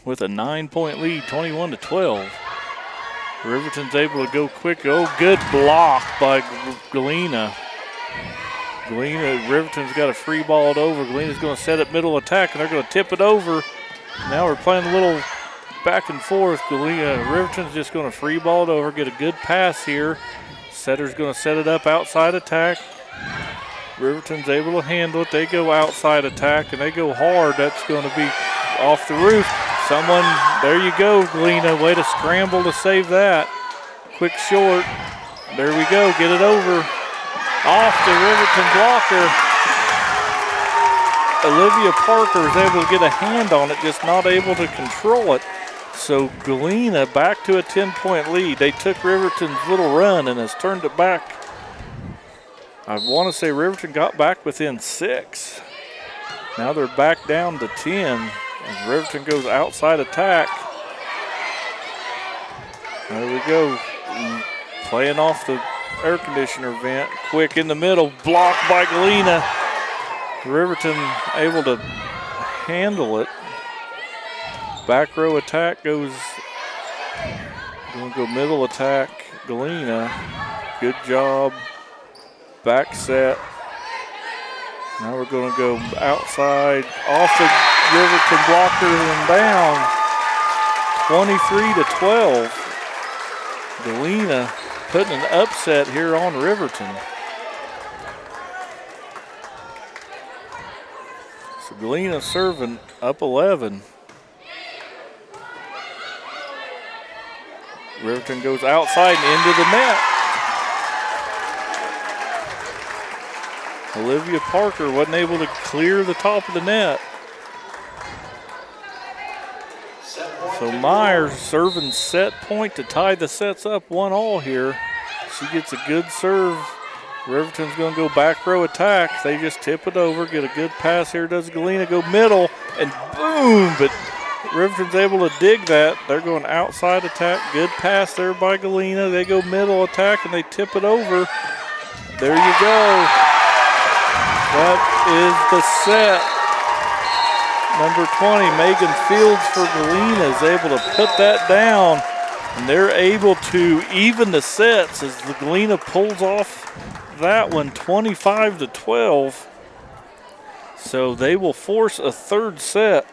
with a 9-point lead, 21-12. Riverton's able to go quick. Oh, good block by Galena. Riverton's got a free ball it over. Galena's going to set up middle attack, and they're going to tip it over. Now we're playing a little back and forth. Riverton's just going to free ball it over, get a good pass here. Setter's going to set it up outside attack. Riverton's able to handle it. They go outside attack, and they go hard. That's going to be off the roof. Someone, there you go, Galena. Way to scramble to save that. Quick short. There we go. Get it over. Off the Riverton blocker. Olivia Parker is able to get a hand on it, just not able to control it. So Galena back to a 10-point lead. They took Riverton's little run and has turned it back. I want to say Riverton got back within 6. Now they're back down to 10 as Riverton goes outside attack. There we go. Playing off the air conditioner vent. Quick in the middle, blocked by Galena. Riverton able to handle it. Back row attack goes, going to go middle attack, Galena. Good job. Back set. Now we're going to go outside, off the Riverton blockers and down. 23-12. Galena putting an upset here on Riverton. So Galena serving up 11. Riverton goes outside and into the net. Olivia Parker wasn't able to clear the top of the net. So Myers serving set point to tie the sets up 1-1 here. She gets a good serve. Riverton's going to go back row attack. They just tip it over, get a good pass here. Does Galena go middle, and boom, but Riverton's able to dig that. They're going outside attack. Good pass there by Galena. They go middle attack, and they tip it over. There you go. That is the set. Number 20, Megan Fields for Galena is able to put that down, and they're able to even the sets as the Galena pulls off that one, 25-12. So they will force a third set.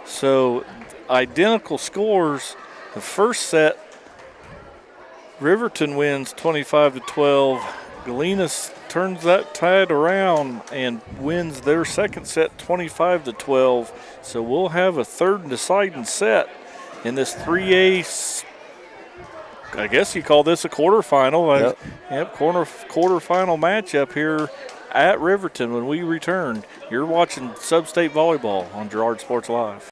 So identical scores. The first set, Riverton wins 25-12. Galena turns that tide around and wins their second set 25-12. So we'll have a third and deciding set in this 3A. I guess you call this a quarterfinal. Yep, quarterfinal matchup here at Riverton when we return. You're watching Sub-State Volleyball on Girard Sports Live.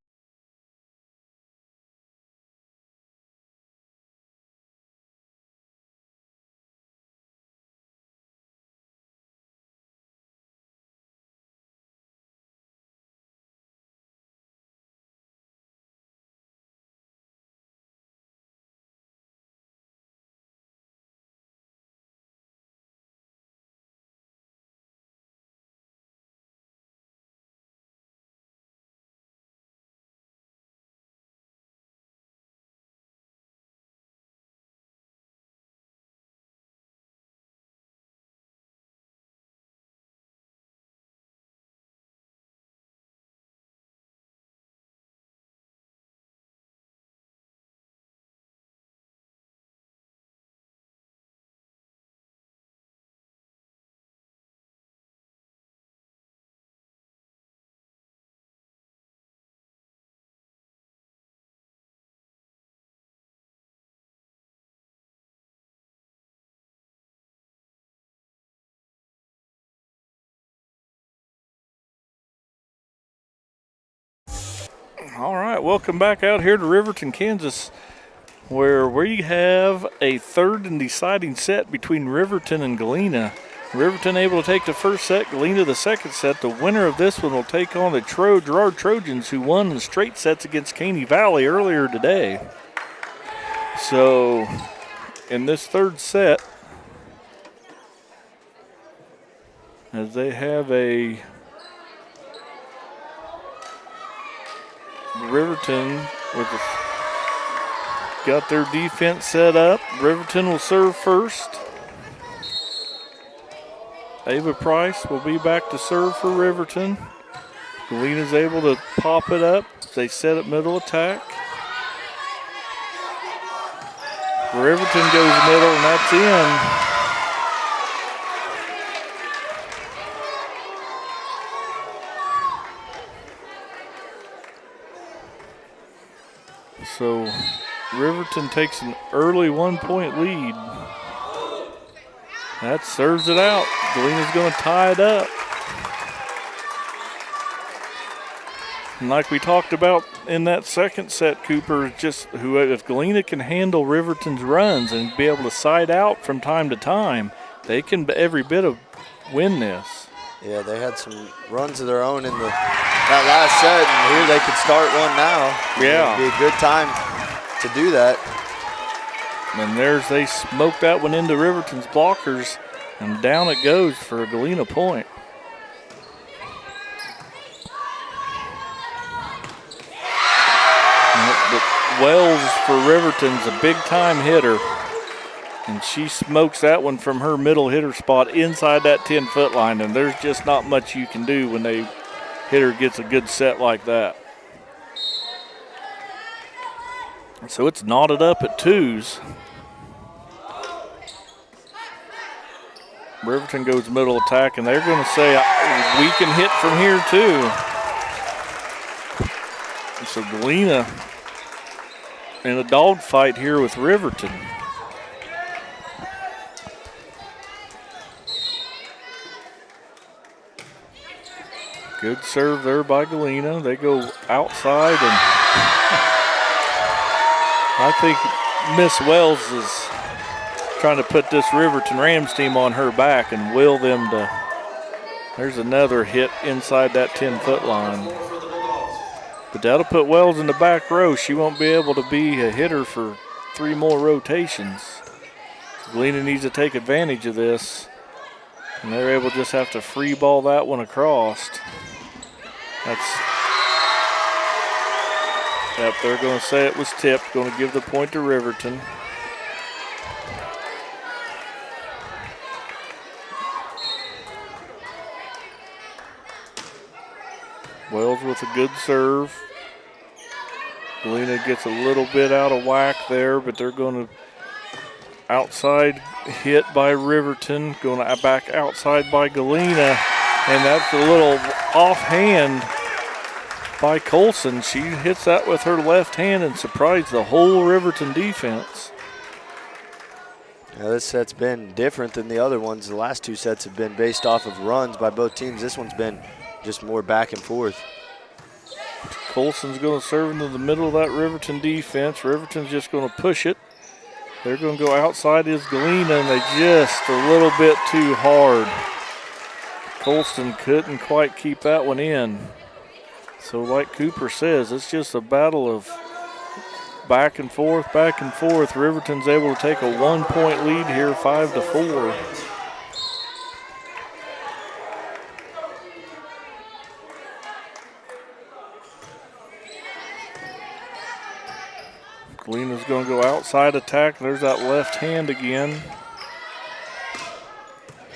All right, welcome back out here to Riverton, Kansas, where we have a third and deciding set between Riverton and Galena. Riverton able to take the first set, Galena the second set. The winner of this one will take on the Girard Trojans, who won in straight sets against Caney Valley earlier today. So in this third set, as they have a Riverton got their defense set up. Riverton will serve first. Ava Price will be back to serve for Riverton. Galena's able to pop it up. They set up middle attack. Riverton goes middle, and that's in. So Riverton takes an early 1-point lead. That serves it out. Galena's going to tie it up. And like we talked about in that second set, Cooper, just if Galena can handle Riverton's runs and be able to side out from time to time, they can every bit of win this. Yeah, they had some runs of their own in that last set, and here they could start one now. Yeah. It'd be a good time to do that. And they smoked that one into Riverton's blockers, and down it goes for a Galena point. But Wells for Riverton's a big-time hitter, and she smokes that one from her middle hitter spot inside that 10-foot line, and there's just not much you can do when a hitter gets a good set like that. So it's knotted up at 2s. Riverton goes middle attack, and they're going to say we can hit from here too. And so Galena in a dogfight here with Riverton. Good serve there by Galena. They go outside, and I think Miss Wells is trying to put this Riverton Rams team on her back and will them to. There's another hit inside that 10-foot line. But that'll put Wells in the back row. She won't be able to be a hitter for 3 more rotations. Galena needs to take advantage of this. And they're able to just have to free ball that one across. Yep, they're going to say it was tipped. Going to give the point to Riverton. Wells with a good serve. Galena gets a little bit out of whack there, but they're going to outside hit by Riverton, going to back outside by Galena, and that's a little offhand by Colson. She hits that with her left hand and surprised the whole Riverton defense. Yeah, this set's been different than the other ones. The last 2 sets have been based off of runs by both teams. This one's been just more back and forth. Colson's going to serve into the middle of that Riverton defense. Riverton's just going to push it. They're going to go outside is Galena, and they just a little bit too hard. Colston couldn't quite keep that one in. So like Cooper says, it's just a battle of back and forth, back and forth. Riverton's able to take a 1-point lead here, 5-4. Galena's going to go outside attack. There's that left hand again.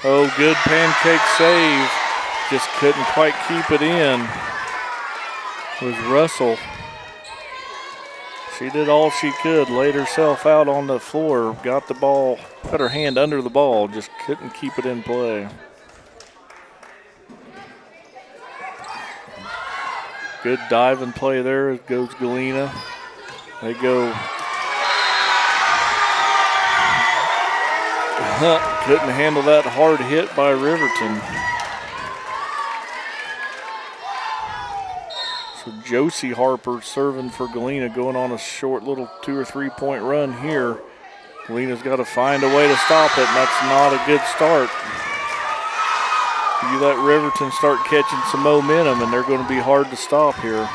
Oh, good pancake save. Just couldn't quite keep it in. It was Russell. She did all she could, laid herself out on the floor, got the ball, put her hand under the ball, just couldn't keep it in play. Good dive and play there. It goes Galena. They go. Couldn't handle that hard hit by Riverton. So Josie Harper serving for Galena, going on a short little 2 or 3 point run here. Galena's got to find a way to stop it, and that's not a good start. You let Riverton start catching some momentum, and they're going to be hard to stop here.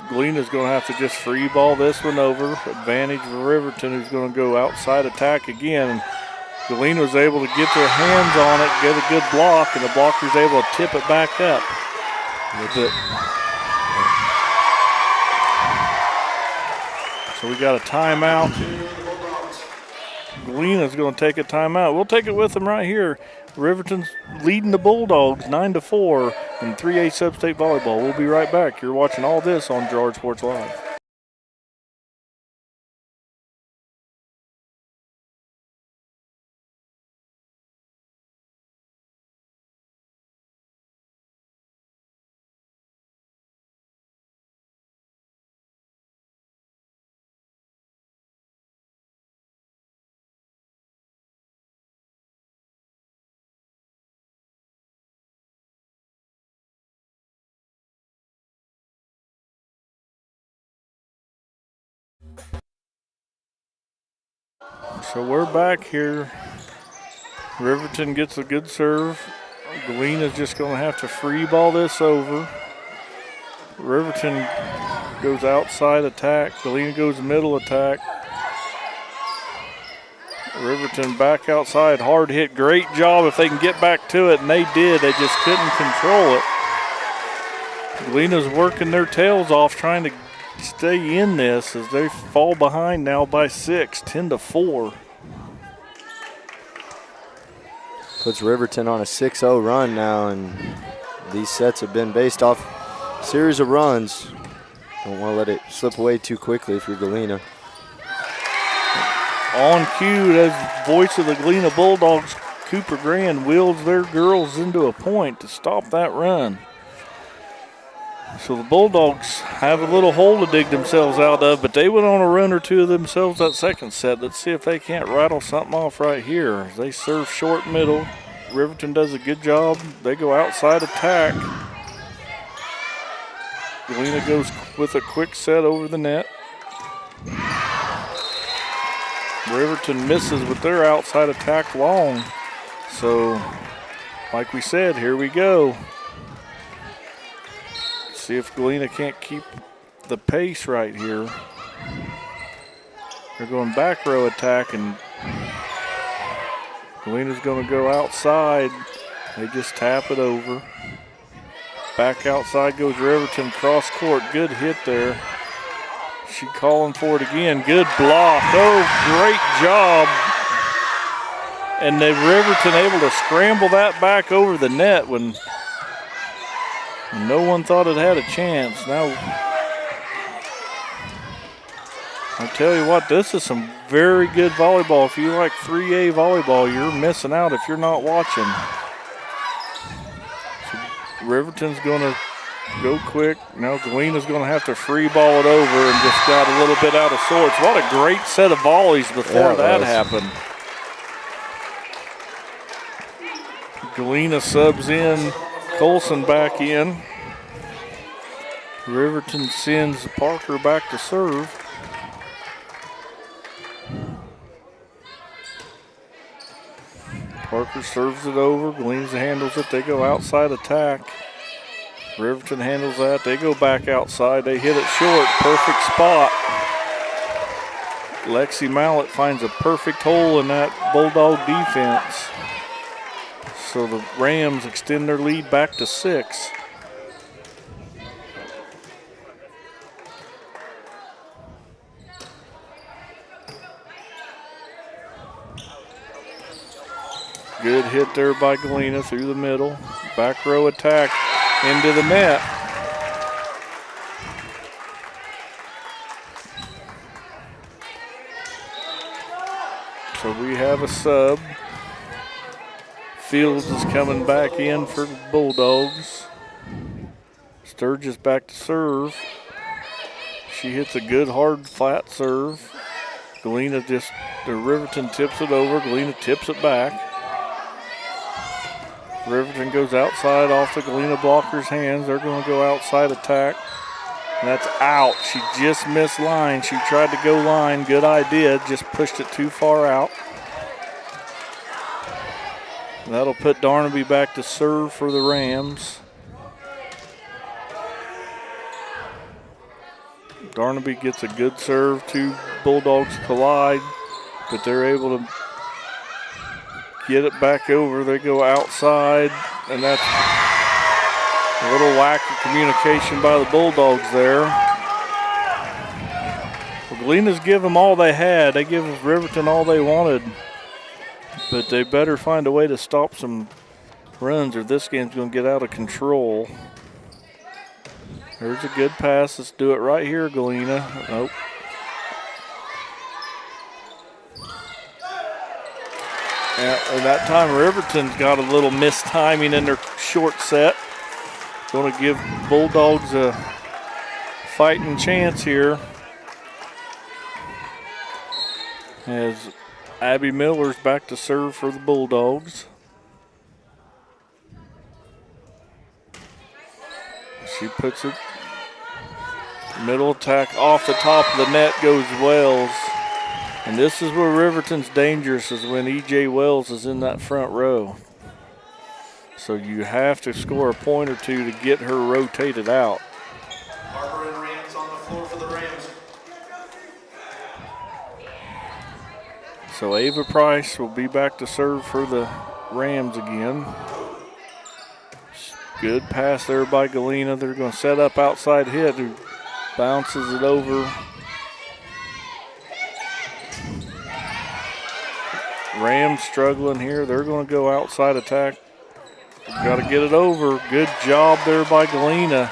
Galena's going to have to just free ball this one over. Advantage for Riverton, who's going to go outside attack again. Galena was able to get their hands on it, get a good block, and the blocker's able to tip it back up. So we got a timeout. Galena's going to take a timeout. We'll take it with them right here. Riverton's leading the Bulldogs 9-4 in 3A Sub-State Volleyball. We'll be right back. You're watching all this on Girard Sports Live. So we're back here. Riverton gets a good serve. Galena's just going to have to free ball this over. Riverton goes outside attack. Galena goes middle attack. Riverton back outside, hard hit. Great job if they can get back to it, and they did. They just couldn't control it. Galena's working their tails off trying to stay in this as they fall behind now by 6, 10-4. Puts Riverton on a 6-0 run now, and these sets have been based off a series of runs. Don't want to let it slip away too quickly if you're Galena. On cue, as voice of the Galena Bulldogs, Cooper Grand wheels their girls into a point to stop that run. So the Bulldogs have a little hole to dig themselves out of, but they went on a run or two of themselves that second set. Let's see if they can't rattle something off right here. They serve short middle. Riverton does a good job. They go outside attack. Galena goes with a quick set over the net. Riverton misses with their outside attack long. So, like we said, here we go. See if Galena can't keep the pace right here. They're going back row attack, and Galena's going to go outside. They just tap it over. Back outside goes Riverton, cross court. Good hit there. She calling for it again. Good block. Oh, great job. And the Riverton able to scramble that back over the net when no one thought it had a chance. Now, I tell you what, this is some very good volleyball. If you like 3A volleyball, you're missing out if you're not watching. So Riverton's going to go quick. Now Galena's going to have to free ball it over and just got a little bit out of sorts. What a great set of volleys before that happened. Galena subs in. Colson back in. Riverton sends Parker back to serve. Parker serves it over. Galena handles it. They go outside attack. Riverton handles that. They go back outside. They hit it short. Perfect spot. Lexi Mallett finds a perfect hole in that Bulldog defense. So the Rams extend their lead back to 6. Good hit there by Galena through the middle. Back row attack into the net. So we have a sub. Fields is coming back in for the Bulldogs. Sturgis back to serve. She hits a good hard flat serve. Galena the Riverton tips it over. Galena tips it back. Riverton goes outside off the Galena blocker's hands. They're going to go outside attack. And that's out. She just missed line. She tried to go line. Good idea. Just pushed it too far out. That'll put Darnaby back to serve for the Rams. Darnaby gets a good serve. Two Bulldogs collide, but they're able to get it back over. They go outside, and that's a little lack of communication by the Bulldogs there. The Galena's give them all they had. They give Riverton all they wanted. But they better find a way to stop some runs or this game's going to get out of control. There's a good pass. Let's do it right here, Galena. Nope. And that time Riverton's got a little mistiming in their short set. Going to give Bulldogs a fighting chance here. As Abby Miller's back to serve for the Bulldogs. She puts it middle attack off the top of the net goes Wells. And this is where Riverton's dangerous, is when E.J. Wells is in that front row. So you have to score a point or two to get her rotated out. Harper and Rams on the floor for the Rams. So Ava Price will be back to serve for the Rams again. Good pass there by Galena. They're going to set up outside hit, who bounces it over. Rams struggling here. They're going to go outside attack. Got to get it over. Good job there by Galena.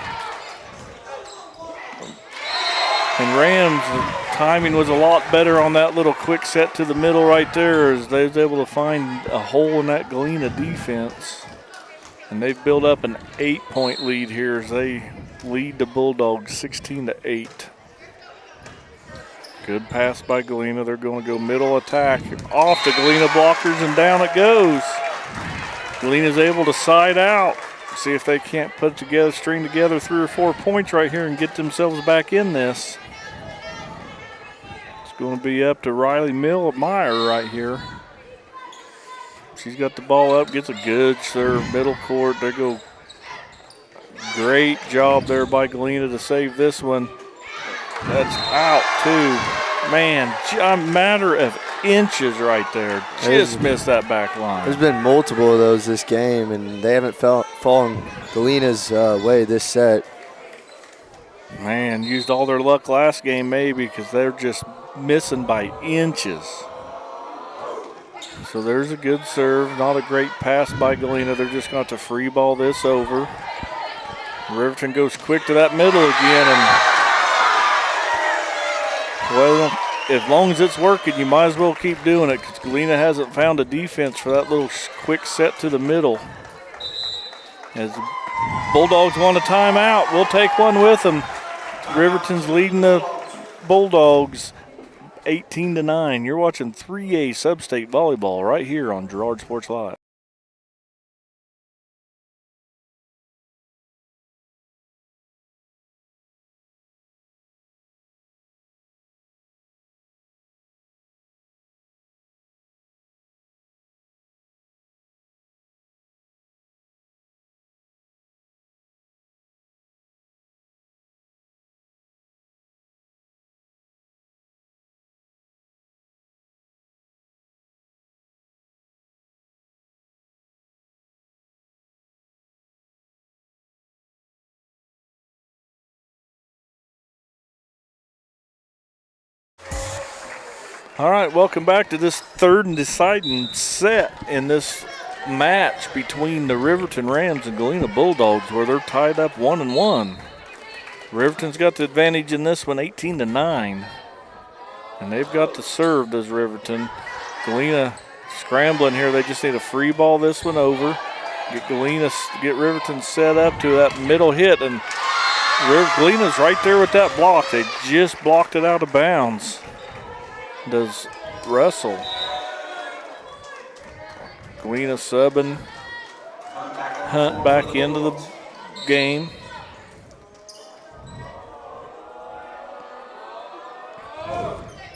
And Rams, the timing was a lot better on that little quick set to the middle right there, as they was able to find a hole in that Galena defense. And they've built up an 8-point lead here as they lead the Bulldogs 16-8. Good pass by Galena. They're going to go middle attack. Off the Galena blockers and down it goes. Galena's able to side out. See if they can't put together, string together 3 or 4 points right here and get themselves back in this. It's going to be up to Riley Meyer right here. She's got the ball up, gets a good serve, middle court. They go. Great job there by Galena to save this one. That's out too. Man, a matter of inches right there. Just missed that back line. There's been multiple of those this game, and they haven't fallen Galena's way this set. Man, used all their luck last game maybe, because they're just missing by inches. So there's a good serve. Not a great pass by Galena. They're just going to have to free ball this over. Riverton goes quick to that middle again, and well, as long as it's working, you might as well keep doing it, because Galena hasn't found a defense for that little quick set to the middle. As the Bulldogs want a timeout, we'll take one with them. Riverton's leading the Bulldogs 18-9. You're watching 3A Sub-State Volleyball right here on Girard Sports Live. All right, welcome back to this third and deciding set in this match between the Riverton Rams and Galena Bulldogs, where they're tied up 1-1. Riverton's got the advantage in this one, 18-9. And they've got the serve, does Riverton. Galena scrambling here. They just need to free ball this one over. Get Riverton set up to that middle hit, and Galena's right there with that block. They just blocked it out of bounds. Does Russell. Galena subbing Hunt back into the game.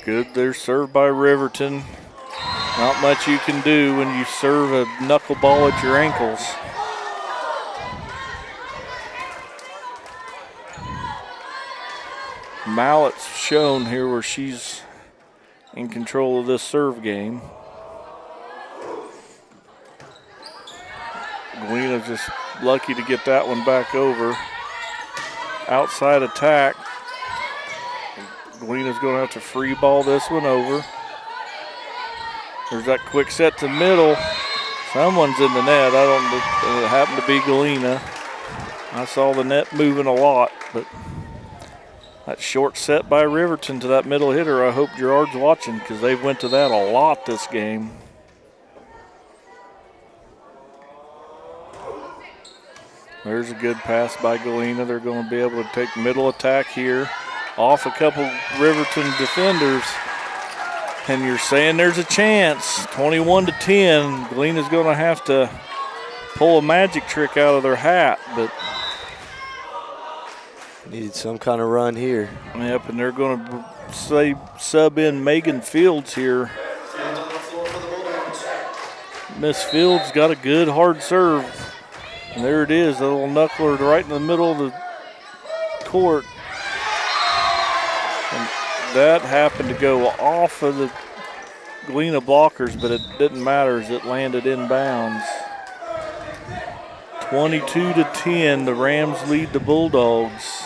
Good, they're served by Riverton. Not much you can do when you serve a knuckleball at your ankles. Mallett's shown here where she's in control of this serve game. Galena's just lucky to get that one back over. Outside attack. Galena's going to have to free ball this one over. There's that quick set to middle. Someone's in the net. I don't know. It happened to be Galena. I saw the net moving a lot, but that short set by Riverton to that middle hitter, I hope Girard's watching because they've went to that a lot this game. There's a good pass by Galena. They're going to be able to take middle attack here off a couple Riverton defenders. And you're saying there's a chance. 21-10. Galena's going to have to pull a magic trick out of their hat, but needed some kind of run here. Yep, and they're going to say sub in Megan Fields here. Miss Fields got a good hard serve. And there it is, a little knuckler right in the middle of the court. And that happened to go off of the Galena blockers, but it didn't matter as it landed inbounds. 22-10, the Rams lead the Bulldogs.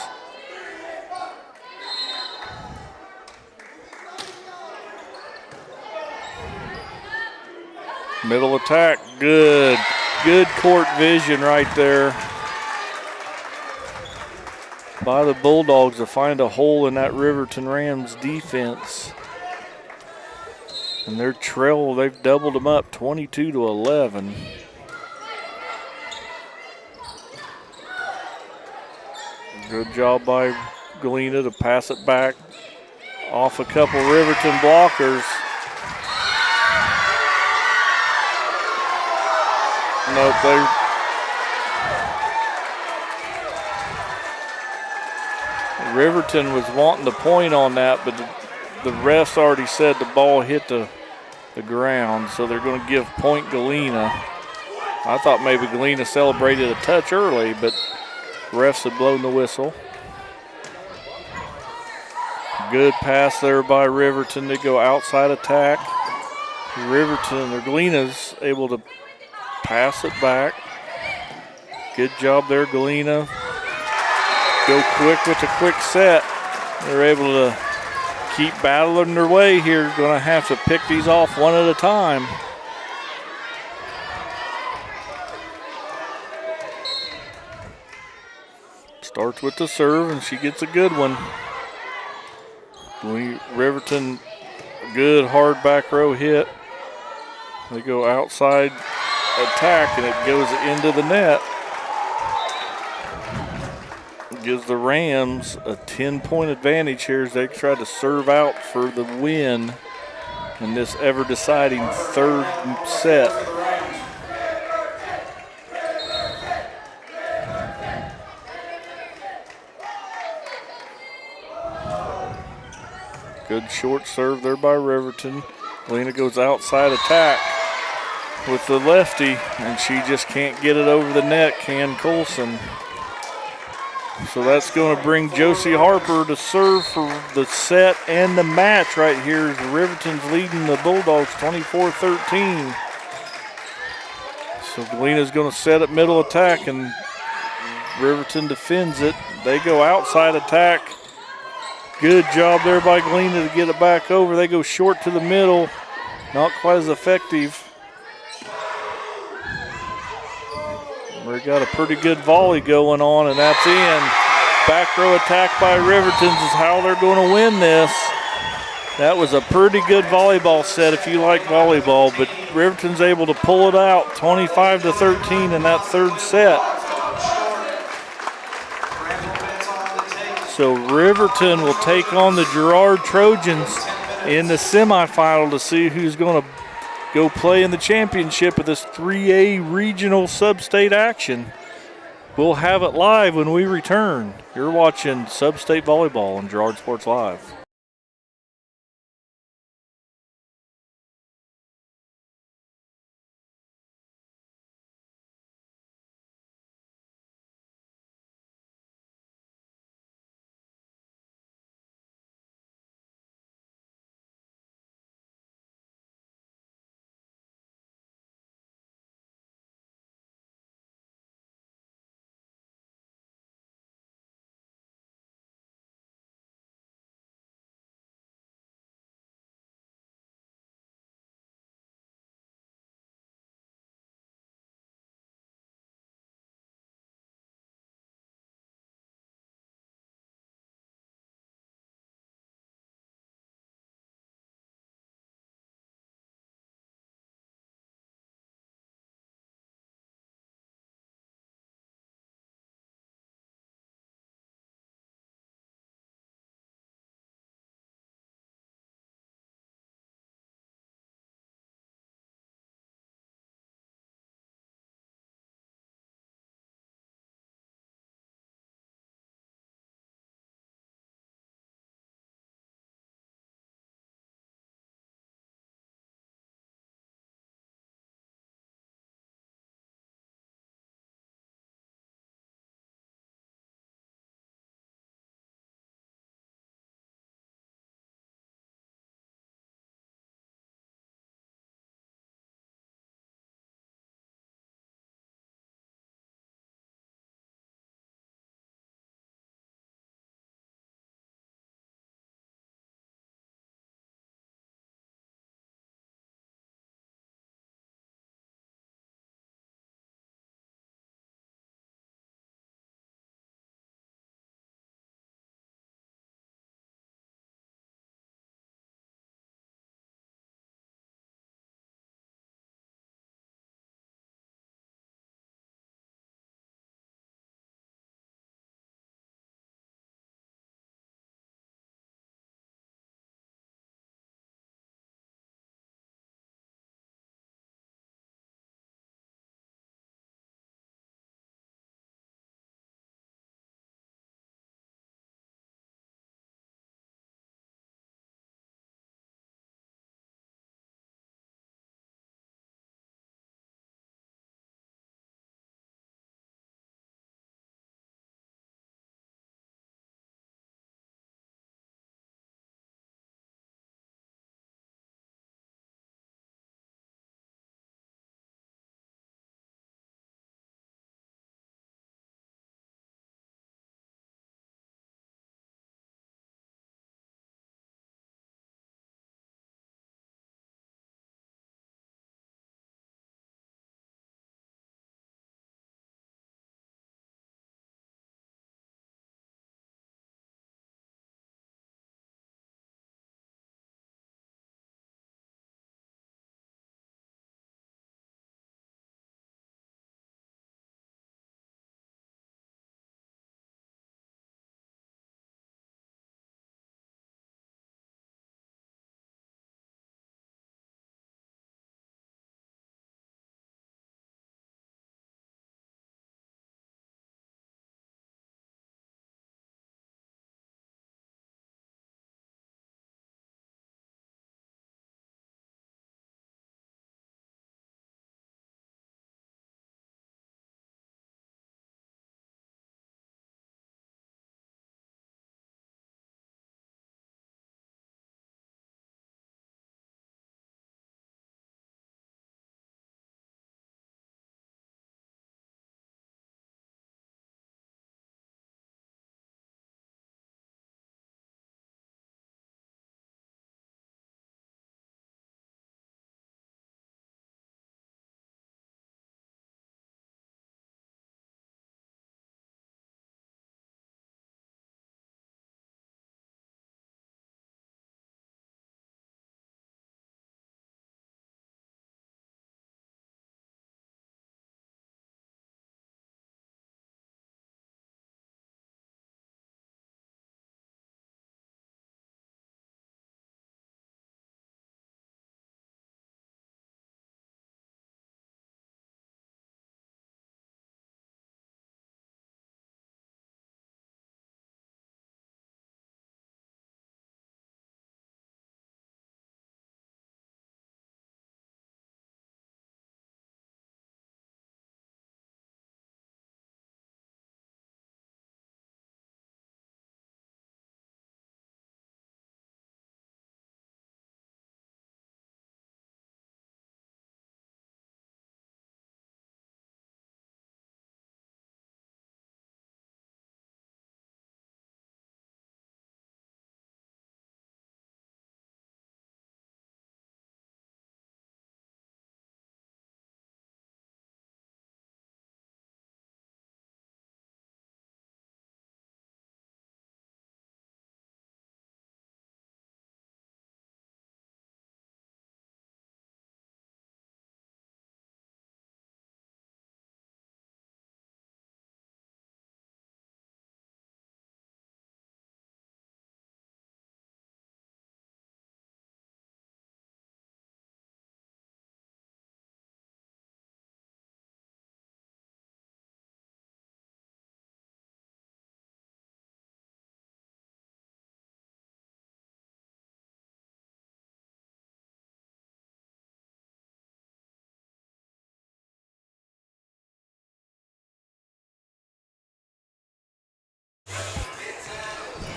Middle attack, good. Good court vision right there by the Bulldogs to find a hole in that Riverton Rams defense. And their trail, they've doubled them up 22-11. Good job by Galena to pass it back off a couple Riverton blockers. Nope, Riverton was wanting the point on that, but the refs already said the ball hit the ground, so they're going to give point Galena. I thought maybe Galena celebrated a touch early, but refs had blown the whistle. Good pass there by Riverton to go outside attack. Riverton, or Galena's able to pass it back. Good job there, Galena. Go quick with the quick set. They're able to keep battling their way here. Going to have to pick these off one at a time. Starts with the serve, and she gets a good one. Riverton, good hard back row hit. They go outside attack, and it goes into the net. It gives the Rams a 10-point advantage here as they try to serve out for the win in this ever-deciding third set. Good short serve there by Riverton. Galena goes outside attack with the lefty, and she just can't get it over the net, Can Colson. So that's going to bring Josie Harper to serve for the set and the match right here as Riverton's leading the Bulldogs 24-13. So Galena's going to set at middle attack, and Riverton defends it. They go outside attack. Good job there by Galena to get it back over. They go short to the middle. Not quite as effective. We got a pretty good volley going on, and that's in. Back row attack by Riverton's is how they're going to win this. That was a pretty good volleyball set if you like volleyball, but Riverton's able to pull it out 25-13 in that third set. So Riverton will take on the Girard Trojans in the semifinal to see who's going to go play in the championship of this 3A regional sub-state action. We'll have it live when we return. You're watching Sub-State Volleyball on Girard Sports Live.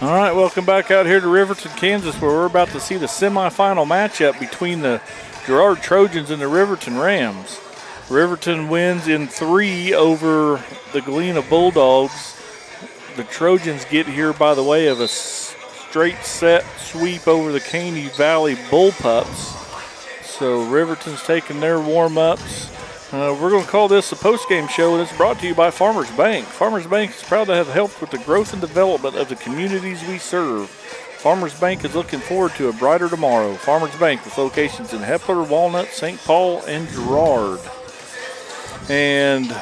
All right, welcome back out here to Riverton, Kansas, where we're about to see the semifinal matchup between the Girard Trojans and the Riverton Rams. Riverton wins in 3 over the Galena Bulldogs. The Trojans get here by the way of a straight set sweep over the Caney Valley Bullpups. So Riverton's taking their warm-ups. We're going to call this a post-game show, and it's brought to you by Farmers Bank. Farmers Bank is proud to have helped with the growth and development of the communities we serve. Farmers Bank is looking forward to a brighter tomorrow. Farmers Bank with locations in Hepler, Walnut, St. Paul, and Girard. And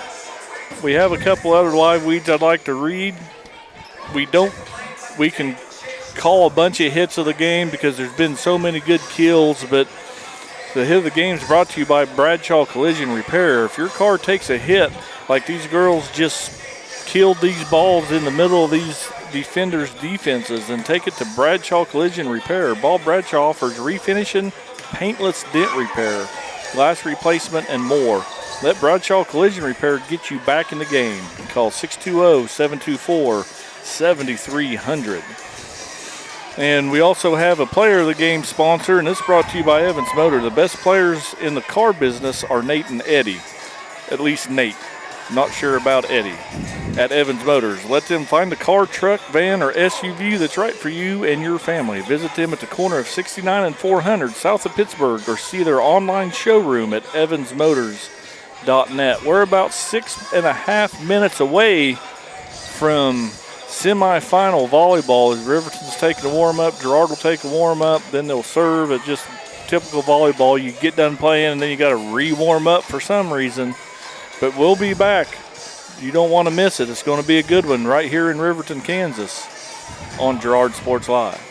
we have a couple other live weeds I'd like to read. We can call a bunch of hits of the game because there's been so many good kills, but the hit of the game is brought to you by Bradshaw Collision Repair. If your car takes a hit, like these girls just killed these balls in the middle of these defenders' defenses, then take it to Bradshaw Collision Repair. Bob Bradshaw offers refinishing, paintless dent repair, glass replacement, and more. Let Bradshaw Collision Repair get you back in the game. Call 620-724-7300. And we also have a player of the game sponsor, and it's brought to you by Evans Motor. The best players in the car business are Nate and Eddie. At least Nate. Not sure about Eddie. At Evans Motors. Let them find the car, truck, van, or SUV that's right for you and your family. Visit them at the corner of 69 and 400 south of Pittsburgh, or see their online showroom at evansmotors.net. We're about 6.5 minutes away from semi-final volleyball as Riverton's taking a warm-up. Girard will take a warm-up, then they'll serve. At just typical volleyball, you get done playing and then you got to re-warm up for some reason. But we'll be back. You don't want to miss it. It's going to be a good one right here in Riverton, Kansas on Girard Sports Live.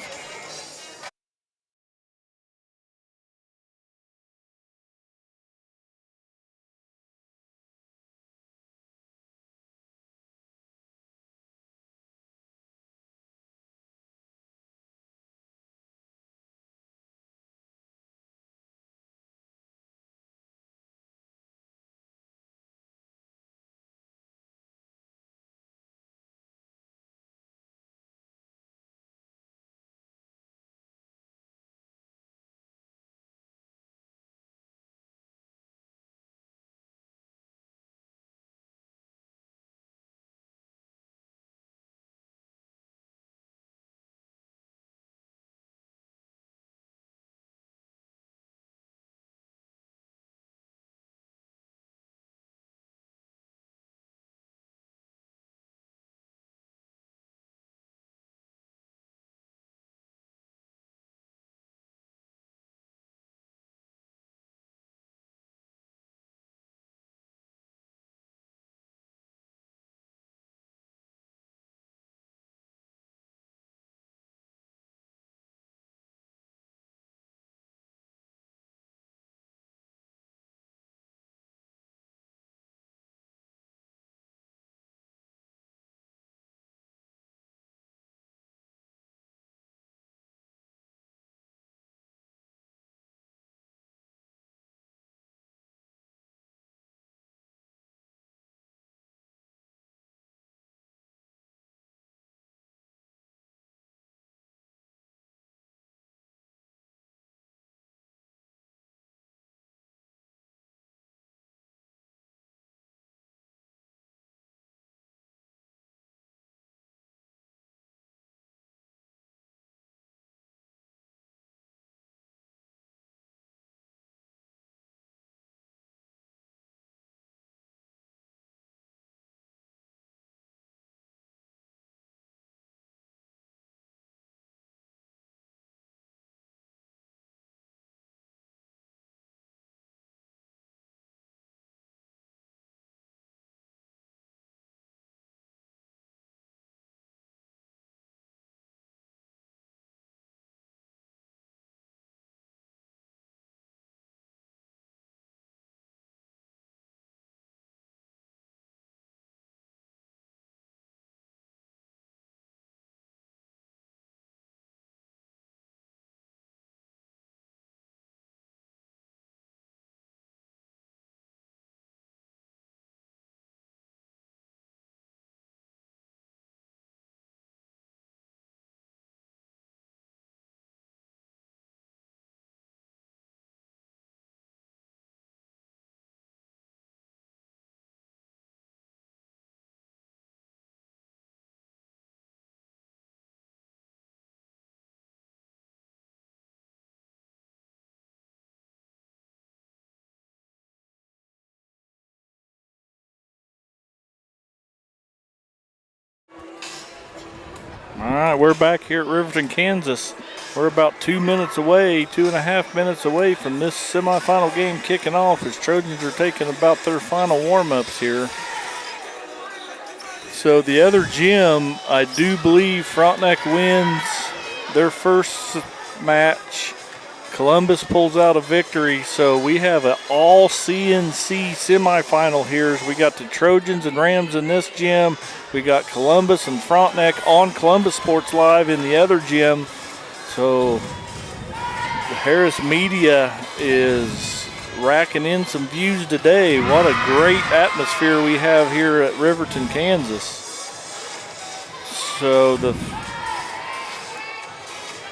All right, we're back here at Riverton, Kansas. We're about 2 minutes away, 2.5 minutes away from this semifinal game kicking off as Trojans are taking about their final warm-ups here. So the other gym, I do believe Frontenac wins their first match. Columbus pulls out a victory, so we have an all CNC semifinal here. As we got the Trojans and Rams in this gym. We got Columbus and Frontenac on Columbus Sports Live in the other gym. So the Harris Media is racking in some views today. What a great atmosphere we have here at Riverton, Kansas. So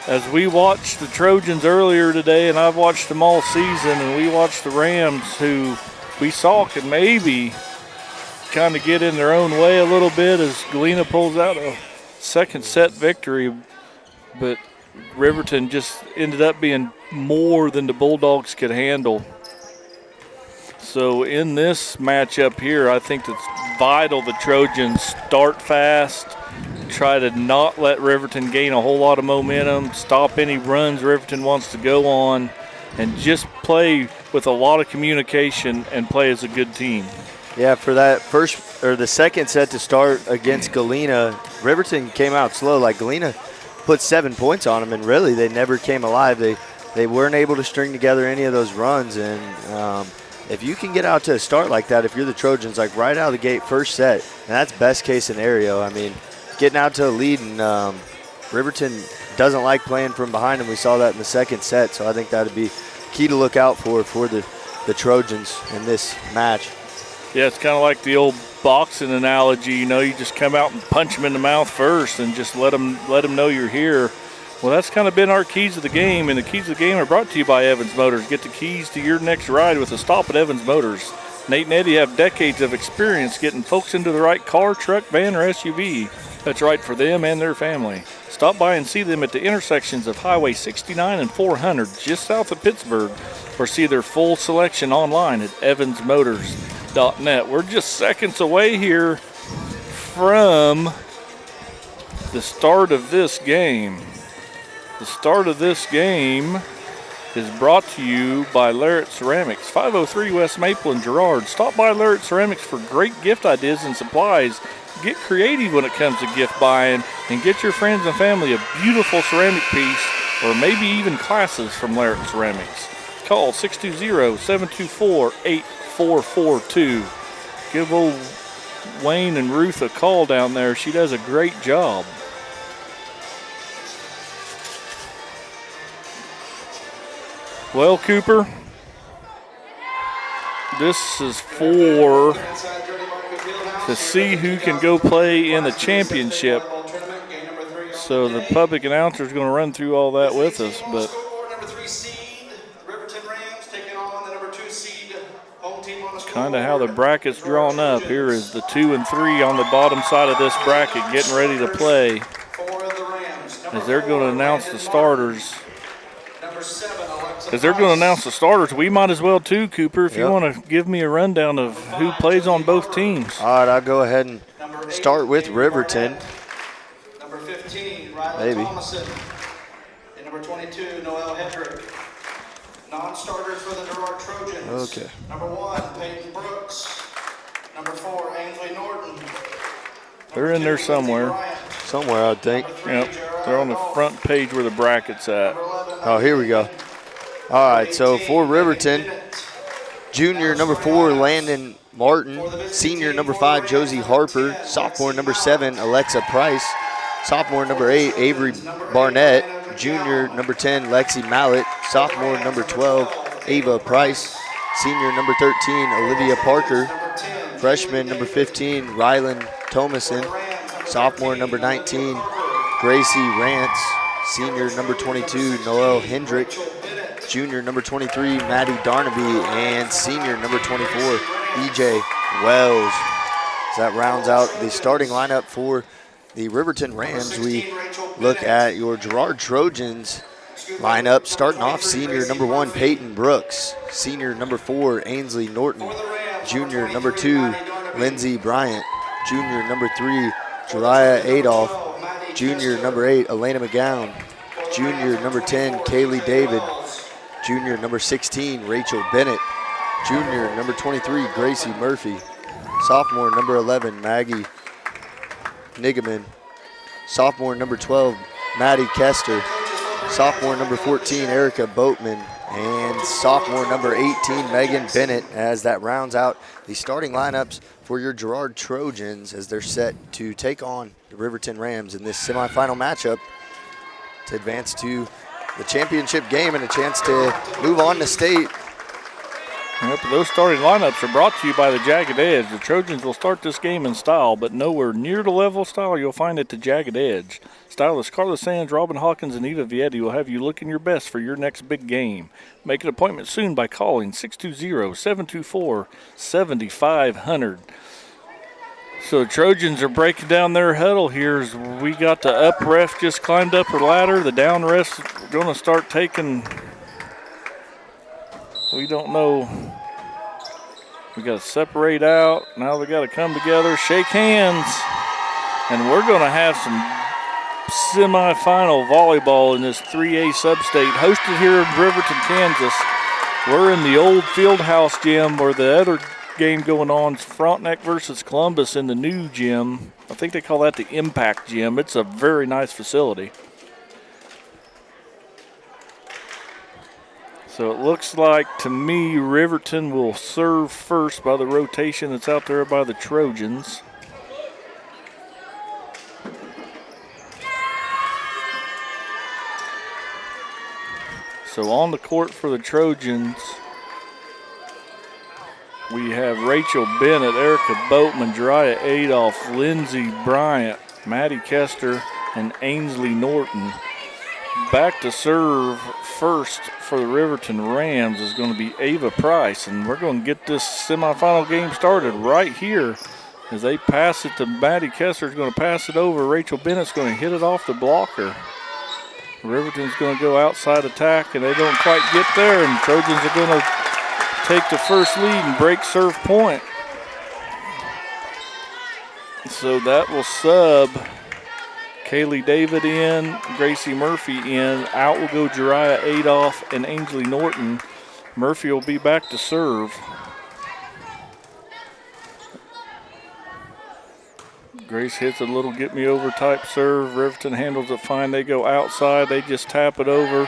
as we watched the Trojans earlier today, and I've watched them all season, and we watched the Rams, who we saw could maybe kind of get in their own way a little bit as Galena pulls out a second set victory, but Riverton just ended up being more than the Bulldogs could handle. So in this matchup here, I think it's vital the Trojans start fast, try to not let Riverton gain a whole lot of momentum, stop any runs Riverton wants to go on, and just play with a lot of communication and play as a good team. Yeah, for that the second set to start against Galena, Riverton came out slow. Like Galena put 7 points on them, and really they never came alive. They weren't able to string together any of those runs, and if you can get out to a start like that, if you're the Trojans, like right out of the gate, first set, and that's best case scenario. I mean, getting out to a lead, and Riverton doesn't like playing from behind them. We saw that in the second set, so I think that would be key to look out for the Trojans in this match. Yeah, it's kind of like the old boxing analogy. You know, you just come out and punch them in the mouth first and just let them know you're here. Well, that's kind of been our keys of the game, and the keys of the game are brought to you by Evans Motors. Get the keys to your next ride with a stop at Evans Motors. Nate and Eddie have decades of experience getting folks into the right car, truck, van, or SUV that's right for them and their family. Stop by and see them at the intersections of Highway 69 and 400 just south of Pittsburgh, or see their full selection online at evansmotors.net. We're just seconds away here from the start of this game. The start of this game is brought to you by Larrett Ceramics, 503 West Maple in Girard. Stop by Larrett Ceramics for great gift ideas and supplies. Get creative when it comes to gift buying and get your friends and family a beautiful ceramic piece or maybe even classes from Larrett Ceramics. Call 620-724-8442. Give old Wayne and Ruth a call down there. She does a great job. Well, Cooper, this is to see who can go play in the championship. So the public announcer is going to run through all that with us. But kind of how the bracket's drawn up. Here is the 2 and 3 on the bottom side of this bracket getting ready to play. As they're going to announce the starters. We might as well too, Cooper, if you want to give me a rundown of who plays on both teams. All right, I'll go ahead and start with Riverton. Number 15, Riley Thomason. And number 22, Noel Hendrick. Non-starters for the Girard Trojans. Okay. Number 1, Peyton Brooks. Number 4, Ainsley Norton. They're in there somewhere. Somewhere, I think. Yep, they're on the front page where the bracket's at. Oh, here we go. All right, so for Riverton, junior number 4, Landon Martin. Senior number 5, Josie Harper. Sophomore number 7, Alexa Price. Sophomore number 8, Avery Barnett. Junior number 10, Lexi Mallett. Sophomore number 12, Ava Price. Senior number 13, Olivia Parker. Freshman number 15, Rylan Thomason. Sophomore number 19, Gracie Rance. Senior number 22, Noel Hendrick. Junior number 23, Maddie Darnaby. And senior number 24, EJ Wells. So that rounds out the starting lineup for the Riverton Rams. We look at your Girard Trojans lineup. Starting off, senior number 1, Peyton Brooks. Senior number 4, Ainsley Norton. Junior number 2, Lindsey Bryant. Junior number 3, Jariah Adolph. Junior number 8, Elena McGowan. Junior number 10, Kaylee David. Junior number 16, Rachel Bennett. Junior number 23, Gracie Murphy. Sophomore number 11, Maggie Nigaman. Sophomore number 12, Maddie Kester. Sophomore number 14, Erica Boatman. And sophomore number 18, Megan Bennett, as that rounds out the starting lineups for your Girard Trojans as they're set to take on the Riverton Rams in this semifinal matchup to advance to the championship game and a chance to move on to state. Yep, those starting lineups are brought to you by the Jagged Edge. The Trojans will start this game in style, but nowhere near the level of style you'll find at the Jagged Edge. Stylists Carla Sands, Robin Hawkins, and Eva Vietti will have you looking your best for your next big game. Make an appointment soon by calling 620-724-7500. So the Trojans are breaking down their huddle here as we got the up ref just climbed up her ladder. The down ref's going to start taking... We don't know. We got to separate out. Now we got to come together, shake hands, and we're going to have some semifinal volleyball in this 3A sub-state hosted here in Riverton, Kansas. We're in the old Fieldhouse gym where the other game going on is Frontenac versus Columbus in the new gym. I think they call that the Impact Gym. It's a very nice facility. So it looks like, to me, Riverton will serve first by the rotation that's out there by the Trojans. So on the court for the Trojans, we have Rachel Bennett, Erica Boatman, Jariah Adolph, Lindsay Bryant, Maddie Kester, and Ainsley Norton. Back to serve first for the Riverton Rams is going to be Ava Price, and we're going to get this semifinal game started right here as they pass it to Maddie Kester. Is going to pass it over. Rachel Bennett's going to hit it off the blocker. Riverton's going to go outside attack, and they don't quite get there, and Trojans are going to take the first lead and break serve point. So that will sub Kaylee David in, Gracie Murphy in. Out will go Jariah Adolph and Ainsley Norton. Murphy will be back to serve. Grace hits a little get-me-over type serve. Riverton handles it fine. They go outside. They just tap it over.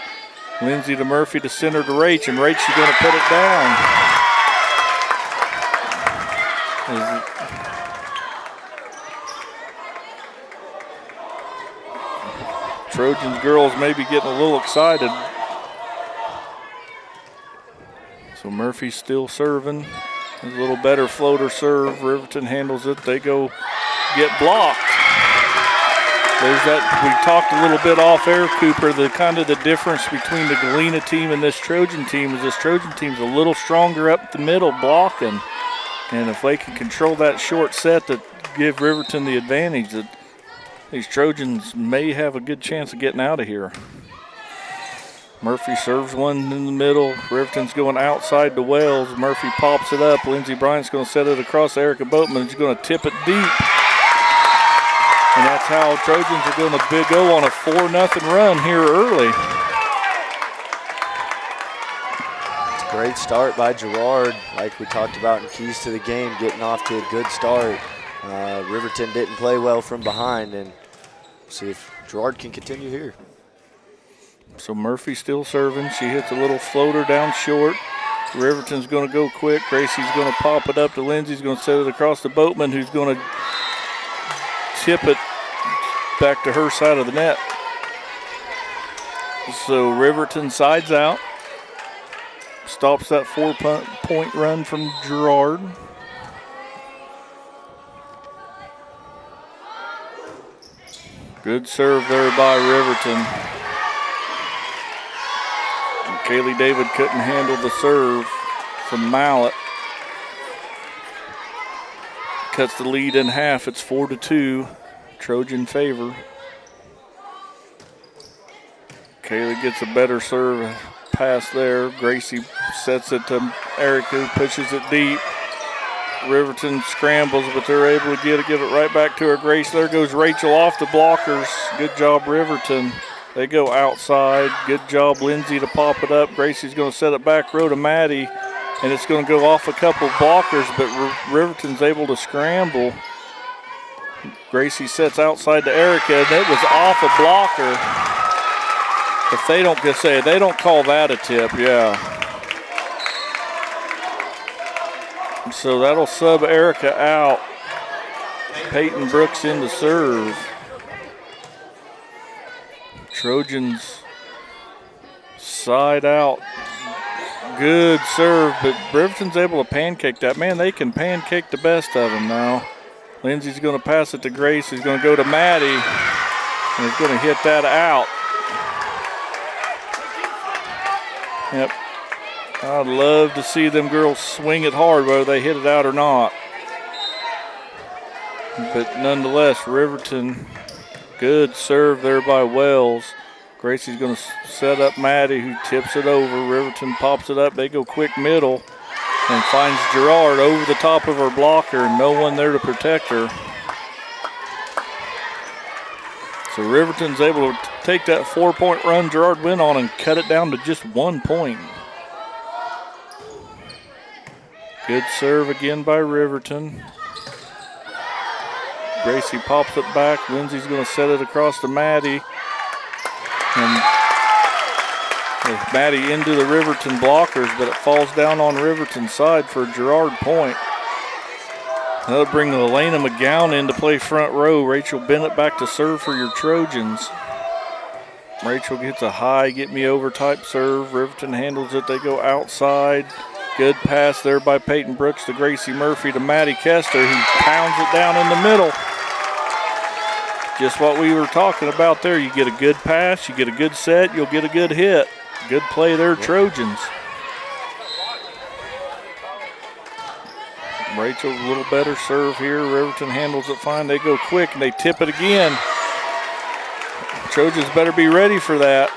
Lindsay to Murphy to center to Rach, and Rach is going to put it down. Trojans girls may be getting a little excited. So Murphy's still serving. A little better floater serve. Riverton handles it. They go get blocked. There's that, we talked a little bit off air, Cooper, the kind of the difference between the Galena team and this Trojan team is this Trojan team's a little stronger up the middle blocking. And if they can control that short set that give Riverton the advantage, that these Trojans may have a good chance of getting out of here. Murphy serves one in the middle. Riverton's going outside to Wells. Murphy pops it up. Lindsey Bryant's going to set it across Erica Boatman. She's going to tip it deep. And that's how Trojans are going to go on a 4-0 run here early. It's a great start by Girard, like we talked about in keys to the game, getting off to a good start. Riverton didn't play well from behind, and see if Girard can continue here. So Murphy still serving. She hits a little floater down short. Riverton's going to go quick. Gracie's going to pop it up to Lindsay's going to set it across to Boatman, who's going to tip it back to her side of the net. So Riverton sides out. Stops that 4-point run from Girard. Good serve there by Riverton. And Kaylee David couldn't handle the serve from Mallet. Cuts the lead in half. It's 4-2. Trojan favor. Kaylee gets a better serve pass there. Gracie sets it to Erica, who pushes it deep. Riverton scrambles, but they're able to give it right back to her. Grace. There goes Rachel off the blockers. Good job, Riverton. They go outside. Good job, Lindsay, to pop it up. Gracie's going to set it back row to Maddie, and it's going to go off a couple blockers, but Riverton's able to scramble. Gracie sets outside to Erica, and it was off a blocker. If they don't get say, they don't call that a tip, yeah. So that'll sub Erica out. Peyton Brooks in to serve. Trojans side out. Good serve, but Riverton's able to pancake that. Man, they can pancake the best of them now. Lindsay's going to pass it to Grace. He's going to go to Maddie, and he's going to hit that out. Yep. I'd love to see them girls swing it hard, whether they hit it out or not. But nonetheless, Riverton, good serve there by Wells. Gracie's going to set up Maddie, who tips it over. Riverton pops it up. They go quick middle and finds Girard over the top of her blocker, and no one there to protect her. So Riverton's able to take that 4-point run Girard went on and cut it down to just 1 point. Good serve again by Riverton. Gracie pops it back. Lindsay's going to set it across to Maddie. And Maddie into the Riverton blockers, but it falls down on Riverton's side for a Girard point. That'll bring Elena McGowan in to play front row. Rachel Bennett back to serve for your Trojans. Rachel gets a high, get me over type serve. Riverton handles it. They go outside. Good pass there by Peyton Brooks to Gracie Murphy to Maddie Kester, who pounds it down in the middle. Just what we were talking about there. You get a good pass, you get a good set, you'll get a good hit. Good play there, Trojans. Rachel's a little better serve here. Riverton handles it fine. They go quick and they tip it again. Trojans better be ready for that.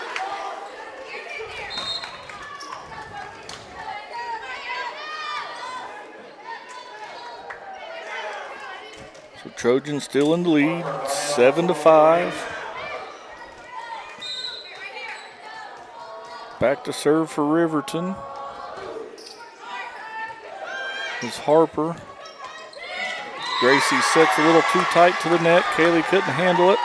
So Trojans still in the lead, 7-5. Back to serve for Riverton is Harper. Gracie sets a little too tight to the net. Kaylee couldn't handle it.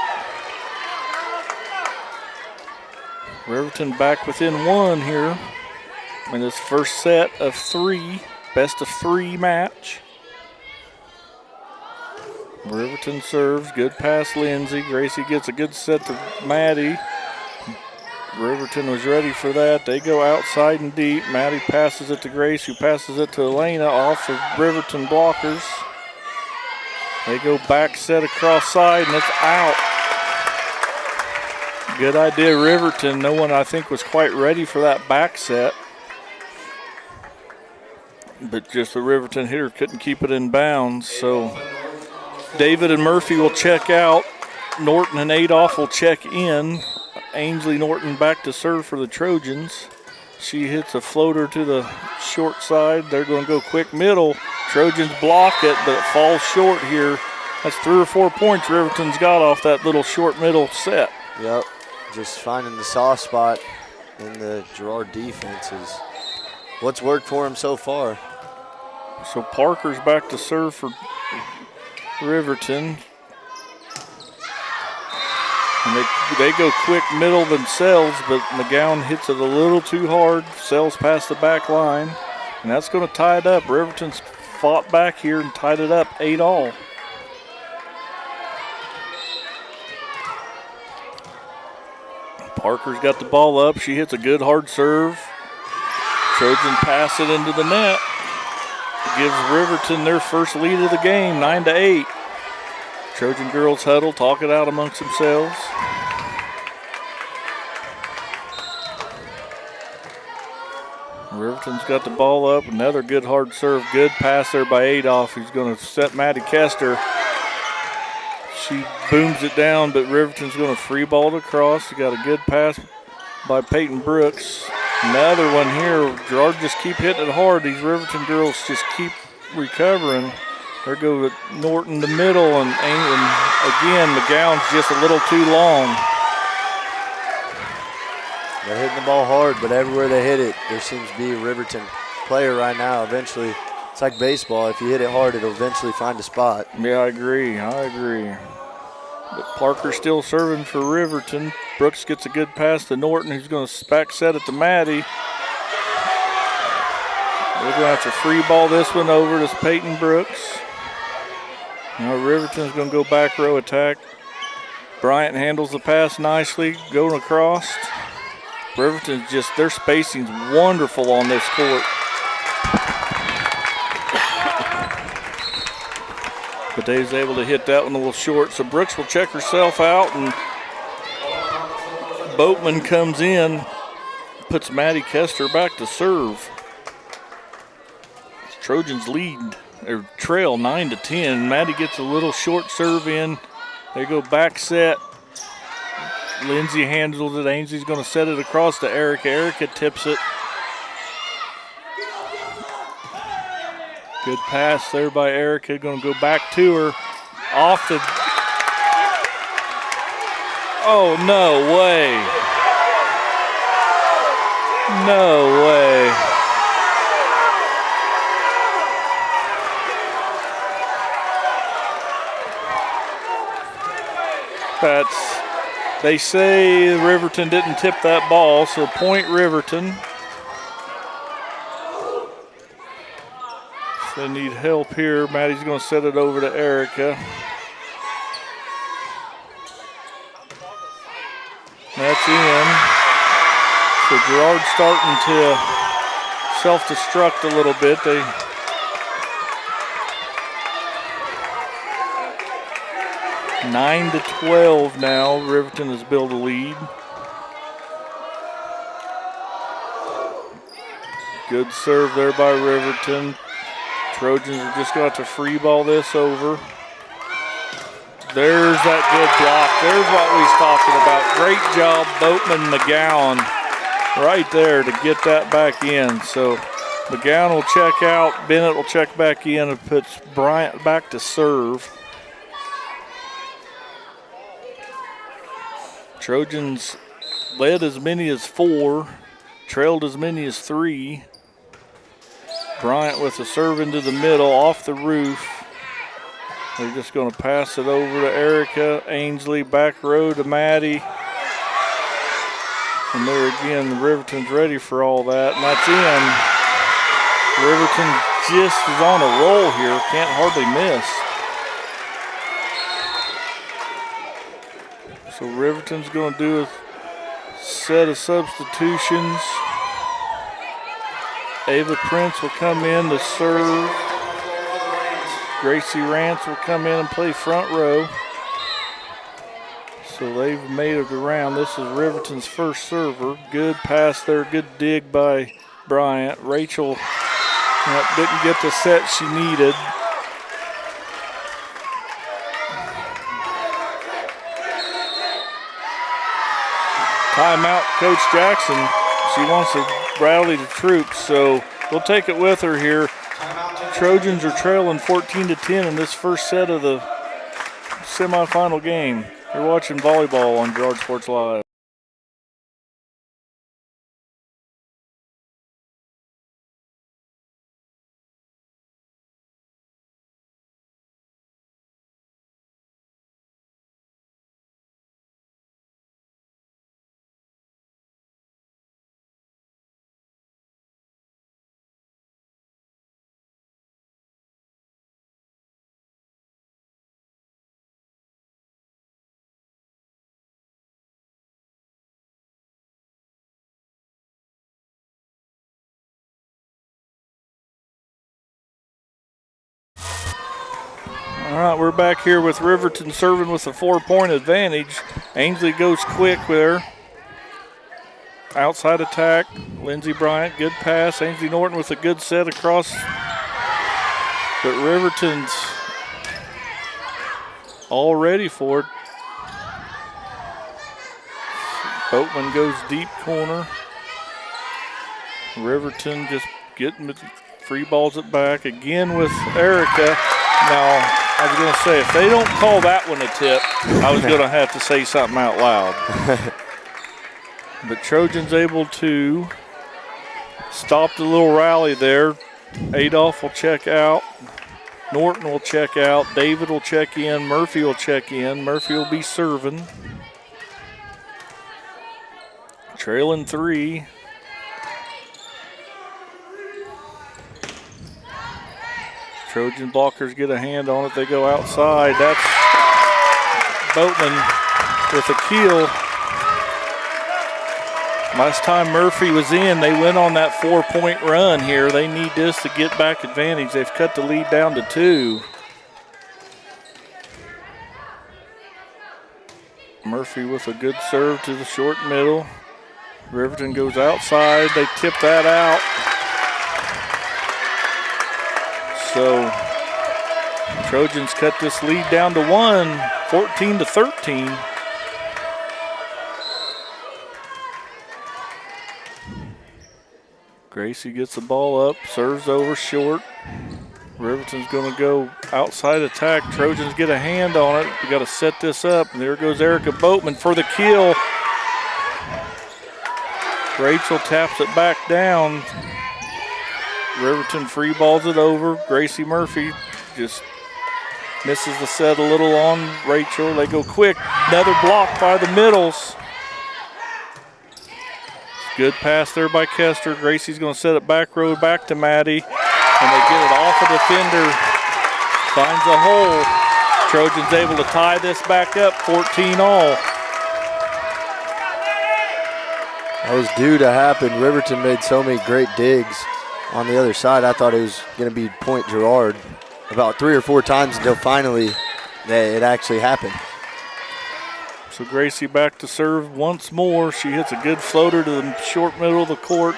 Riverton back within 1 here in this first set of 3, best of 3 match. Riverton serves, good pass Lindsay. Gracie gets a good set to Maddie. Riverton was ready for that. They go outside and deep. Maddie passes it to Grace, who passes it to Elena off of Riverton blockers. They go back set across side, and it's out. Good idea, Riverton. No one, I think, was quite ready for that back set. But just the Riverton hitter couldn't keep it in bounds. So David and Murphy will check out. Norton and Adolph will check in. Ainsley Norton back to serve for the Trojans. She hits a floater to the short side. They're going to go quick middle. Trojans block it, but it falls short here. That's 3 or 4 points Riverton's got off that little short middle set. Yep, just finding the soft spot in the Girard defense is what's worked for him so far. So Parker's back to serve for Riverton. And they go quick middle themselves, but McGowan hits it a little too hard. Sails past the back line, and that's going to tie it up. Riverton's fought back here and tied it up 8-all. Parker's got the ball up. She hits a good hard serve. Trojan pass it into the net. Gives Riverton their first lead of the game, 9-8. Trojan girls huddle, talk it out amongst themselves. Riverton's got the ball up. Another good hard serve. Good pass there by Adolph. He's going to set Maddie Kester. She booms it down, but Riverton's going to free ball it across. He got a good pass by Peyton Brooks. Another one here. Girard just keep hitting it hard. These Riverton girls just keep recovering. There goes Norton the middle, and again, McGowan's just a little too long. They're hitting the ball hard, but everywhere they hit it, there seems to be a Riverton player right now. Eventually, it's like baseball. If you hit it hard, it'll eventually find a spot. Yeah, I agree. But Parker's still serving for Riverton. Brooks gets a good pass to Norton, who's going to back set it to Maddie. They're going to have to free ball this one over to Peyton Brooks. Now Riverton's going to go back row attack. Bryant handles the pass nicely, going across. Riverton's just, their spacing's wonderful on this court. But Dave's able to hit that one a little short, so Brooks will check herself out, and Boatman comes in, puts Maddie Kester back to serve. Trojans lead, or trail 9-10. Maddie gets a little short serve in. They go back set. Lindsay handles it. Ainsley's going to set it across to Erica. Erica tips it. Good pass there by Erica. Going to go back to her. Off the. Oh, no way. No way. They say Riverton didn't tip that ball, so point Riverton. So they need help here. Maddie's going to set it over to Erica. That's in. So Girard's starting to self-destruct a little bit. 9-12 now. Riverton has built a lead. Good serve there by Riverton. Trojans are just going to have to free ball this over. There's that good block. There's what we was talking about. Great job, Boatman McGowan, right there to get that back in. So McGowan will check out. Bennett will check back in and puts Bryant back to serve. Trojans led as many as 4, trailed as many as 3. Bryant with a serve into the middle, off the roof. They're just going to pass it over to Erica. Ainsley, back row to Maddie. And there again, Riverton's ready for all that, and that's in. Riverton just is on a roll here, can't hardly miss. So Riverton's going to do a set of substitutions. Ava Prince will come in to serve. Gracie Rance will come in and play front row. So they've made it around. This is Riverton's first server. Good pass there, good dig by Bryant. Rachel didn't get the set she needed. Timeout, Coach Jackson. She wants to rally the troops, so we'll take it with her here. Trojans are trailing 14-10 in this first set of the semifinal game. You're watching volleyball on Girard Sports Live. All right, we're back here with Riverton serving with a 4-point advantage. Ainsley goes quick with her. Outside attack, Lindsey Bryant, good pass. Ainsley Norton with a good set across. But Riverton's all ready for it. Boatman goes deep corner. Riverton just Free balls it back again with Erica. Now, I was going to say, if they don't call that one a tip, I was going to have to say something out loud. But Trojans able to stop the little rally there. Adolph will check out. Norton will check out. David will check in. Murphy will check in. Murphy will be serving. Trailing 3. Trojan blockers get a hand on it. They go outside. That's Boatman with a keel. Last time Murphy was in, they went on that 4-point run here. They need this to get back advantage. They've cut the lead down to 2. Murphy with a good serve to the short middle. Riverton goes outside. They tip that out. So Trojans cut this lead down to 1, 14-13. Gracie gets the ball up, serves over short. Riverton's going to go outside attack. Trojans get a hand on it. We got to set this up. And there goes Erica Boatman for the kill. Rachel taps it back down. Riverton free balls it over. Gracie Murphy just misses the set a little on Rachel. They go quick. Another block by the middles. Good pass there by Kester. Gracie's going to set it back row back to Maddie. And they get it off a defender. Finds a hole. Trojans able to tie this back up, 14-all. That was due to happen. Riverton made so many great digs on the other side. I thought it was going to be point Girard about 3 or 4 times until finally it actually happened. So Gracie back to serve once more. She hits a good floater to the short middle of the court.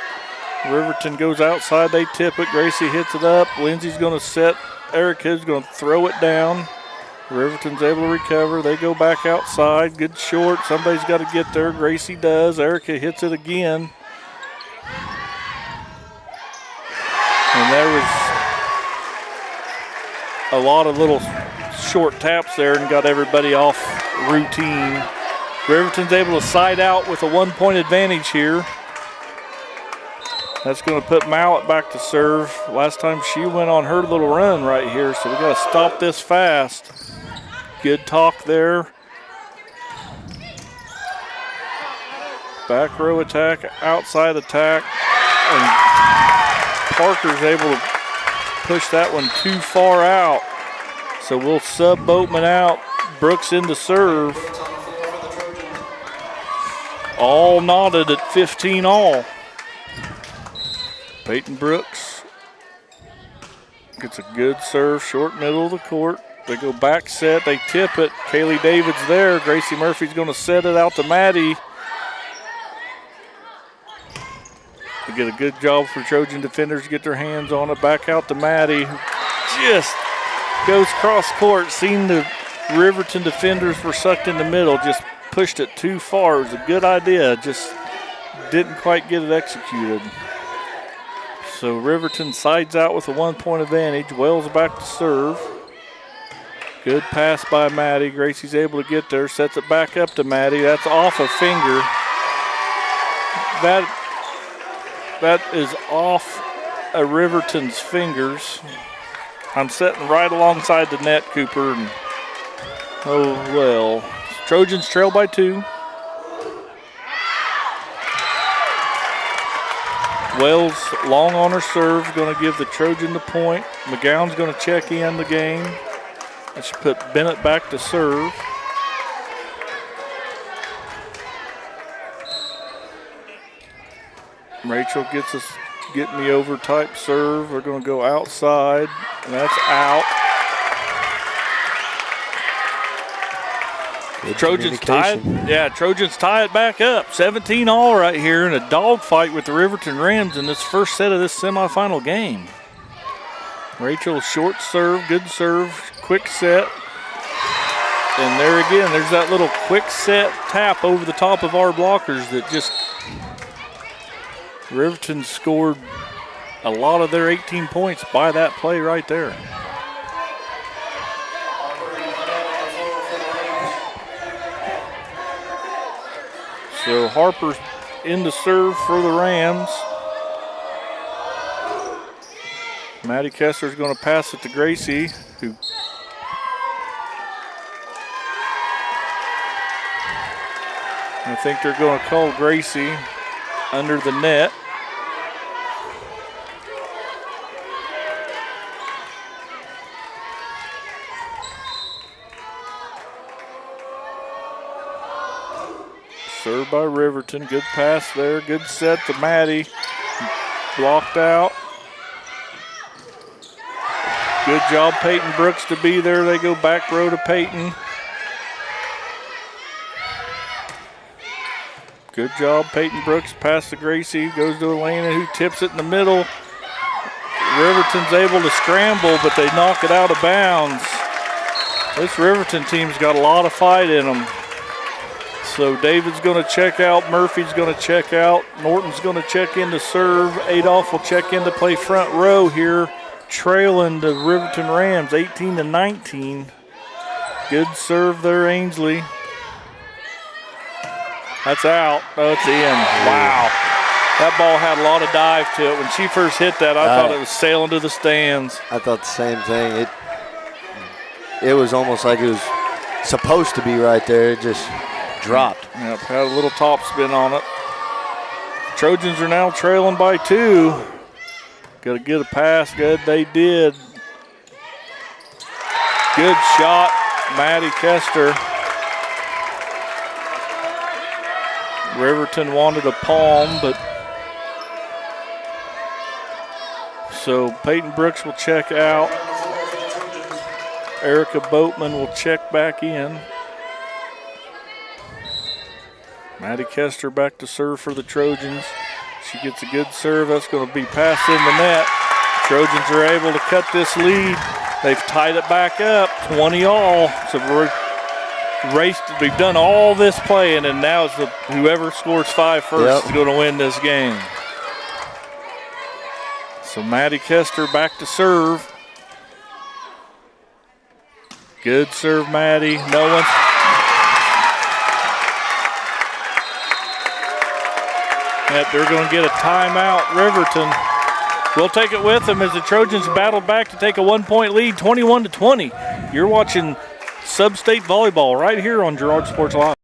Riverton goes outside. They tip it. Gracie hits it up. Lindsay's going to set. Erica's going to throw it down. Riverton's able to recover. They go back outside. Good short. Somebody's got to get there. Gracie does. Erica hits it again. And there was a lot of little short taps there and got everybody off routine. Riverton's able to side out with a 1-point advantage here. That's going to put Mallett back to serve. Last time she went on her little run right here, so we got to stop this fast. Good talk there. Back row attack, outside attack, and Parker's able to push that one too far out. So we'll sub Boatman out. Brooks in to serve. All knotted at 15-all. Peyton Brooks gets a good serve, short middle of the court. They go back set, they tip it. Kaylee David's there. Gracie Murphy's going to set it out to Maddie. They get a good job for Trojan defenders to get their hands on it. Back out to Maddie. Just goes cross court. Seen the Riverton defenders were sucked in the middle. Just pushed it too far. It was a good idea. Just didn't quite get it executed. So Riverton sides out with a 1-point advantage. Wells back to serve. Good pass by Maddie. Gracie's able to get there. Sets it back up to Maddie. That's off a finger. That is off a Riverton's fingers. I'm sitting right alongside the net, Cooper. And oh, well. Trojans trail by 2. Wells long on her serve, going to give the Trojan the point. McGowan's going to check in the game. And she put Bennett back to serve. Rachel gets us get me over type serve. We're going to go outside, and that's out. Good Trojans tie it. Yeah, Trojans tie it back up. 17-all right here in a dogfight with the Riverton Rams in this first set of this semifinal game. Rachel short serve, good serve, quick set. And there again, there's that little quick set tap over the top of our blockers that just Riverton scored a lot of their 18 points by that play right there. So Harper's in to serve for the Rams. Maddie Kessler's going to pass it to Gracie, who I think they're going to call Gracie under the net. Served by Riverton. Good pass there. Good set to Maddie. Blocked out. Good job, Peyton Brooks, to be there. They go back row to Peyton. Good job, Peyton Brooks. Pass to Gracie. Goes to Elena, who tips it in the middle. Riverton's able to scramble, but they knock it out of bounds. This Riverton team's got a lot of fight in them. So David's going to check out. Murphy's going to check out. Norton's going to check in to serve. Adolph will check in to play front row here, trailing the Riverton Rams 18-19. Good serve there, Ainsley. That's out. Oh, it's in. Wow. That ball had a lot of dive to it. When she first hit that, I thought it was sailing to the stands. I thought the same thing. It was almost like it was supposed to be right there. It just dropped. Yep, had a little top spin on it. Trojans are now trailing by 2. Got to get a pass. Good, they did. Good shot, Maddie Kester. Riverton wanted a palm, but so Peyton Brooks will check out. Erica Boatman will check back in. Maddie Kester back to serve for the Trojans. She gets a good serve. That's going to be passed in the net. Trojans are able to cut this lead. They've tied it back up, 20 all. So we've done all this playing, and now it's whoever scores 5 first is going to win this game. So Maddie Kester back to serve. Good serve, Maddie. No one. Yep, they're going to get a timeout, Riverton. We'll take it with them as the Trojans battle back to take a 1-point lead, 21-20. You're watching Sub-State Volleyball right here on Girard Sports Live.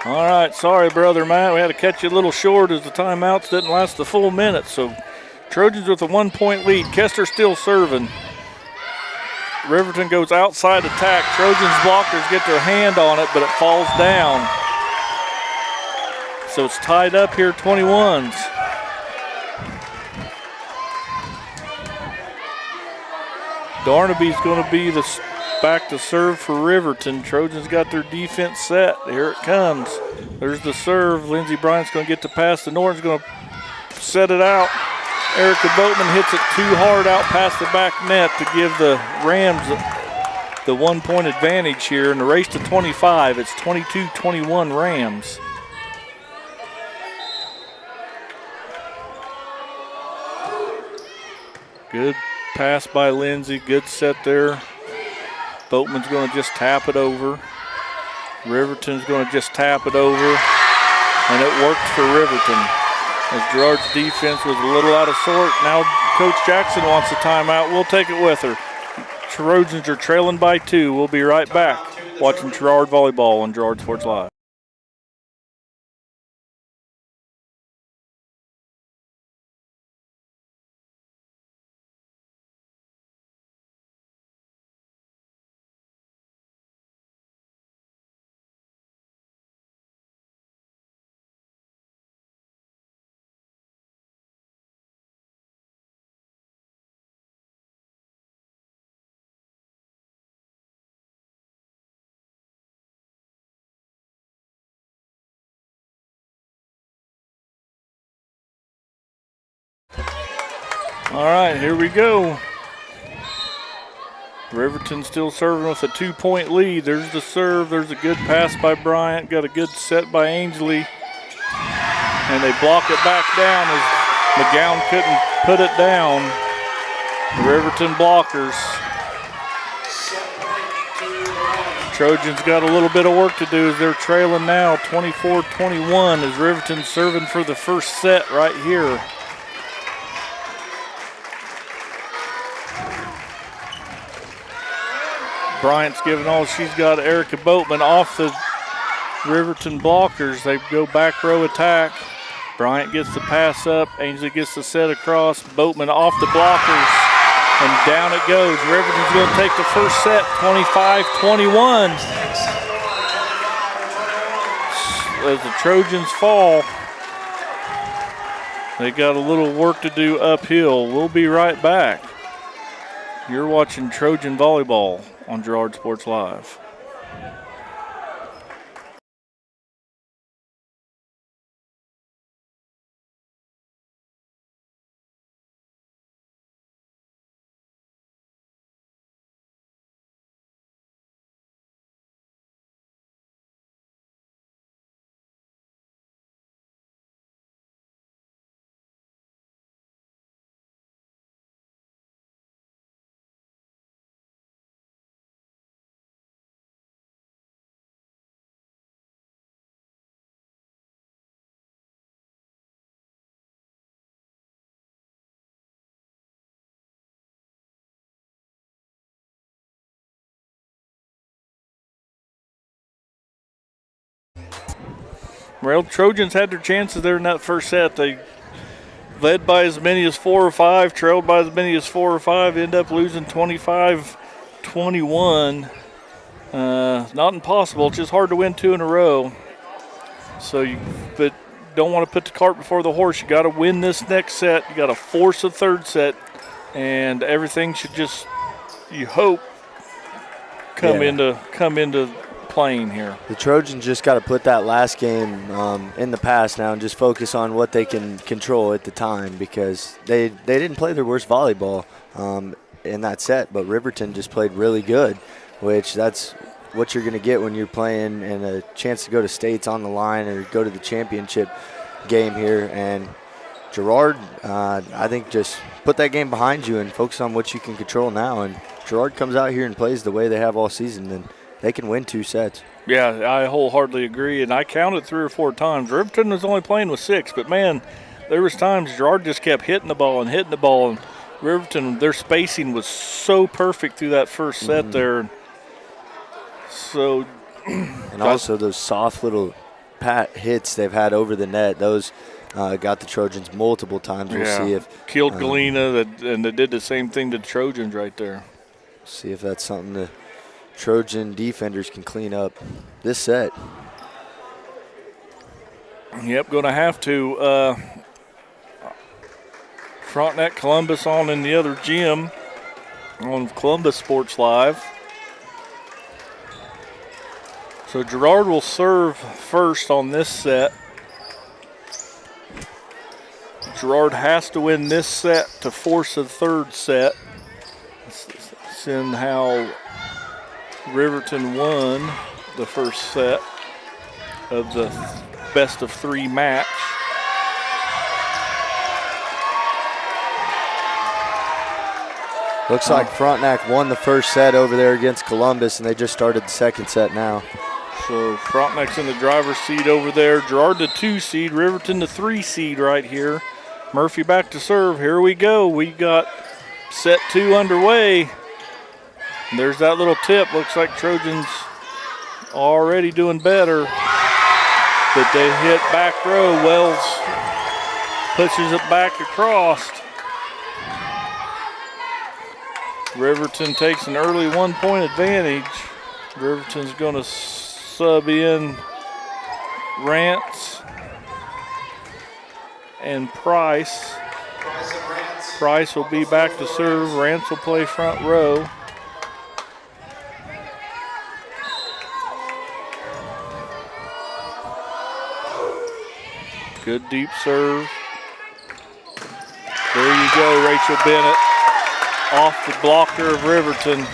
All right, sorry, Brother Matt. We had to catch you a little short as the timeouts didn't last the full minute. So Trojans with a 1-point lead. Kester still serving. Riverton goes outside attack. Trojans blockers get their hand on it, but it falls down. So it's tied up here, 21s. Darnaby's going to be the back to serve for Riverton. Trojans got their defense set. Here it comes. There's the serve. Lindsey Bryant's going to get the pass. The Norton's going to set it out. Erica Boatman hits it too hard out past the back net to give the Rams the 1-point advantage here in the race to 25. It's 22-21 Rams. Good pass by Lindsey. Good set there. Boatman's going to just tap it over. Riverton's going to just tap it over. And it worked for Riverton. As Girard's defense was a little out of sort. Now Coach Jackson wants a timeout. We'll take it with her. Trojans are trailing by 2. We'll be right back watching Girard Volleyball on Girard Sports Live. All right, here we go. Riverton still serving with a 2-point lead. There's the serve. There's a good pass by Bryant. Got a good set by Ainsley. And they block it back down as McGowan couldn't put it down. The Riverton blockers. Trojans got a little bit of work to do as they're trailing now 24-21 as Riverton serving for the first set right here. Bryant's giving all she's got. Erica Boatman off the Riverton blockers. They go back row attack. Bryant gets the pass up. Ainsley gets the set across. Boatman off the blockers. And down it goes. Riverton's going to take the first set, 25-21. As the Trojans fall, they got a little work to do uphill. We'll be right back. You're watching Trojan Volleyball on Girard Sports Live. Well, Trojans had their chances there in that first set. They led by as many as 4 or 5, trailed by as many as 4 or 5, end up losing 25-21. Not impossible, it's just hard to win 2 in a row. But don't want to put the cart before the horse. You got to win this next set. You got to force a third set, and everything should just, you hope, come into playing here. The Trojans just got to put that last game in the past now and just focus on what they can control at the time, because they didn't play their worst volleyball in that set, but Riverton just played really good, which that's what you're going to get when you're playing and a chance to go to states on the line or go to the championship game here. And Girard, I think just put that game behind you and focus on what you can control now. And Girard comes out here and plays the way they have all season, then they can win 2 sets. Yeah, I wholeheartedly agree, and I counted 3 or 4 times. Riverton was only playing with 6, but, man, there was times Girard just kept hitting the ball, and Riverton, their spacing was so perfect through that first set there. So, and also those soft little pat hits they've had over the net, those got the Trojans multiple times. We'll see if killed Galena, and they did the same thing to the Trojans right there. See if that's something the Trojan defenders can clean up this set. Yep, going to have to. Frontenac Columbus on in the other gym on Columbus Sports Live. So Girard will serve first on this set. Girard has to win this set to force a third set. That's in how Riverton won the first set of the best of 3 match. Looks like Frontenac won the first set over there against Columbus, and they just started the second set now. So Frontenac's in the driver's seat over there. Girard the 2 seed, Riverton the 3 seed right here. Murphy back to serve. Here we go. We got set 2 underway. And there's that little tip. Looks like Trojans already doing better. But they hit back row. Wells pushes it back across. Riverton takes an early 1-point advantage. Riverton's going to sub in Rance and Price. Price will be back to serve. Rance will play front row. Good deep serve. There you go, Rachel Bennett off the blocker of Riverton.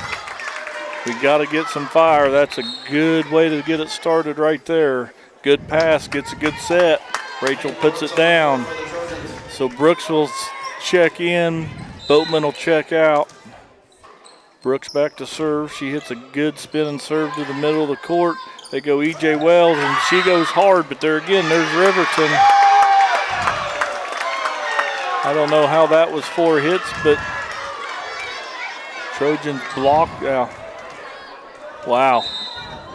We got to get some fire. That's a good way to get it started right there. Good pass, gets a good set. Rachel puts it down. So Brooks will check in. Boatman will check out. Brooks back to serve. She hits a good spin and serve to the middle of the court. They go E.J. Wells, and she goes hard, but there again, there's Riverton. I don't know how that was 4 hits, but Trojans block. Wow.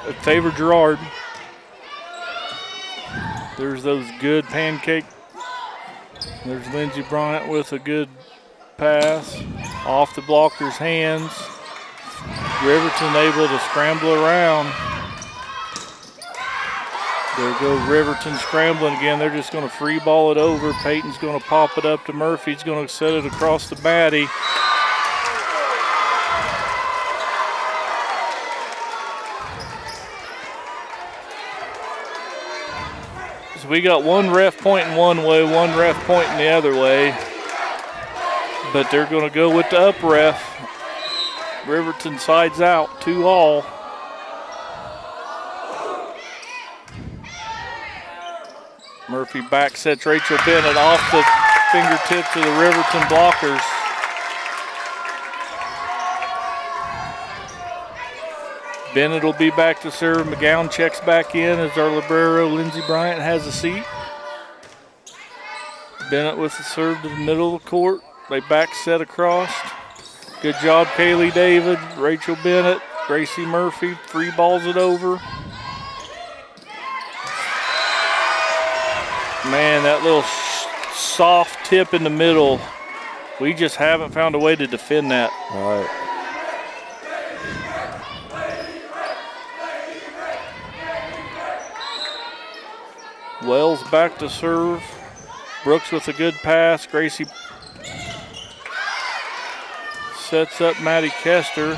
It favored Girard. There's those good pancake. There's Lindsey Bryant with a good pass off the blocker's hands. Riverton able to scramble around. There goes Riverton scrambling again. They're just going to free ball it over. Peyton's going to pop it up to Murphy. He's going to set it across the Maddie. So we got one ref pointing one way, one ref pointing the other way. But they're going to go with the up ref. Riverton sides out, 2-all. Murphy back sets Rachel Bennett off the fingertips of the Riverton blockers. Bennett will be back to serve. McGowan checks back in as our libero Lindsey Bryant has a seat. Bennett with the serve to the middle of the court. They back set across. Good job, Kaylee David, Rachel Bennett, Gracie Murphy, free balls it over. Man, that little soft tip in the middle, we just haven't found a way to defend that. All right. Wells back to serve. Brooks with a good pass. Gracie sets up Maddie Kester.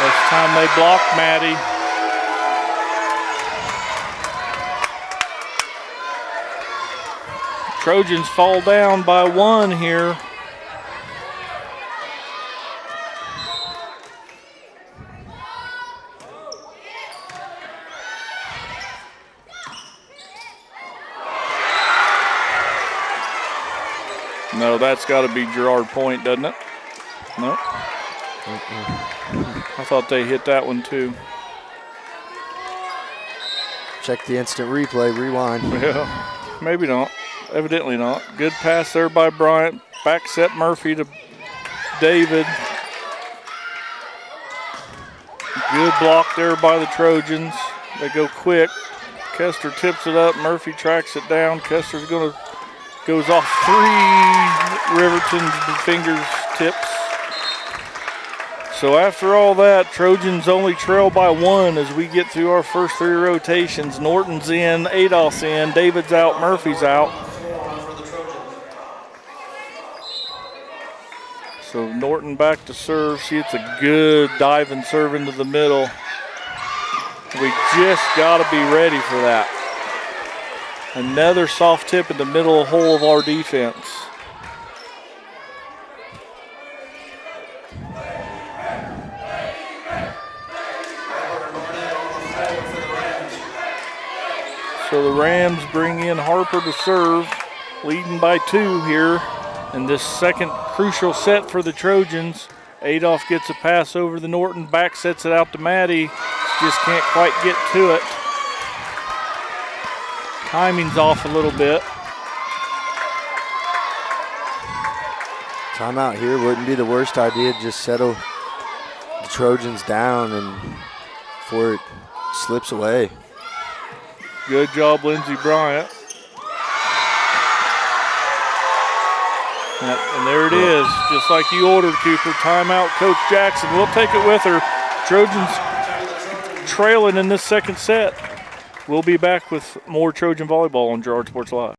This time they block Maddie. Trojans fall down by 1 here. No, that's got to be Girard point, doesn't it? No. I thought they hit that one too. Check the instant replay, rewind. Yeah, maybe not. Evidently not. Good pass there by Bryant. Back set Murphy to David. Good block there by the Trojans. They go quick. Kester tips it up. Murphy tracks it down. Kester's going to goes off 3 Riverton fingers tips. So after all that, Trojans only trail by 1 as we get through our first 3 rotations. Norton's in, Adolph's in, David's out, Murphy's out. So Norton back to serve. She hits a good diving serve into the middle. We just got to be ready for that. Another soft tip in the middle hole of our defense. So the Rams bring in Harper to serve, leading by 2 here in this second crucial set for the Trojans. Adolph gets a pass over the Norton, back sets it out to Maddie. Just can't quite get to it. Timing's off a little bit. Timeout here wouldn't be the worst idea. Just settle the Trojans down and before it slips away. Good job, Lindsey Bryant. And there it is, just like you ordered, Cooper. Timeout, Coach Jackson. We'll take it with her. Trojans trailing in this second set. We'll be back with more Trojan volleyball on Girard Sports Live.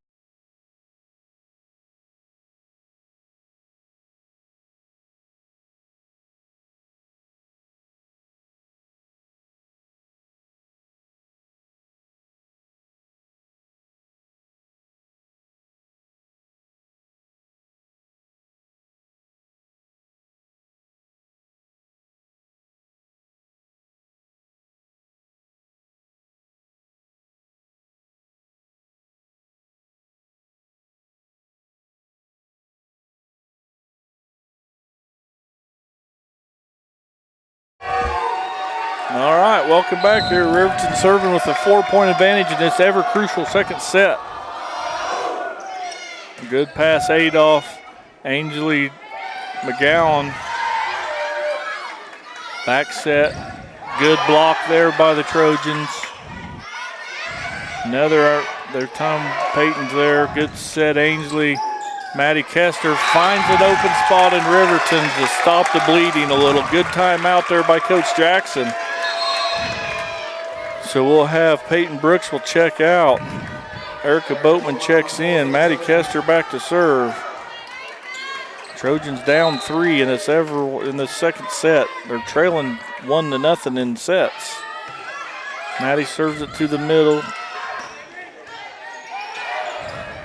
All right, welcome back here. Riverton serving with a 4-point advantage in this ever-crucial second set. Good pass, Adolph. Ainsley McGowan. Back set. Good block there by the Trojans. Another, their Tom Payton's there. Good set, Ainsley. Maddie Kester finds an open spot in Riverton to stop the bleeding a little. Good timeout there by Coach Jackson. So we'll have Peyton Brooks will check out. Erica Boatman checks in. Maddie Kester back to serve. Trojans down 3 in this second set. They're trailing 1-0 in sets. Maddie serves it to the middle.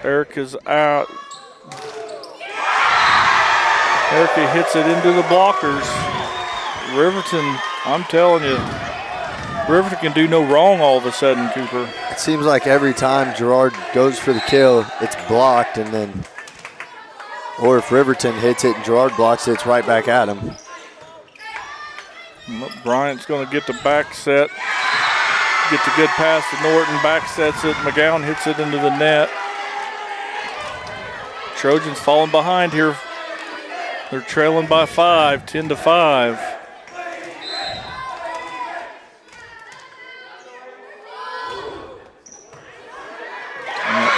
Erica's out. Erica hits it into the blockers. Riverton, I'm telling you, Riverton can do no wrong all of a sudden, Cooper. It seems like every time Girard goes for the kill, it's blocked, and then, or if Riverton hits it and Girard blocks it, it's right back at him. Bryant's going to get the back set. Get the good pass to Norton, back sets it. McGowan hits it into the net. Trojans falling behind here. They're trailing by 5, 10-5.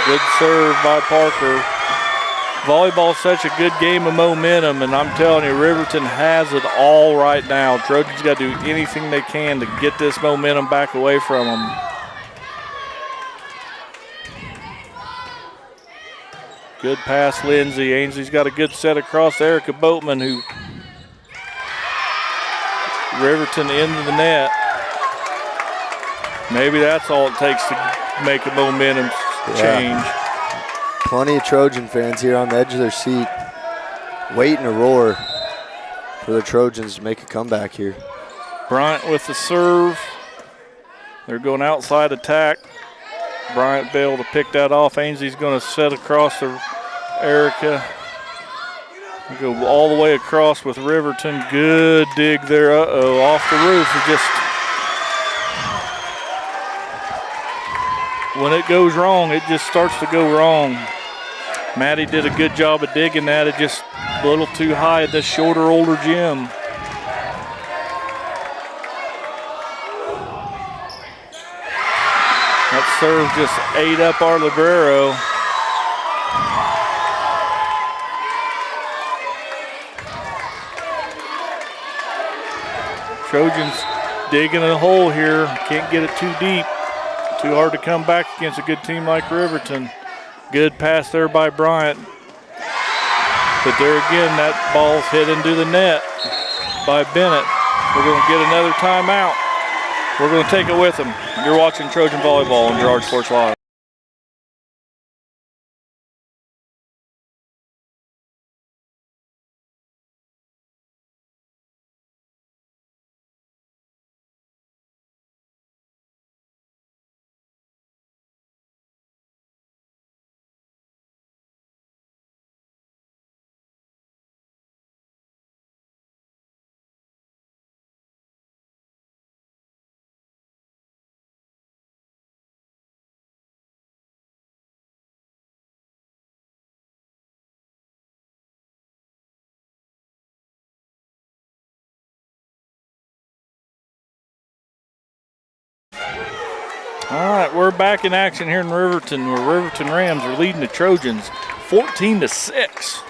Good serve by Parker. Volleyball's such a good game of momentum, and I'm telling you, Riverton has it all right now. Trojans got to do anything they can to get this momentum back away from them. Good pass, Lindsay. Ainsley's got a good set across Erica Boatman, who Riverton into the net. Maybe that's all it takes to make a momentum change. Plenty of Trojan fans here on the edge of their seat waiting to roar for the Trojans to make a comeback here. Bryant with the serve. They're going outside attack. Bryant be able to pick that off. Ainsley's going to set across to Erica. Go all the way across with Riverton. Good dig there. Uh-oh, off the roof. When it goes wrong, it just starts to go wrong. Maddie did a good job of digging that. It just a little too high at the shorter, older gym. That serve just ate up our libero. Trojans digging a hole here. Can't get it too deep. Too hard to come back against a good team like Riverton. Good pass there by Bryant. But there again, that ball's hit into the net by Bennett. We're going to get another timeout. We're going to take it with them. You're watching Trojan Volleyball on Girard Sports Live. All right, we're back in action here in Riverton, where Riverton Rams are leading the Trojans 14-6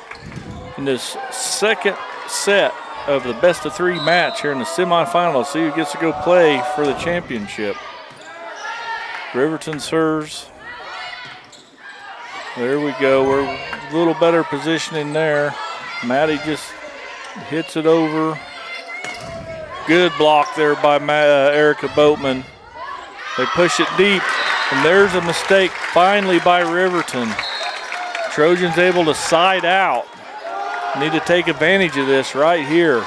in this second set of the best-of-3 match here in the semifinal. See who gets to go play for the championship. Riverton serves. There we go. We're a little better positioning there. Maddie just hits it over. Good block there by Erica Boatman. They push it deep, and there's a mistake finally by Riverton. Trojans able to side out. Need to take advantage of this right here.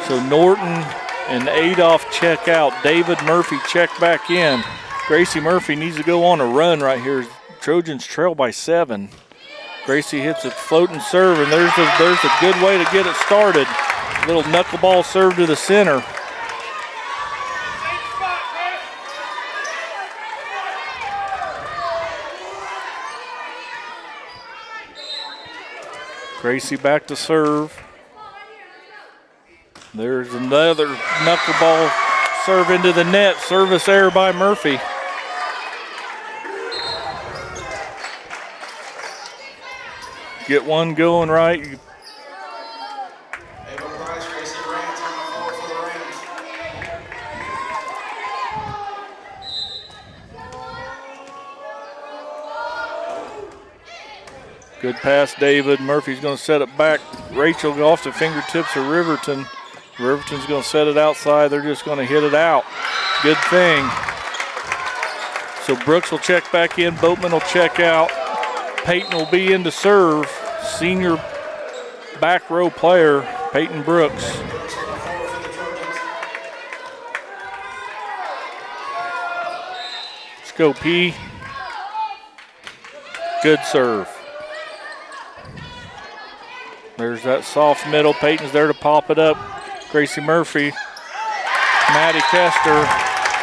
So Norton and Adolph check out. David Murphy check back in. Gracie Murphy needs to go on a run right here. Trojans trail by 7. Gracie hits a floating serve, and there's a good way to get it started. Little knuckleball serve to the center. Gracie back to serve. There's another knuckleball serve into the net. Service error by Murphy. Get one going right. Good pass, David. Murphy's going to set it back. Rachel go off the fingertips of Riverton. Riverton's going to set it outside. They're just going to hit it out. Good thing. So Brooks will check back in. Boatman will check out. Peyton will be in to serve. Senior back row player, Peyton Brooks. Let's go, P. Good serve. There's that soft middle. Peyton's there to pop it up. Gracie Murphy. Maddie Kester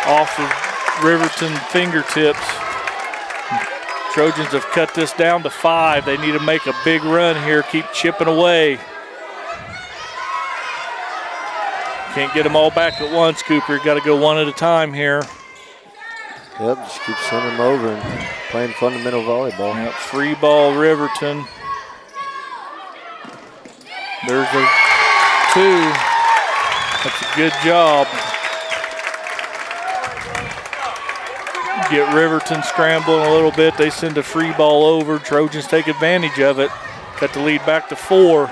off of Riverton fingertips. Trojans have cut this down to 5. They need to make a big run here. Keep chipping away. Can't get them all back at once, Cooper. Got to go one at a time here. Yep, just keep sending them over and playing fundamental volleyball. Yep, free ball, Riverton. There's a 2. That's a good job. Get Riverton scrambling a little bit. They send a free ball over. Trojans take advantage of it. Cut the lead back to 4.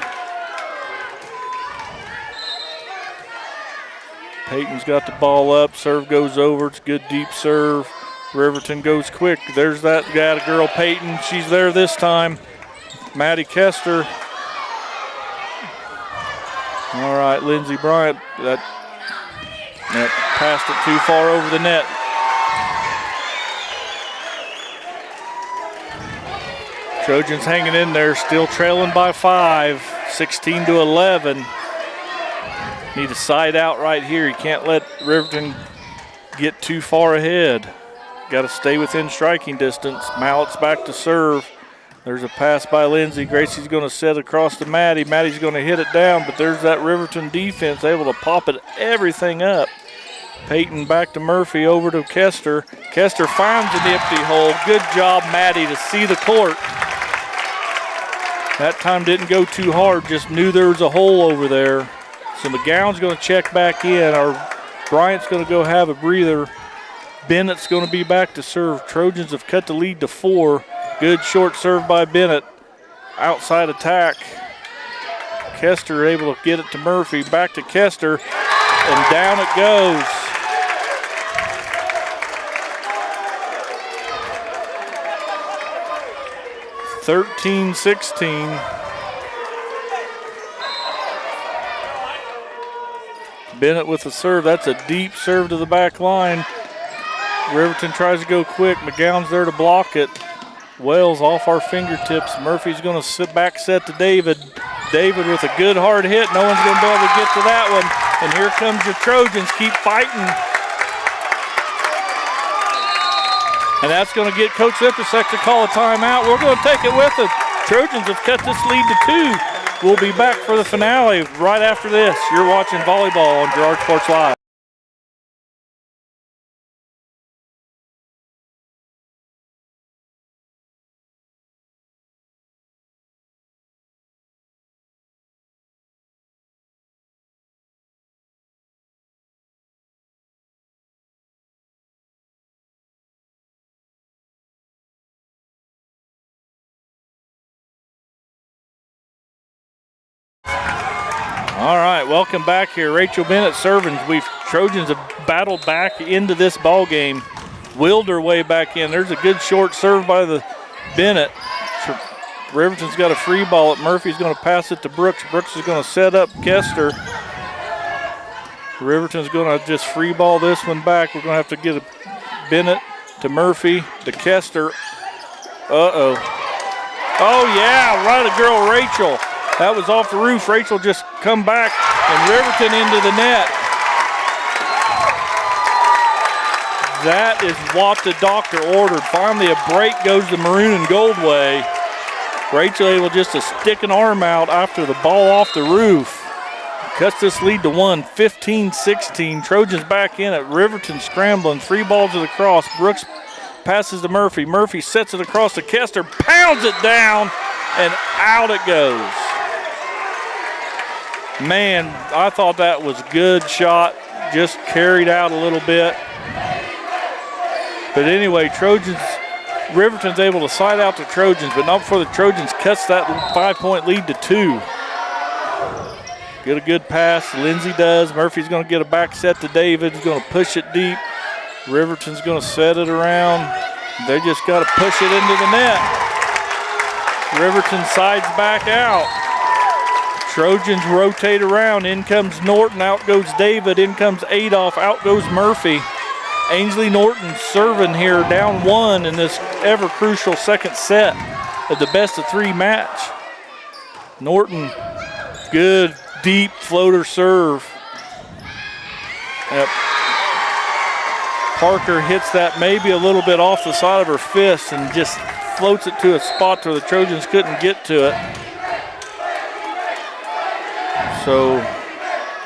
Peyton's got the ball up. Serve goes over. It's a good deep serve. Riverton goes quick. There's that girl, Peyton. She's there this time. Maddie Kester. All right, Lindsey Bryant. That passed it too far over the net. Trojans hanging in there, still trailing by 5, 16-11. Need to side out right here. You can't let Riverton get too far ahead. Got to stay within striking distance. Mallett's back to serve. There's a pass by Lindsay. Gracie's going to set across to Maddie. Maddie's going to hit it down, but there's that Riverton defense able to pop it everything up. Peyton back to Murphy, over to Kester. Kester finds an empty hole. Good job, Maddie, to see the court. That time didn't go too hard, just knew there was a hole over there. So McGowan's going to check back in, or Bryant's going to go have a breather. Bennett's going to be back to serve. Trojans have cut the lead to 4. Good short serve by Bennett. Outside attack. Kester able to get it to Murphy. Back to Kester, and down it goes. (13-16). Bennett with the serve. That's a deep serve to the back line. Riverton tries to go quick. McGowan's there to block it. Wells off our fingertips. Murphy's going to sit back set to David. David with a good hard hit. No one's going to be able to get to that one. And here comes your Trojans. Keep fighting. And that's going to get Coach Lipasek to call a timeout. We're going to take it with us. Trojans have cut this lead to 2. We'll be back for the finale right after this. You're watching volleyball on Girard Sports Live. All right, welcome back here. Rachel Bennett serving. Trojans have battled back into this ball game, willed her way back in. There's a good short serve by the Bennett. Riverton's got a free ball. Murphy's going to pass it to Brooks. Brooks is going to set up Kester. Riverton's going to just free ball this one back. We're going to have to get a Bennett to Murphy to Kester. Uh-oh. Oh, yeah, right, a girl, Rachel. That was off the roof. Rachel just come back And Riverton into the net. That is what the doctor ordered. Finally, a break goes the maroon and gold way. Rachel able just to stick an arm out after the ball off the roof. Cuts this lead to 1, 15-16. Trojans back in it. Riverton scrambling. Free ball to the cross. Brooks passes to Murphy. Murphy sets it across to Kester. Pounds it down, and out it goes. Man, I thought that was a good shot. Just carried out a little bit. But anyway, Riverton's able to side out the Trojans, but not before the Trojans cuts that 5-point lead to 2. Get a good pass, Lindsay does. Murphy's gonna get a back set to David. He's gonna push it deep. Riverton's gonna set it around. They just gotta push it into the net. Riverton sides back out. Trojans rotate around. In comes Norton, out goes David. In comes Adolph, out goes Murphy. Ainsley Norton serving here, down 1 in this ever crucial second set of the best of 3 match. Norton, good deep floater serve. Yep. Parker hits that maybe a little bit off the side of her fist and just floats it to a spot where the Trojans couldn't get to it. So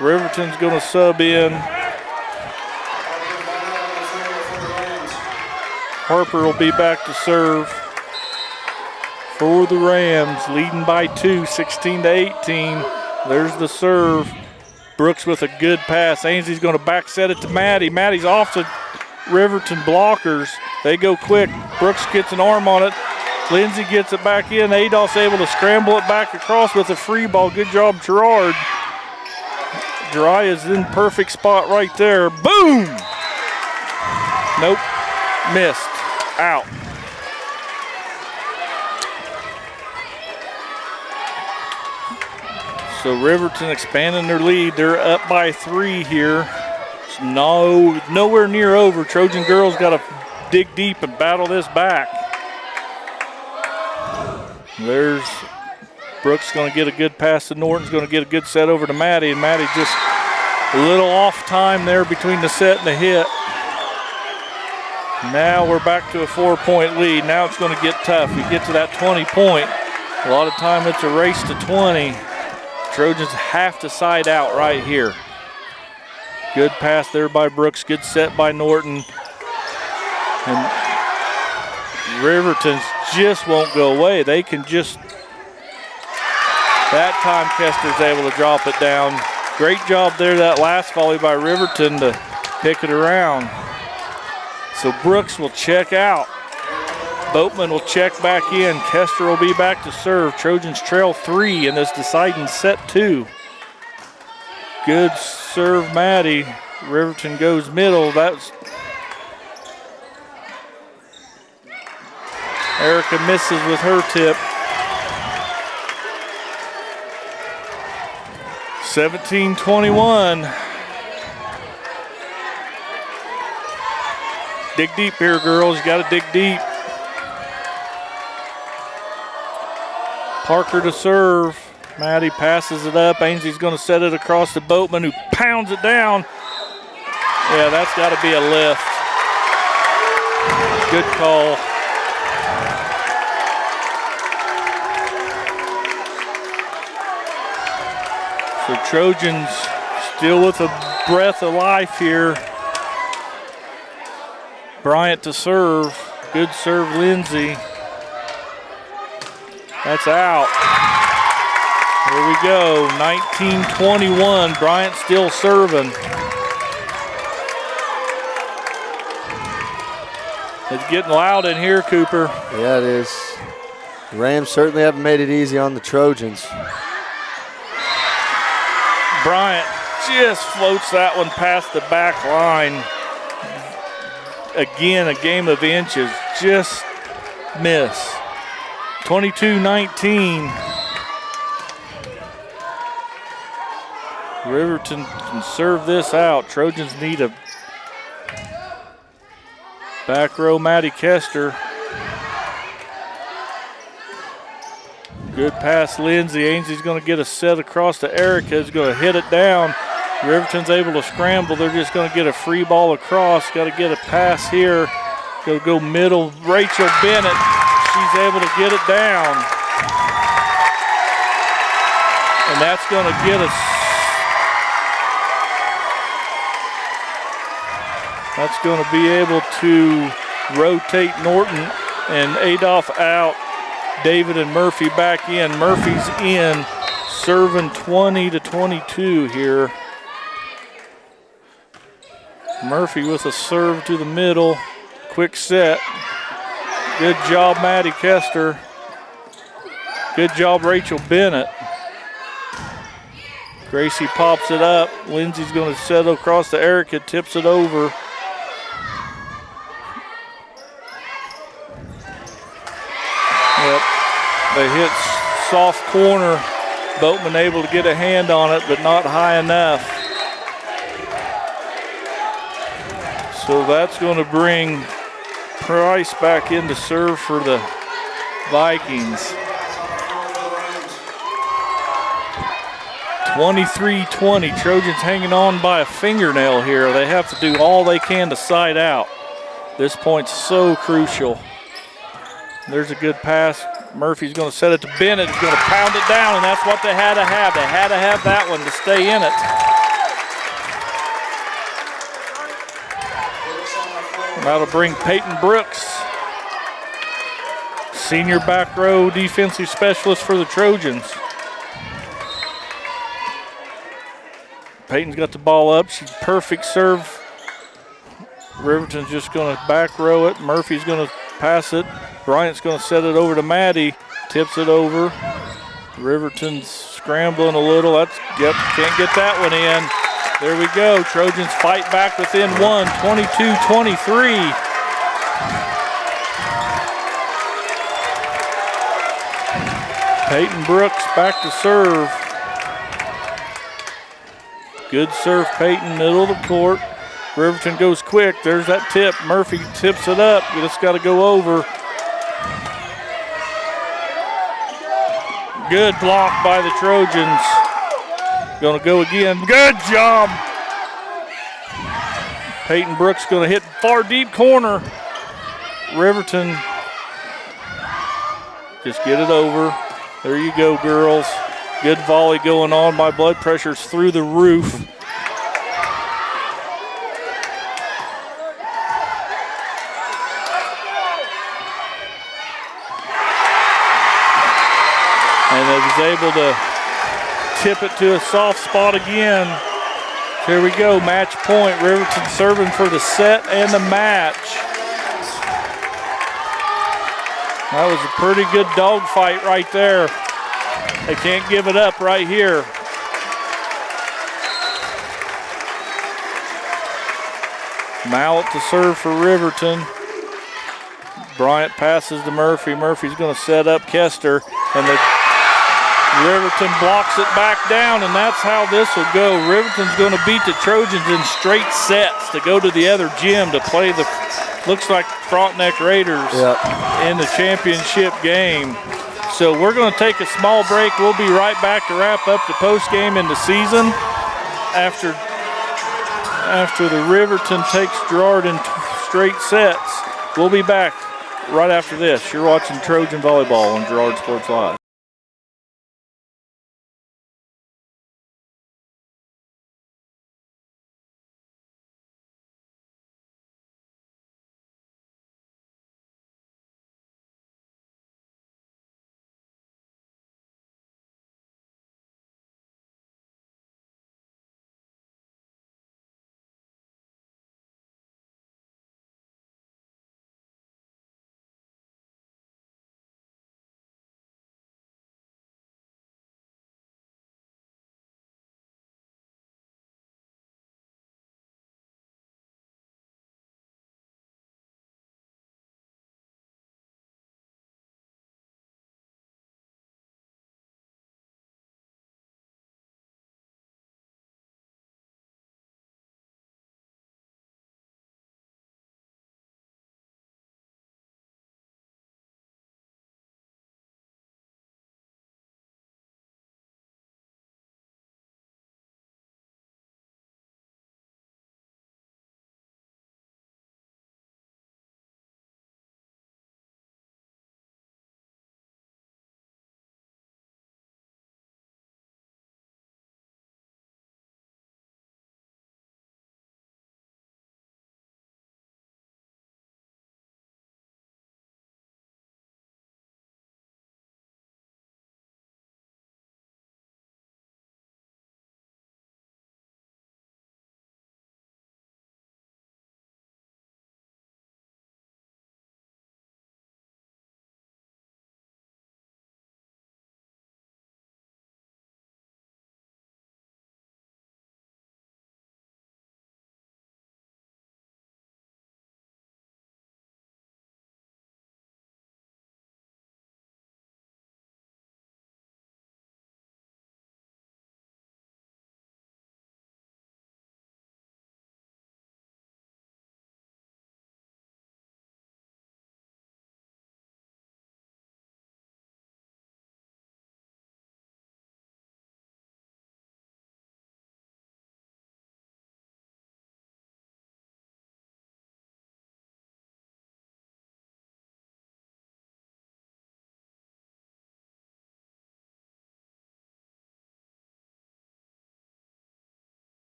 Riverton's gonna sub in. Harper will be back to serve for the Rams, leading by 2, 16-18. There's the serve. Brooks with a good pass. Ainsley's going to back set it to Maddie. Maddie's off the Riverton blockers. They go quick. Brooks gets an arm on it. Lindsay gets it back in. Adolph's able to scramble it back across with a free ball. Good job, Girard. Girard is in perfect spot right there. Boom! Nope. Missed. Out. So Riverton expanding their lead. They're up by 3 here. It's nowhere near over. Trojan girls got to dig deep and battle this back. There's Brooks going to get a good pass to Norton's going to get a good set over to Maddie, and Maddie just a little off time there between the set and the hit. Now we're back to a 4-point lead. Now it's going to get tough. We get to that 20-point. A lot of time it's a race to 20. Trojans have to side out right here. Good pass there by Brooks. Good set by Norton. And Riverton's just won't go away. They can just, that time Kester's able to drop it down. Great job there, that last volley by Riverton to pick it around. So Brooks will check out. Boatman will check back in. Kester will be back to serve. Trojans trail 3 in this deciding set 2. Good serve, Maddie. Riverton goes middle. That's Erica misses with her tip. 17-21. Dig deep here, girls. You got to dig deep. Parker to serve. Maddie passes it up. Ainsley's going to set it across to Boatman, who pounds it down. Yeah, that's got to be a lift. Good call. So Trojans still with a breath of life here. Bryant to serve. Good serve, Lindsay. That's out. Here we go, 19-21. Bryant still serving. It's getting loud in here, Cooper. Yeah, it is. The Rams certainly haven't made it easy on the Trojans. Bryant just floats that one past the back line. Again, a game of inches. Just miss. 22-19. Riverton can serve this out. Trojans need a back row Maddie Kester. Good pass, Lindsay. Ainsley's going to get a set across to Erica. Is going to hit it down. Riverton's able to scramble. They're just going to get a free ball across. Got to get a pass here. Go middle. Rachel Bennett. She's able to get it down. And that's going to get us. That's going to be able to rotate Norton and Adolph out. David and Murphy back in. Murphy's in, serving 20-22 here. Murphy with a serve to the middle. Quick set. Good job, Maddie Kester. Good job, Rachel Bennett. Gracie pops it up. Lindsay's going to settle across to Erica, tips it over. Yep, they hit soft corner. Boatman able to get a hand on it, but not high enough. So that's going to bring Price back in to serve for the Vikings. 23-20, Trojans hanging on by a fingernail here. They have to do all they can to side out. This point's so crucial. There's a good pass. Murphy's going to set it to Bennett. He's going to pound it down, and that's what they had to have. They had to have that one to stay in it. That'll bring Peyton Brooks, senior back row defensive specialist for the Trojans. Peyton's got the ball up. She's perfect serve. Riverton's just going to back row it. Murphy's going to pass it. Bryant's going to set it over to Maddie. Tips it over. Riverton's scrambling a little. Can't get that one in. There we go. Trojans fight back within one, 22-23. Peyton Brooks back to serve. Good serve, Peyton, middle of the court. Riverton goes quick. There's that tip. Murphy tips it up. It's got to go over. Good block by the Trojans. Going to go again. Good job. Peyton Brooks going to hit far deep corner. Riverton just get it over. There you go, girls. Good volley going on. My blood pressure's through the roof. And it was able to tip it to a soft spot again. Here we go, match point. Riverton serving for the set and the match. That was a pretty good dogfight right there. They can't give it up right here. Mallet to serve for Riverton. Bryant passes to Murphy. Murphy's going to set up Kester, and the Riverton blocks it back down, and that's how this will go. Riverton's going to beat the Trojans in straight sets to go to the other gym to play the, looks like Frontenac Raiders in the championship game. So we're going to take a small break. We'll be right back to wrap up the post game in the season after the Riverton takes Girard in straight sets. We'll be back right after this. You're watching Trojan Volleyball on Girard Sports Live.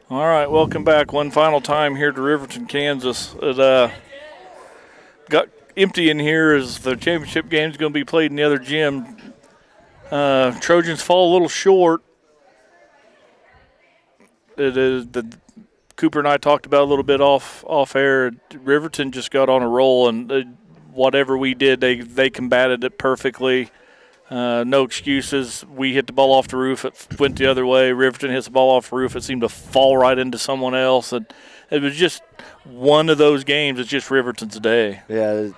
All right, welcome back one final time here to Riverton, Kansas. It got empty in here as the championship game is going to be played in the other gym. Trojans fall a little short. It is Cooper and I talked about a little bit off air. Riverton just got on a roll, and whatever we did, they combated it perfectly. No excuses. We hit the ball off the roof. It went the other way. Riverton hits the ball off the roof. It seemed to fall right into someone else. And it was just one of those games. It's just Riverton's day. Yeah,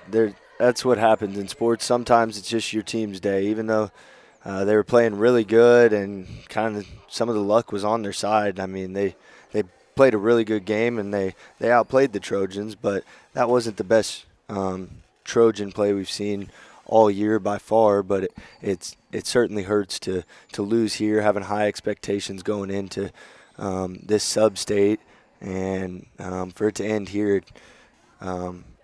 that's what happens in sports. Sometimes it's just your team's day, even though they were playing really good and kind of some of the luck was on their side. I mean, they played a really good game, and they outplayed the Trojans, but that wasn't the best Trojan play we've seen all year by far. But it certainly hurts to lose here, having high expectations going into this sub-state, and for it to end here,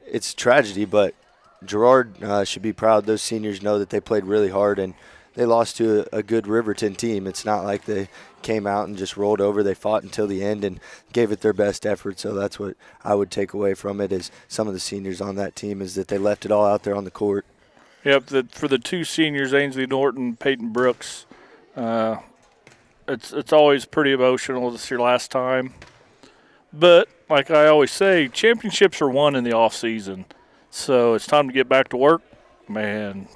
it's a tragedy. But Girard should be proud. Those seniors know that they played really hard, and they lost to a good Riverton team. It's not like they came out and just rolled over. They fought until the end and gave it their best effort. So that's what I would take away from it, is some of the seniors on that team, is that they left it all out there on the court. Yep, for the two seniors, Ainsley Norton, Peyton Brooks, it's always pretty emotional. This is your last time. But like I always say, championships are won in the off season. So it's time to get back to work. Man,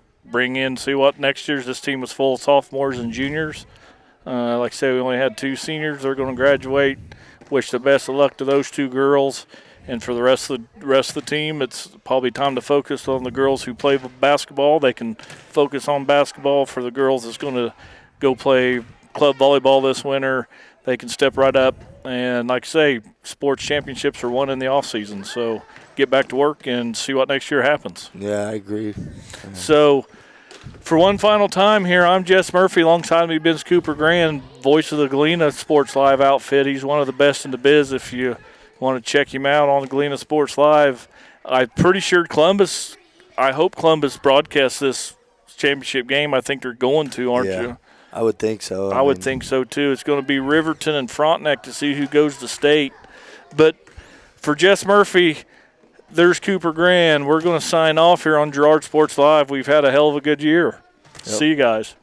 see what next year's. This team was full of sophomores and juniors. Like I say, we only had two seniors. They're going to graduate. Wish the best of luck to those two girls. And for the rest of the team, it's probably time to focus on the girls who play basketball. They can focus on basketball. For the girls that's going to go play club volleyball this winter, they can step right up. And like I say, sports championships are won in the off season. So get back to work and see what next year happens. Yeah, I agree. So for one final time here, I'm Jess Murphy. Alongside me, Vince Cooper Grand, voice of the Galena Sports Live outfit. He's one of the best in the biz. If you want to check him out on Galena Sports Live, I'm pretty sure I hope Columbus broadcasts this championship game. I think they're going to, aren't you? I would think so. I would think so, too. It's going to be Riverton and Frontenac to see who goes to state. But for Jess Murphy, there's Cooper Grand. We're going to sign off here on Girard Sports Live. We've had a hell of a good year. Yep. See you guys.